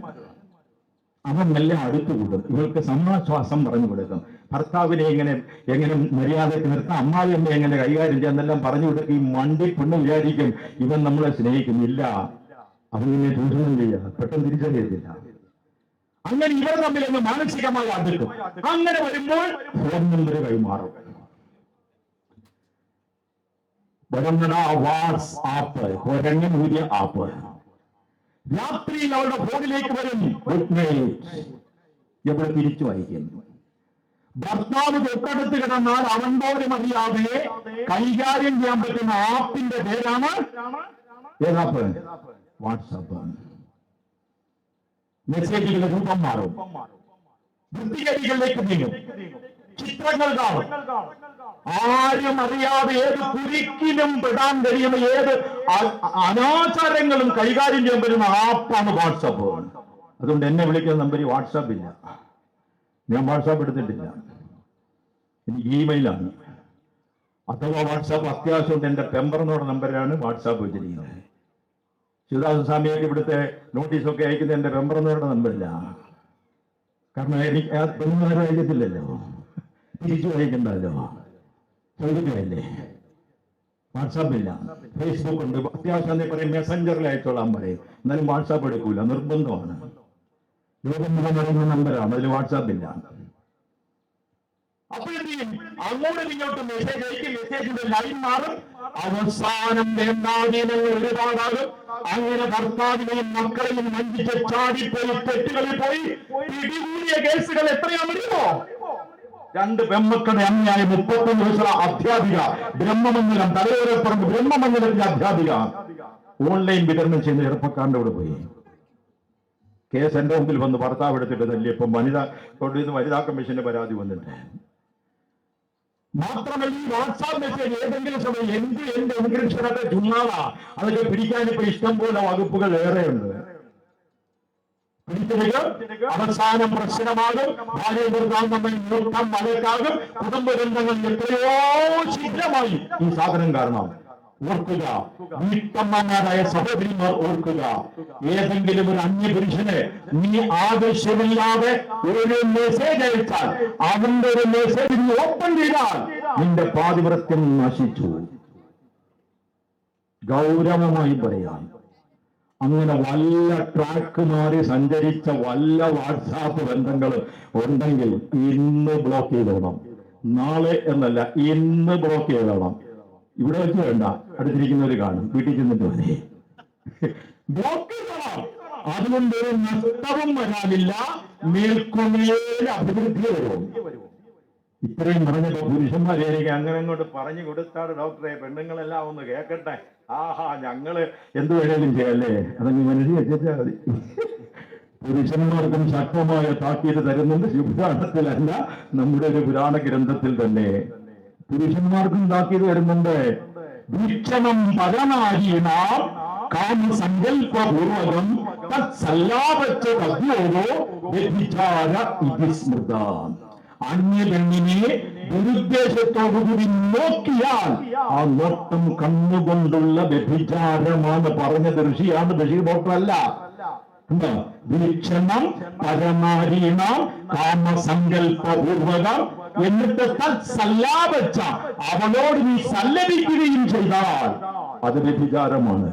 അവൻ എല്ലാം അടുത്തു കൂടും. ഇവർക്ക് സമാശ്വാസം പറഞ്ഞു കൊടുക്കും. ഭർത്താവിനെ എങ്ങനെ മര്യാദയ്ക്ക് നിർത്താം, അമ്മാവിയമ്മ എങ്ങനെ കൈകാര്യം ചെയ്യാന്നെല്ലാം പറഞ്ഞു കൊടുക്കും. ഈ മണ്ടി പെണ്ണ് വിചാരിക്കും ഇവൻ നമ്മളെ സ്നേഹിക്കുന്നില്ല, അവനെ ചൂഷണം ചെയ്യുക, പെട്ടെന്ന് തിരിച്ചറിയത്തില്ല. അങ്ങനെ ഇവർ തമ്മിൽ ഒന്ന് മാനസികമായി അടുക്കും. അങ്ങനെ വരുമ്പോൾ ഫോൺ നമ്പർ കൈമാറും. വാട്സ് ആപ്പ്, കുരങ്ങൻ ഊരിയ ആപ്പ്. രാത്രിയിൽ അവരുടെ ഫോണിലേക്ക് വരും, ഗുഡ് നൈറ്റ്. എവിടെ തിരിച്ചു വായിക്കുന്നു. ഭർത്താവ് തൊട്ടടുത്ത് കിടന്നാൽ അവൻ പോലും അറിയാതെ കൈകാര്യം ചെയ്യാൻ പറ്റുന്ന ആപ്പിന്റെ പേരാണ് ഏതാപ്പ്? വാട്സാപ്പ്. മെസ്സേജുകളുടെ രൂപം മാറും, വൃത്തിഗതികളിലേക്ക് നീങ്ങും, ചിത്രങ്ങൾ കാണും. ആരും അറിയാതെ ഏത് കുരുക്കിലും പെടാൻ കഴിയുന്ന ഏത് അനാചാരങ്ങളും കൈകാര്യം ചെയ്യാൻ പറ്റുന്ന ആപ്പാണ് വാട്സാപ്പ്. അതുകൊണ്ട് എന്നെ വിളിക്കുന്ന നമ്പർ വാട്സാപ്പ് ഇല്ല, ഞാൻ വാട്സാപ്പ് എടുത്തിട്ടില്ല, എനിക്ക് ഇമെയിലാണ്. അഥവാ വാട്സാപ്പ് അത്യാവശ്യമുണ്ട്, എന്റെ പെമ്പറിനോട് നമ്പരാണ് വാട്സാപ്പ് വെച്ചിരിക്കുന്നത്. ശിവദാസ സ്വാമിയൊക്കെ ഇവിടുത്തെ നോട്ടീസൊക്കെ അയക്കുന്ന എന്റെ പെമ്പറിനോടെ നമ്പരില്ല. കാരണം എനിക്ക് പെണ്ണുമാരും അയക്കത്തില്ലല്ലോ, തിരിച്ചു അയക്കണ്ടല്ലോ. ചോദിക്കുകയല്ലേ? വാട്സാപ്പില്ല, ഫേസ്ബുക്ക് ഉണ്ട്, അത്യാവശ്യം നീ പറയും മെസ്സഞ്ചറിൽ അയച്ചോളാൻ പറയും, എന്നാലും വാട്സാപ്പ് എടുക്കൂല, നിർബന്ധമാണ്. ലോകം മുഴുവൻ പറയുന്ന നമ്പറാണ്, അതിൽ വാട്സാപ്പില്ല. അപ്പോഴത്തേക്കും അങ്ങോട്ടും ഇങ്ങോട്ടും മെസ്സേജ് അയക്കും, മെസ്സേജിന്റെ ലൈൻ മാറും, അവസാനം വേണ്ടാതീനങ്ങൾ ഒരുപാടാകും. അങ്ങനെ ഭർത്താവിനെയും മക്കളെയും വഞ്ചിച്ച് ചാടിപ്പോയി തെറ്റുകളിൽ പോയി പിടികൂടിയ കേസുകൾ എത്രയാണെന്നറിയുമോ? 2 പെമ്മക്കളുടെ അമ്മയായ 31 വയസ്സുള്ള അധ്യാപിക, ബ്രഹ്മമംഗലം തലയോരപ്പുറം ബ്രഹ്മമംഗലത്തിലെ അധ്യാപിക ഓൺലൈൻ വിതരണം ചെയ്യുന്ന ചെറുപ്പക്കാരൻ്റെ കൂടെ പോയി. കേസ് എന്റെ മുമ്പിൽ വന്ന് ഭർത്താവ് എടുത്തിട്ട് തല്ലിയപ്പം വനിതാ കമ്മീഷന്റെ പരാതി വന്നിട്ട്. മാത്രമല്ല ഈ വാട്സാപ്പ് മെസ്സേജ് ഏതെങ്കിലും സമയം എന്റെ എൻക്രിപ്ഷനൊക്കെ ചുമ്മാതാ, അതൊക്കെ പിടിക്കാനിപ്പോ ഇഷ്ടം പോലെ വകുപ്പുകൾ ഏറെയുണ്ട്. അവസാനം പ്രശ്നമാകും, ഭാര്യ ഭർത്താവ് തമ്മിൽ യുദ്ധം വഴക്കാകും, കുടുംബ ബന്ധങ്ങൾ എത്രയോ ശീഘ്രമായി ഈ സാധനം കാരണം. ഓർക്കുക, വീട്ടമ്മമാരായ സഹോദരിമാർ ഓർക്കുക, ഏതെങ്കിലും ഒരു അന്യപുരുഷന് നീ ആവശ്യമില്ലാതെ ഒരു മെസ്സേജ് അയച്ചാൽ, അവന്റെ ഒരു മെസ്സേജ് നീ ഓപ്പൺ ചെയ്താൽ നിന്റെ പാതിവ്രത്യം നശിച്ചു. ഗൗരവമായി പറയാം. അങ്ങനെ വല്ല ട്രാക്ക് മാറി സഞ്ചരിച്ച വല്ല വാട്സാപ്പ് ബന്ധങ്ങൾ ഉണ്ടെങ്കിൽ ഇന്ന് ബ്ലോക്ക് ചെയ്തോണം. നാളെ എന്നല്ല, ഇന്ന് ബ്ലോക്ക് ചെയ്തോണം. ഇവിടെ വെച്ച് വേണ്ട, അടുത്തിരിക്കുന്നവര് കാണും, വീട്ടിൽ ചെന്നിട്ട് മതി. ബ്ലോക്ക് ചെയ്തോണം. അതുകൊണ്ട് ഒരു നഷ്ടവും വരാനില്ല, മേൽക്കുമേൽ അഭിവൃദ്ധി വരും. ഇത്രയും പറഞ്ഞപ്പോ പുരുഷന്മാരെ എനിക്ക് അങ്ങനെ അങ്ങോട്ട് പറഞ്ഞു കൊടുത്താണ് ഡോക്ടറെ, പെണ്ണുങ്ങളെല്ലാം ഒന്ന് കേൾക്കട്ടെ. ആഹാ, ഞങ്ങള് എന്ത് വേണേലും ചെയ്യല്ലേ, അതങ്ങ് മനസ്സിൽ വെച്ചാൽ മതി. പുരുഷന്മാർക്കും ശക്തമായ താക്കീത് തരുന്നുണ്ട്. ശിവപുരാണത്തിലല്ല, നമ്മുടെ ഒരു പുരാണ ഗ്രന്ഥത്തിൽ തന്നെ പുരുഷന്മാർക്കും താക്കീത് വരുന്നുണ്ട്. വീക്ഷണം പരനാരീണാം കാമസങ്കൽപപൂർവകം തത്സല്ലാപച്ച തദ്യോഗോ വ്യഭിചാര ഇതി സ്മൃതാം. അന്യ പെണ്ണിനെ ദുരുദ്ദേശത്തോടുകൂടി നോക്കിയാൽ ആ നോട്ടം കണ്ണുകൊണ്ടുള്ള വ്യഭിചാരമാണ് പറഞ്ഞത്. ഋഷിയാണ്, ബഷീർ ഡോക്ടറല്ല. എന്താ വീക്ഷണം പരമാരീണം കാമസങ്കൽപപൂർവകം, എന്നിട്ട് സല്ലാപച്ച അവളോട് നീ സല്ലപിക്കുകയും ചെയ്താൽ അത് വ്യഭിചാരമാണ്.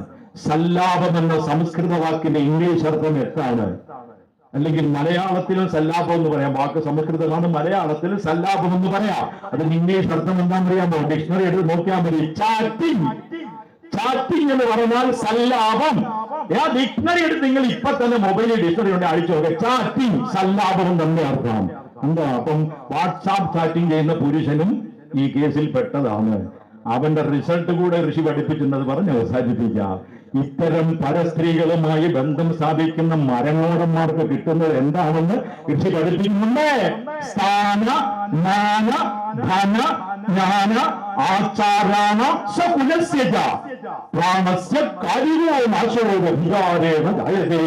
സല്ലാപം എന്ന സംസ്കൃത വാക്കിന്റെ ഇംഗ്ലീഷ് അർത്ഥം എത്താണ്? അല്ലെങ്കിൽ മലയാളത്തിലും സല്ലാപം എന്ന് പറയാം. വാക്ക് സംസ്കൃതമാണ്, മലയാളത്തിലും സല്ലാപം എന്ന് പറയാം. അതിന് ഇംഗ്ലീഷ് അർത്ഥം എന്താണെന്ന് അറിയാമോ? ഡിക്ഷണറി എടുത്ത് നോക്കിയാൽ മതി. ചാറ്റിംഗ്. ചാറ്റിംഗ് എന്ന് പറഞ്ഞാൽ സല്ലാപം. ആ ഡിക്ഷണറി എടുത്ത് നിങ്ങൾ ഇപ്പൊ തന്നെ മൊബൈലിൽ ഡിക്ഷണറി കൊണ്ട് അടിച്ചു നോക്കുക. ചാറ്റിംഗ് സല്ലാപം തന്നെ അർത്ഥം. എന്താ? അപ്പം വാട്സാപ്പ് ചാറ്റിംഗ് ചെയ്യുന്ന പുരുഷനും ഈ കേസിൽ പെട്ടതാണ്. അവന്റെ റിസൾട്ട് കൂടെ ഋഷി പഠിപ്പിക്കുന്നത് പറഞ്ഞ് അവസാനിപ്പിക്കാം. ഇത്തരം പരസ്ത്രീകളുമായി ബന്ധം സ്ഥാപിക്കുന്ന മരങ്ങോടന്മാർക്ക് കിട്ടുന്നത് എന്താണെന്ന് ഋഷി പഠിപ്പിക്കുന്നുണ്ട്. സ്ഥാന മാന ധന ജ്ഞാന ആചാരാണ സകുലസ്യ പ്രാണസ്യ കാര്യോ നാശോ വികാരേണ ജായതേ.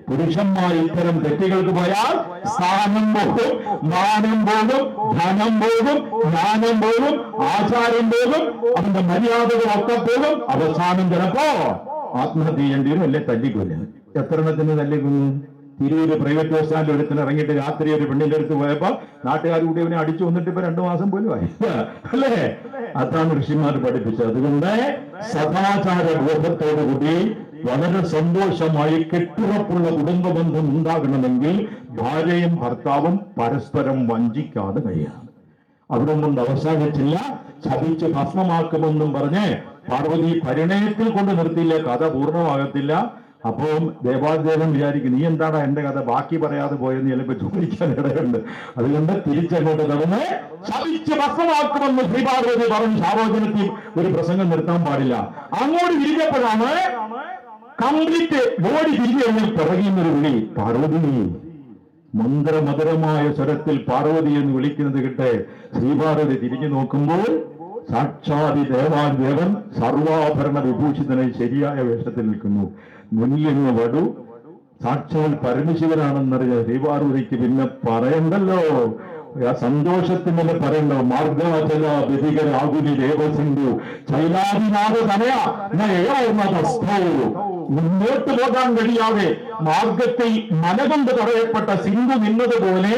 പുരുഷന്മാർ ഇത്തരം തെറ്റുകൾക്ക് പോയാൽ സ്ഥാനം പോകും, മാനം പോകും, ധനം പോകും, ജ്ഞാനം പോകും, ആചാരം പോകും, അവന്റെ മര്യാദകളൊക്കെ പോകും. അവസാനം ചിലപ്പോ ആത്മഹത്യ ചെയ്യേണ്ടി വരും, അല്ലെ തല്ലിക്കൊല്ലും. എത്ര എണ്ണത്തിന് തല്ലിക്കൊന്നു? തിരൂര് പ്രൈവറ്റ് ബസ് സ്റ്റാൻഡിൽ ഒരുത്തിന് ഇറങ്ങിയിട്ട് രാത്രി ഒരു പെണ്ണിന്റെ അടുത്ത് പോയപ്പോ നാട്ടുകാർ കൂടി അവനെ അടിച്ചു വന്നിട്ട് ഇപ്പൊ 2 മാസം പോലും ആയി, അല്ലേ? അതാണ് ഋഷിമാർ പഠിപ്പിച്ചത്. അതുകൊണ്ട് സദാചാര ബോധത്തോടുകൂടി വളരെ സന്തോഷമായി കെട്ടുറപ്പുള്ള കുടുംബ ബന്ധം ഉണ്ടാകണമെങ്കിൽ ഭാര്യയും ഭർത്താവും പരസ്പരം വഞ്ചിക്കാതെ കഴിയണം. അവിടെ കൊണ്ട് അവസാനിച്ചില്ല. ചതിച്ച് ഭസ്മമാക്കുമെന്നും പറഞ്ഞ് പാർവതി പരിണയത്തിൽ കൊണ്ട് നിർത്തിയില്ല, കഥ പൂർണ്ണമാകത്തില്ല. അപ്പം ദേവാദേവൻ വിചാരിക്കും, നീ എന്താണ് എന്റെ കഥ ബാക്കി പറയാതെ പോയെന്ന് ചിലപ്പോ ചോദിക്കാൻ ഇടയുണ്ട്. അതുകൊണ്ട് തിരിച്ചങ്ങോട്ട് നടന്ന് ശപിച്ച് ഭസ്മമാക്കുമെന്ന് ശ്രീ പാർവതി പറഞ്ഞ് ശാപോചനത്തിൽ ഒരു പ്രസംഗം നിർത്താൻ പാടില്ല. അങ്ങോട്ട് തിരിഞ്ഞപ്പോഴാണ് കംപ്ലീറ്റ് ബോഡി തിരിഞ്ഞു കഴിഞ്ഞാൽ പിറകിന്നൊരു വിളി, പാർവതി. മന്ത്രമധുരമായ സ്വരത്തിൽ പാർവതി എന്ന് വിളിക്കുന്നത് കിട്ടെ ശ്രീപാർവതി തിരിഞ്ഞു നോക്കുമ്പോൾ സാക്ഷാതി ദേവാദേവൻ സർവാഭരണ വിഭൂഷിതനായി ശരിയായ വേഷത്തിൽ നിൽക്കുന്നു. മുന്നിലെങ്ങ് വടു സാക്ഷാൽ പരമശിവനാണെന്നറിയ ശ്രീപാർവതിക്ക് പിന്നെ പറയണ്ടല്ലോ. ആ സന്തോഷത്തിനെ പറയണ്ടോ? മാർഗാചല വ്യതികരാകുലി ദേവസിന്ധു ചൈലാദിനാഥ തനയ മുന്നോട്ട് പോകാൻ കഴിയാതെ മാർഗത്തിൽ മനകൊണ്ട് തടയപ്പെട്ട സിന്ധു നിന്നതുപോലെ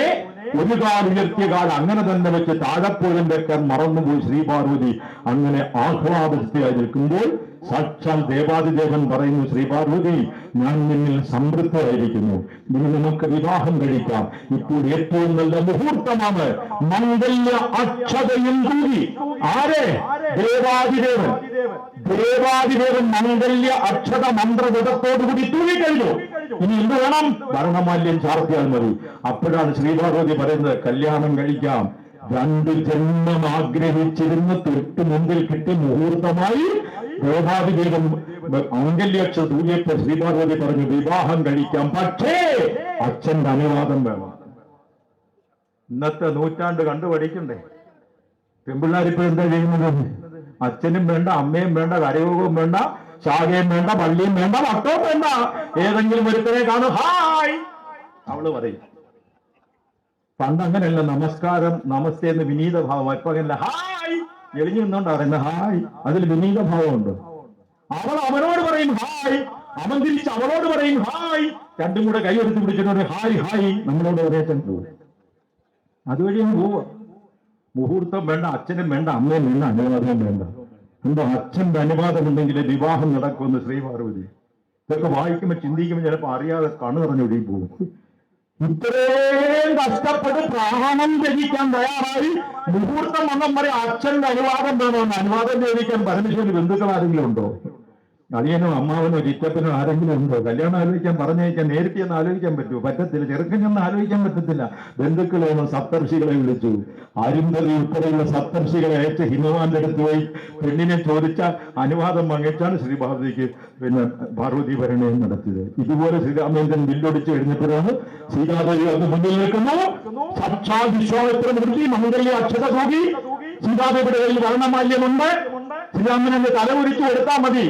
ഒരു കാൽ ഉയർത്തിയ കാൽ അങ്ങനെ തന്നെ വെച്ച് താഴെപ്പോലും വെക്കാൻ മറന്നുപോയി ശ്രീപാർവതി. അങ്ങനെ ആഹ്ലാദത്തിലായി നിൽക്കുമ്പോൾ സാക്ഷാൽ ദേവാദിദേവൻ പറയുന്നു, ശ്രീപാർവതി, ഞാൻ നിന്നിൽ സംതൃപ്തരായിരിക്കുന്നു, ഇനി നമുക്ക് വിവാഹം കഴിക്കാം. ഇപ്പോൾ ഏറ്റവും നല്ല മുഹൂർത്തമാണ്. മംഗല്യ അക്ഷതയും കൂടി ആരെ? ദേവാദിദേവൻ. ദേവാദിദേവൻ മംഗല്യ അക്ഷത മന്ത്രവിധത്തോടുകൂടി തൂങ്ങിക്കഴിഞ്ഞു. ഇനി എന്ത് വേണം? ഭരണമാല്യം ചാർത്തിയാൽ മതി. അപ്പോഴാണ് ശ്രീപാർവതി പറയുന്നത്, കല്യാണം കഴിക്കാം. 2 ജന്മം ആഗ്രഹിച്ചിരുന്ന തൊട്ട് മുമ്പിൽ കിട്ടിയ മുഹൂർത്തമായി ദേവാദിദേവൻ മംഗല്യാക്ഷ തൂങ്ങിയപ്പോൾ ശ്രീപാർവതി പറഞ്ഞു, വിവാഹം കഴിക്കാം, പക്ഷേ അച്ഛന്റെ അനുവാദം വേണം. ഇന്നത്തെ നൂറ്റാണ്ട് കണ്ടുപഠിക്കണ്ടേ? പെൺപിള്ളാരിപ്പോ എന്താ ചെയ്യുന്നത്? അച്ഛനും വേണ്ട, അമ്മയും വേണ്ട, കരയോഗവും വേണ്ട, ശാഖയും വേണ്ട, പള്ളിയും വേണ്ട, വട്ടവും വേണ്ട, ഏതെങ്കിലും ഒരുത്തനെ കാണും, ഹായ് അവള് പറയും. പണ്ട് അങ്ങനെയല്ല, നമസ്കാരം നമസ്തേ എന്ന് വിനീത ഭാവം. ഇപ്പൊ അങ്ങനെയല്ല, ഹായ് എളിഞ്ഞു നിന്നോണ്ടാ പറയുന്നത് ഹായ്. അതിൽ വിനീത ഭാവമുണ്ട്. അവൾ അവനോട് പറയും ഹായ്, അവൻ തിരിച്ച് അവളോട് പറയും ഹായ്. രണ്ടും കൂടെ കൈ എടുത്ത് പിടിച്ചിട്ട് ഹായ് ഹായ് നമ്മളോട് ഒരേറ്റം പോവും. അതുവഴിയും പോവുക. മുഹൂർത്തം വേണ്ട, അച്ഛനും വേണ്ട, അമ്മയും വേണ്ട, അനുവാദം വേണ്ട. എന്തോ അച്ഛന്റെ അനുവാദം ഉണ്ടെങ്കിൽ വിവാഹം നടക്കുമെന്ന് ശ്രീപാർവതി. ഇതൊക്കെ വായിക്കുമ്പോൾ ചിന്തിക്കുമ്പോൾ ചിലപ്പോൾ അറിയാതെ കണ്ണു നിറഞ്ഞൊഴുകി പോകും. ഇത്രയും കഷ്ടപ്പെട്ട് പ്രാണനം ത്യജിക്കാൻ തയ്യാറായി മുഹൂർത്തം വന്നം പറയും അച്ഛന്റെ അനുവാദം വേണമെന്ന്. അനുവാദം ചോദിക്കാൻ പരമേശ്വരന് ബന്ധുക്കൾ ആരെങ്കിലും ഉണ്ടോ? അളിയനോ അമ്മാവനോ ചിറ്റപ്പനോ ആരെങ്കിലും ഉണ്ടോ? കല്യാണം ആലോചിക്കാൻ പറഞ്ഞയക്കാൻ നേരത്തെ ഒന്ന് ആലോചിക്കാൻ പറ്റുമോ? പറ്റത്തില്ല. ചെറുക്കനൊന്നും ആലോചിക്കാൻ പറ്റത്തില്ല. ബന്ധുക്കളെ സപ്തർഷികളെ വിളിച്ചു. അരുന്ധതി ഉൾപ്പെടെയുള്ള സപ്തർഷികളെ അയച്ച് ഹിമവാന്റെ അടുത്ത് പോയി പെണ്ണിനെ ചോദിച്ചാൽ അനുവാദം വാങ്ങിച്ചാണ് ശ്രീപാർവതിക്ക് പാർവതി ഭരണയം നടത്തിയത്. ഇതുപോലെ ശ്രീരാമേന്ദ്രൻ ബില്ലൊടിച്ച് കഴിഞ്ഞപ്പോഴാണ് സീതാദേവി അത് മുന്നിൽ നിൽക്കുന്നു. സാക്ഷാൽ വിശ്വാമിത്രൻ വൃത്തി മംഗല്യ അക്ഷത നോക്കി സീതാദേവിയുടെ കയ്യിൽ വർണ്ണമാല്യമുണ്ട്, ശ്രീരാമനെ തലകുരിച്ചു എടുത്താൽ മതി.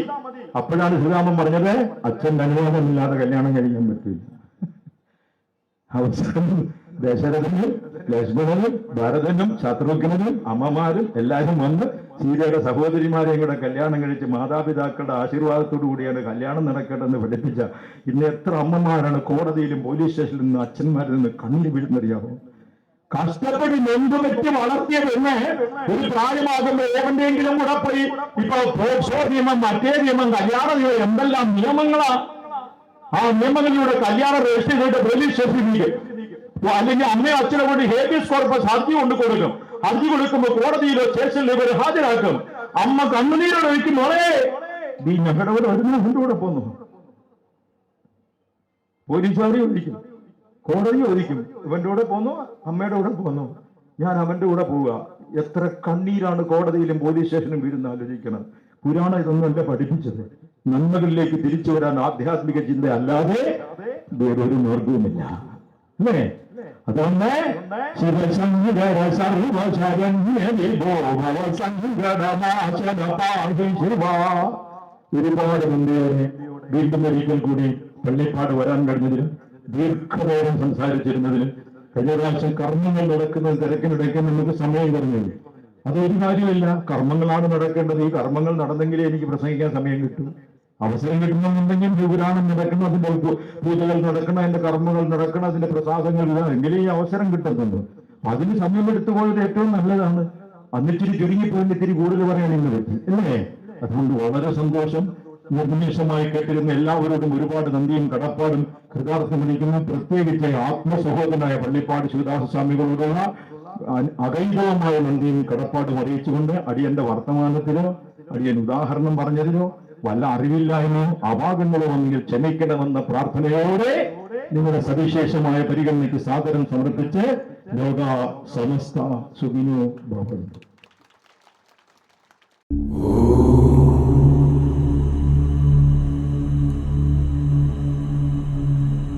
അപ്പോഴാണ് ശ്രീരാമൻ പറഞ്ഞത്, അച്ഛന്റെ അനുവാദമില്ലാതെ കല്യാണം കഴിക്കാൻ പറ്റില്ല. അവസാനം ദശരഥനും ലക്ഷ്മണനും ഭരതനും ശത്രുഘ്നനും അമ്മമാരും എല്ലാവരും വന്ന് സീതയുടെ സഹോദരിമാരെയും കൂടെ കല്യാണം കഴിച്ച് മാതാപിതാക്കളുടെ ആശീർവാദത്തോടു കൂടിയാണ് കല്യാണം നടക്കേണ്ടതെന്ന് പഠിപ്പിച്ച ഇന്ന് എത്ര അമ്മമാരാണ് കോടതിയിലും പോലീസ് സ്റ്റേഷനിൽ നിന്ന് അച്ഛന്മാരിൽ നിന്ന് കണ്ണീര് വീഴുന്നറിയാമോ? കഷ്ടപ്പെടി നൊന്തു വെച്ച് വളർത്തിയ പെണ്ണ് ഒരു പ്രായമാകുമ്പോൾ ഏവന്റെയെങ്കിലും കൂടെ പോയി ഇപ്പൊ പോക്സോ നിയമം, മറ്റേ നിയമം, കല്യാണ നിയമം, എന്തെല്ലാം നിയമങ്ങളാ. ആ നിയമങ്ങളിലൂടെ കല്യാണം രജിസ്റ്റർ ചെയ്തിട്ട് പോലീസ് സ്റ്റേഷനിലേക്ക് അല്ലെങ്കിൽ അമ്മയോ അച്ഛനെ കൊണ്ട് ഹേബിയസ് കോർപ്പസ് ഹർജി കൊണ്ട് കൊടുക്കും. ഹർജി കൊടുക്കുമ്പോൾ കോടതിയിലോ സ്റ്റേഷനിലോ ഇവർ ഹാജരാക്കും. അമ്മ കണ്ണുനീരോട് ഒഴിക്കും, മോളെ നീ ഞങ്ങളുടെ കൂടെ വരുന്ന എന്റെ കൂടെ പോന്നു. പോലീസുകാരെ ഒഴിക്കും, കോടതി ഒഴിക്കും. ഇവന്റെ കൂടെ പോന്നു, അമ്മയുടെ കൂടെ പോന്നു, ഞാൻ അവന്റെ കൂടെ പോവുക. എത്ര കണ്ണീരാണ് കോടതിയിലും പോലീസ് സ്റ്റേഷനും വീഴുന്ന ആലോചിക്കണം. പുരാണം ഇതൊന്നും അല്ല പഠിപ്പിച്ചത്. നന്മകളിലേക്ക് തിരിച്ചു വരാൻ ആധ്യാത്മിക ചിന്ത അല്ലാതെ വേറൊരു മാർഗവുമില്ല. അല്ലേ? അതുകൊണ്ട് ശിവശങ്കര ഒരുപാട് മുമ്പേറെ വീണ്ടും ഒരിക്കൽ കൂടി പള്ളിപ്പാട് വരാൻ കഴിഞ്ഞതിലും ദീർഘനേരം സംസാരിച്ചിരുന്നതിലും കഴിഞ്ഞ പ്രാവശ്യം കർമ്മങ്ങൾ നടക്കുന്ന തിരക്കിനിടയ്ക്ക് നമുക്ക് സമയം കുറഞ്ഞു. അതൊരു കാര്യമില്ല, കർമ്മങ്ങളാണ് നടക്കേണ്ടത്. ഈ കർമ്മങ്ങൾ നടന്നെങ്കിലേ എനിക്ക് പ്രസംഗിക്കാൻ സമയം കിട്ടും. അവസരം കിട്ടണമെന്നുണ്ടെങ്കിൽ പുരാണം നടക്കണം, അതിന്റെ പൂജകൾ നടക്കണം, അതിന്റെ കർമ്മങ്ങൾ നടക്കണം, അതിന്റെ പ്രസാദങ്ങൾ എങ്കിലേ ഈ അവസരം കിട്ടുന്നുള്ളൂ. അതിന് സമയമെടുത്തു പോയത് ഏറ്റവും നല്ലതാണ്. അന്നിച്ചിരി ചുരുങ്ങിപ്പോയിട്ട് ഇത്തിരി കൂടുതൽ പറയാൻ ഇന്ന് പറ്റി, അല്ലേ? അതുകൊണ്ട് വളരെ സന്തോഷം. നിർനിമേഷമായി കേട്ടിരുന്ന എല്ലാവരോടും ഒരുപാട് നന്ദിയും കടപ്പാടും കൃതാർത്ഥമണിക്കുന്നു. പ്രത്യേകിച്ച് ആത്മസഹോദരനായ പള്ളിപ്പാട് ശിവദാസസ്വാമികളോടുള്ള അകൈതവമായ നന്ദിയും കടപ്പാടും അറിയിച്ചുകൊണ്ട് അടിയന്റെ വർത്തമാനത്തിലോ അടിയൻ ഉദാഹരണം പറഞ്ഞതിലോ വല്ല അറിവില്ലായ്മയോ അപാകങ്ങളോ വന്നെങ്കിൽ ക്ഷമിക്കണമെന്ന പ്രാർത്ഥനയോടെ നിങ്ങളുടെ സവിശേഷമായ പരിഗണനയ്ക്ക് സാദരം സമർപ്പിച്ച് ലോക സമസ്ത സുഖിനോ ഭവന്തു.